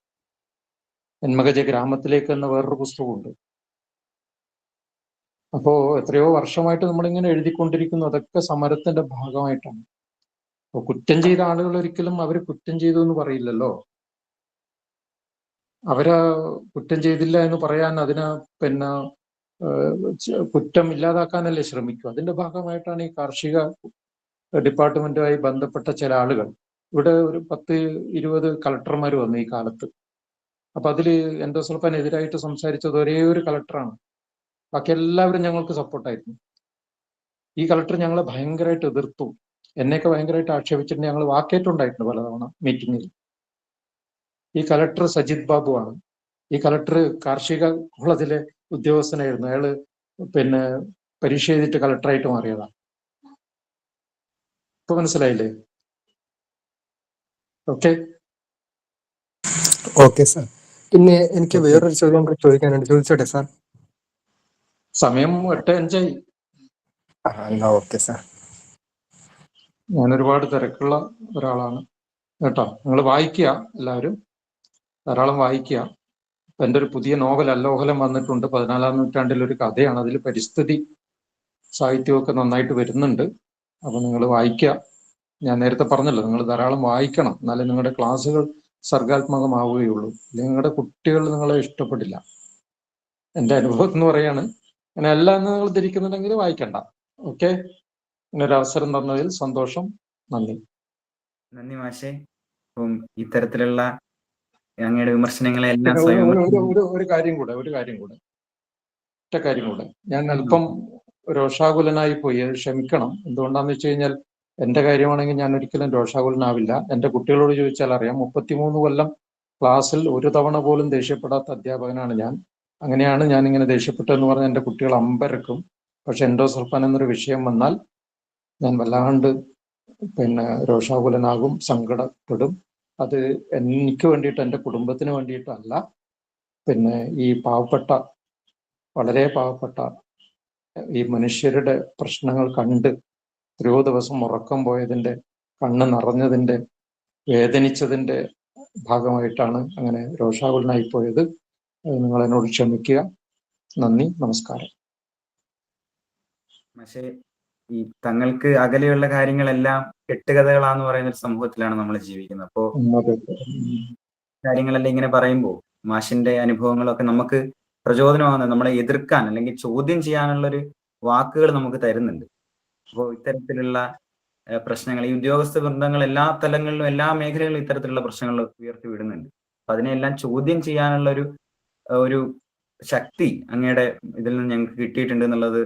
എന്മകജ ഗ്രാമത്തിലേക്ക് എന്ന വേറൊരു പുസ്തകമുണ്ട്. അപ്പോ എത്രയോ വർഷമായിട്ട് നമ്മളിങ്ങനെ എഴുതിക്കൊണ്ടിരിക്കുന്നു. അതൊക്കെ സമരത്തിന്റെ ഭാഗമായിട്ടാണ്. അപ്പൊ കുറ്റം ചെയ്ത ആളുകൾ ഒരിക്കലും അവര് കുറ്റം ചെയ്തു എന്ന് പറയില്ലല്ലോ. അവര് കുറ്റം ചെയ്തില്ല എന്ന് പറയാൻ, അതിന് പിന്നെ കുറ്റം ഇല്ലാതാക്കാനല്ലേ ശ്രമിക്കും. അതിന്റെ ഭാഗമായിട്ടാണ് ഈ കാർഷിക ഡിപ്പാർട്ട്മെന്റുമായി ബന്ധപ്പെട്ട ചില ആളുകൾ. ഇവിടെ ഒരു 10-20 കളക്ടർമാർ വന്നു ഈ കാലത്ത്. അപ്പൊ അതില് എൻഡോസൾഫാനെതിരായിട്ട് സംസാരിച്ചത് ഒരേ ഒരു കളക്ടറാണ്. ബാക്കി എല്ലാവരും ഞങ്ങൾക്ക് സപ്പോർട്ടായിരുന്നു. ഈ കളക്ടർ ഞങ്ങളെ ഭയങ്കരമായിട്ട് എതിർത്തു, എന്നെയൊക്കെ ഭയങ്കരമായിട്ട് ആക്ഷേപിച്ചിട്ടുണ്ട്. ഞങ്ങൾ വാക്കേറ്റുണ്ടായിട്ടുണ്ട് പലതവണ മീറ്റിങ്ങിൽ. ഈ കളക്ടർ സജിത് ബാബു ആണ്. ഈ കളക്ടർ കാർഷിക കോളേജിലെ ഉദ്യോഗസ്ഥനായിരുന്നു. അയാള് പിന്നെ പരീക്ഷ എഴുതിയിട്ട് കളക്ടറായിട്ട് മാറിയതാണ്. ഇപ്പൊ മനസ്സിലായില്ലേ? Okay okay sir. പിന്നെ എനിക്ക് വേറൊരു ചോദ്യം കൂടി ചോദിക്കാനുണ്ട്. ചോദിച്ചോട്ടെ സാർ? സമയം 8:05. എന്നാ ഓക്കെ സാർ. ഞാൻ ഒരുപാട് തിരക്കുള്ള ഒരാളാണ് കേട്ടോ. നിങ്ങൾ വായിക്കുക, എല്ലാവരും ധാരാളം വായിക്കുക. എൻ്റെ ഒരു പുതിയ നോവൽ അല്ലോഹലം വന്നിട്ടുണ്ട്. 14ാം നൂറ്റാണ്ടിൽ ഒരു കഥയാണ്. അതിൽ പരിസ്ഥിതി സാഹിത്യമൊക്കെ നന്നായിട്ട് വരുന്നുണ്ട്. അപ്പൊ നിങ്ങൾ വായിക്കുക. ഞാൻ നേരത്തെ പറഞ്ഞല്ലോ, നിങ്ങൾ ധാരാളം വായിക്കണം, എന്നാലേ നിങ്ങളുടെ ക്ലാസ്സുകൾ സർഗാത്മകമാവുകയുള്ളൂ. അല്ലെങ്കിൽ നിങ്ങളുടെ കുട്ടികൾ നിങ്ങളെ ഇഷ്ടപ്പെടില്ല. എൻ്റെ അനുഭവം എന്ന് പറയാണ്. അങ്ങനെ എല്ലാം നിങ്ങൾ ധരിക്കുന്നുണ്ടെങ്കിൽ വായിക്കണ്ട. ഓക്കെ, ഇങ്ങനൊരു അവസരം തന്നതിൽ സന്തോഷം. നന്ദി. നന്ദി മാഷെ. അപ്പം ഇത്തരത്തിലുള്ള അങ്ങയുടെ വിമർശനങ്ങളെ എല്ലാം ഒരു കാര്യം കൂടെ ഒറ്റ കാര്യം കൂടെ. ഞാൻ അല്പം രോഷാകുലനായി പോയി, ക്ഷമിക്കണം. എന്തുകൊണ്ടാന്ന് വെച്ച് കഴിഞ്ഞാൽ എന്റെ കാര്യമാണെങ്കിൽ ഞാൻ ഒരിക്കലും രോഷാകുലനാവില്ല. എന്റെ കുട്ടികളോട് ചോദിച്ചാൽ അറിയാം. 33 കൊല്ലം ക്ലാസ്സിൽ ഒരു തവണ പോലും ദേഷ്യപ്പെടാത്ത അധ്യാപകനാണ് ഞാൻ. അങ്ങനെയാണ് ഞാൻ ഇങ്ങനെ ദേഷ്യപ്പെട്ടെന്ന് പറഞ്ഞ് എൻ്റെ കുട്ടികൾ അമ്പരക്കും. പക്ഷെ എൻഡോസൾഫാൻ എന്നൊരു വിഷയം വന്നാൽ ഞാൻ വല്ലാണ്ട് രോഷാകുലനാകും, സങ്കടപ്പെടും. അത് എനിക്ക് വേണ്ടിയിട്ട്, എൻ്റെ കുടുംബത്തിന് വേണ്ടിയിട്ടല്ല. ഈ വളരെ പാവപ്പെട്ട ഈ മനുഷ്യരുടെ പ്രശ്നങ്ങൾ കണ്ട് എത്രയോ ദിവസം ഉറക്കം പോയതിൻ്റെ, കണ്ണ് നിറഞ്ഞതിൻ്റെ, വേദനിച്ചതിൻ്റെ ഭാഗമായിട്ടാണ് അങ്ങനെ രോഷാകുലനായി പോയത്. നിങ്ങൾ എന്നോട് ക്ഷമിക്കുക. നന്ദി, നമസ്കാരം. പക്ഷേ ഈ തങ്ങൾക്ക് അകലെയുള്ള കാര്യങ്ങളെല്ലാം കെട്ടുകഥകളാന്ന് പറയുന്ന ഒരു സമൂഹത്തിലാണ് നമ്മൾ ജീവിക്കുന്നത്. അപ്പോ കാര്യങ്ങളെല്ലാം ഇങ്ങനെ പറയുമ്പോൾ മാഷിന്റെ അനുഭവങ്ങളൊക്കെ നമുക്ക് പ്രചോദനമാകുന്നത്, നമ്മളെ എതിർക്കാൻ അല്ലെങ്കിൽ ചോദ്യം ചെയ്യാനുള്ളൊരു വാക്കുകൾ നമുക്ക് തരുന്നുണ്ട്. അപ്പോൾ ഇത്തരത്തിലുള്ള പ്രശ്നങ്ങൾ, ഈ ഉദ്യോഗസ്ഥ വൃന്ദങ്ങൾ എല്ലാ തലങ്ങളിലും എല്ലാ മേഖലകളിലും ഇത്തരത്തിലുള്ള പ്രശ്നങ്ങൾ ഉയർത്തി വിടുന്നുണ്ട്. അപ്പൊ അതിനെല്ലാം ചോദ്യം ചെയ്യാനുള്ള ഒരു ശക്തി അങ്ങയുടെ ഇതിൽ നിന്ന് ഞങ്ങൾക്ക് കിട്ടിയിട്ടുണ്ട് എന്നുള്ളത്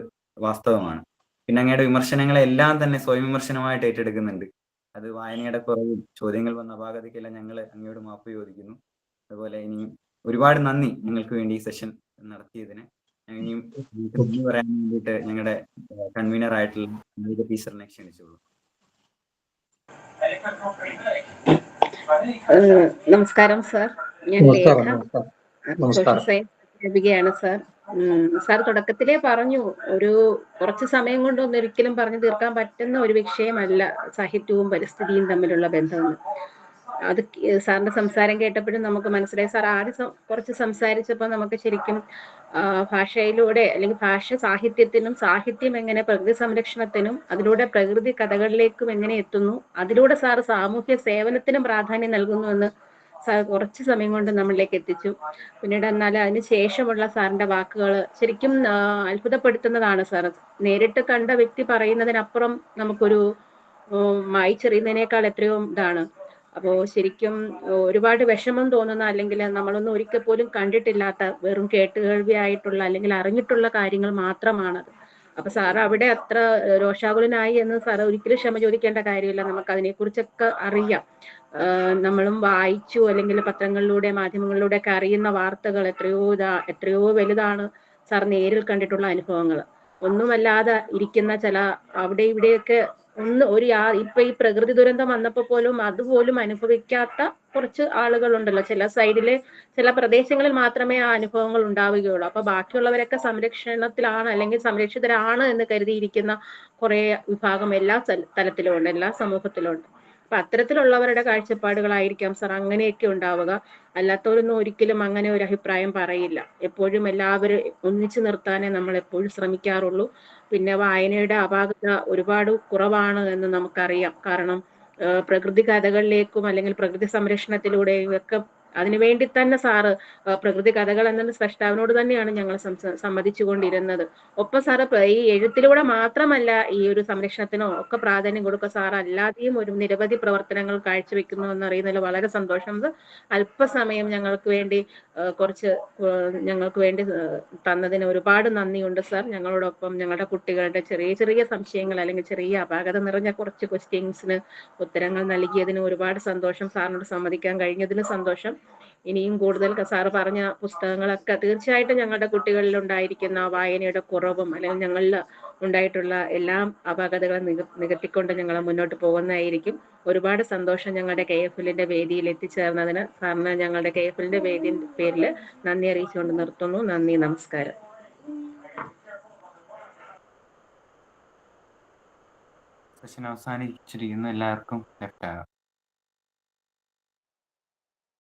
വാസ്തവമാണ്. പിന്നെ അങ്ങയുടെ വിമർശനങ്ങളെല്ലാം തന്നെ സ്വയം വിമർശനമായിട്ട് ഏറ്റെടുക്കുന്നുണ്ട്. അത് വായനയുടെ കുറവും ചോദ്യങ്ങൾ വന്ന അപാകതയ്ക്കെല്ലാം ഞങ്ങൾ അങ്ങയോട് മാപ്പ് ചോദിക്കുന്നു. അതുപോലെ ഇനിയും ഒരുപാട് നന്ദി ഞങ്ങൾക്ക് വേണ്ടി ഈ സെഷൻ നടത്തിയതിന്. ഇനിയും നന്ദി പറയാൻ വേണ്ടിയിട്ട് ഞങ്ങളുടെ കൺവീനർ ആയിട്ടുള്ള ടീച്ചറിനെ ക്ഷണിച്ചോളൂ. നമസ്കാരം സാർ, ഞാൻ ലേഖ സാർ. സാർ തുടക്കത്തിലേ പറഞ്ഞു, കുറച്ച് സമയം കൊണ്ടൊന്നും ഒരിക്കലും പറഞ്ഞു തീർക്കാൻ പറ്റുന്ന ഒരു വിഷയമല്ല സാഹിത്യവും പരിസ്ഥിതിയും തമ്മിലുള്ള ബന്ധമെന്ന്. അത് സാറിന്റെ സംസാരം കേട്ടപ്പോഴും നമുക്ക് മനസ്സിലായി. സാർ ആദ്യം കുറച്ച് സംസാരിച്ചപ്പോൾ നമുക്ക് ശരിക്കും ഭാഷയിലൂടെ അല്ലെങ്കിൽ ഭാഷ സാഹിത്യത്തിനും സാഹിത്യം എങ്ങനെ പ്രകൃതി സംരക്ഷണത്തിനും അതിലൂടെ പ്രകൃതി കഥകളിലേക്കും എങ്ങനെ എത്തുന്നു, അതിലൂടെ സാർ സാമൂഹ്യ സേവനത്തിനും പ്രാധാന്യം നൽകുന്നുവെന്ന് സാർ കുറച്ച് സമയം കൊണ്ട് നമ്മളിലേക്ക് എത്തിച്ചു. പിന്നീട് എന്നാൽ അതിന് ശേഷമുള്ള സാറിന്റെ വാക്കുകൾ ശരിക്കും അത്ഭുതപ്പെടുത്തുന്നതാണ് സാർ. നേരിട്ട് കണ്ട വ്യക്തി പറയുന്നതിനപ്പുറം നമുക്കൊരു മായ്ച്ചെറിയുന്നതിനേക്കാൾ എത്രയോ ഇതാണ്. അപ്പോൾ ശരിക്കും ഒരുപാട് വിഷമം തോന്നുന്ന, അല്ലെങ്കിൽ നമ്മളൊന്നും ഒരിക്കൽ പോലും കണ്ടിട്ടില്ലാത്ത, വെറും കേട്ടുകേൾവിയായിട്ടുള്ള അല്ലെങ്കിൽ അറിഞ്ഞിട്ടുള്ള കാര്യങ്ങൾ മാത്രമാണത്. അപ്പൊ സാർ അവിടെ അത്ര രോഷാകുലനായി എന്ന് സാർ ഒരിക്കലും ക്ഷമ ചോദിക്കേണ്ട കാര്യമില്ല. നമുക്ക് അതിനെക്കുറിച്ചൊക്കെ അറിയാം. നമ്മളും വായിച്ചു അല്ലെങ്കിൽ പത്രങ്ങളിലൂടെ മാധ്യമങ്ങളിലൂടെ ഒക്കെ അറിയുന്ന വാർത്തകൾ എത്രയോ വലുതാണ് സാർ നേരിൽ കണ്ടിട്ടുള്ള അനുഭവങ്ങൾ. ഒന്നുമല്ലാതെ ഇരിക്കുന്ന ചില അവിടെ ഇവിടെയൊക്കെ ഇപ്പൊ ഈ പ്രകൃതി ദുരന്തം വന്നപ്പോ പോലും അതുപോലും അനുഭവിക്കാത്ത കുറച്ച് ആളുകളുണ്ടല്ലോ. ചില സൈഡിലെ ചില പ്രദേശങ്ങളിൽ മാത്രമേ ആ അനുഭവങ്ങൾ ഉണ്ടാവുകയുള്ളൂ. അപ്പൊ ബാക്കിയുള്ളവരൊക്കെ സംരക്ഷണത്തിലാണ് അല്ലെങ്കിൽ സംരക്ഷിതരാണ് എന്ന് കരുതിയിരിക്കുന്ന കുറെ വിഭാഗം എല്ലാ തലത്തിലും ഉണ്ട്, എല്ലാ സമൂഹത്തിലും ഉണ്ട്. അപ്പൊ അത്തരത്തിലുള്ളവരുടെ കാഴ്ചപ്പാടുകളായിരിക്കാം സാർ അങ്ങനെയൊക്കെ ഉണ്ടാവുക. അല്ലാത്തവരൊന്നും ഒരിക്കലും അങ്ങനെ ഒരു അഭിപ്രായം പറയില്ല. എപ്പോഴും എല്ലാവരും ഒന്നിച്ചു നിർത്താനേ നമ്മൾ എപ്പോഴും ശ്രമിക്കാറുള്ളൂ. പിന്നെ വായനയുടെ അപാകത ഒരുപാട് കുറവാണ് എന്ന് നമുക്കറിയാം. കാരണം പ്രകൃതി കഥകളിലേക്കും അല്ലെങ്കിൽ പ്രകൃതി സംരക്ഷണത്തിലൂടെയും ഒക്കെ അതിനുവേണ്ടി തന്നെ സാറ് പ്രകൃതി കഥകൾ എന്ന സ്രഷ്ടാവിനോട് തന്നെയാണ് ഞങ്ങൾ സമ്മതിച്ചുകൊണ്ടിരുന്നത്. ഒപ്പം സാറ് ഈ എഴുത്തിലൂടെ മാത്രമല്ല ഈ ഒരു സംരക്ഷണത്തിനോ ഒക്കെ പ്രാധാന്യം കൊടുക്കുക, സാർ അല്ലാതെയും ഒരു നിരവധി പ്രവർത്തനങ്ങൾ കാഴ്ചവെക്കുന്നു എന്നറിയുന്നതിൽ വളരെ സന്തോഷം. അല്പസമയം ഞങ്ങൾക്ക് വേണ്ടി തന്നതിന് ഒരുപാട് നന്ദിയുണ്ട് സാർ. ഞങ്ങളോടൊപ്പം ഞങ്ങളുടെ കുട്ടികളുടെ ചെറിയ ചെറിയ സംശയങ്ങൾ അല്ലെങ്കിൽ ചെറിയ അപാകത നിറഞ്ഞ കുറച്ച് ക്വസ്റ്റ്യൻസിന് ഉത്തരങ്ങൾ നൽകിയതിന് ഒരുപാട് സന്തോഷം. സാറിനോട് സംവദിക്കാൻ കഴിഞ്ഞതിന് സന്തോഷം. ഇനിയും കൂടുതൽ സാറ് പറഞ്ഞ പുസ്തകങ്ങളൊക്കെ തീർച്ചയായിട്ടും ഞങ്ങളുടെ കുട്ടികളിൽ ഉണ്ടായിരിക്കുന്ന വായനയുടെ കുറവും അല്ലെങ്കിൽ ഞങ്ങളിൽ ഉണ്ടായിട്ടുള്ള എല്ലാ അപാകതകളും നികത്തിക്കൊണ്ട് ഞങ്ങൾ മുന്നോട്ട് പോകുന്നതായിരിക്കും. ഒരുപാട് സന്തോഷം ഞങ്ങളുടെ KFLന്റെ വേദിയിൽ എത്തിച്ചേർന്നതിന്. സാറിന് ഞങ്ങളുടെ KFLന്റെ വേദിയുടെ പേരിൽ നന്ദി അറിയിച്ചുകൊണ്ട് നിർത്തുന്നു. നന്ദി, നമസ്കാരം. സെഷൻ അവസാനിച്ചിരിക്കുന്നു. എല്ലാവർക്കും ലെഫ്റ്റ് ആകാം.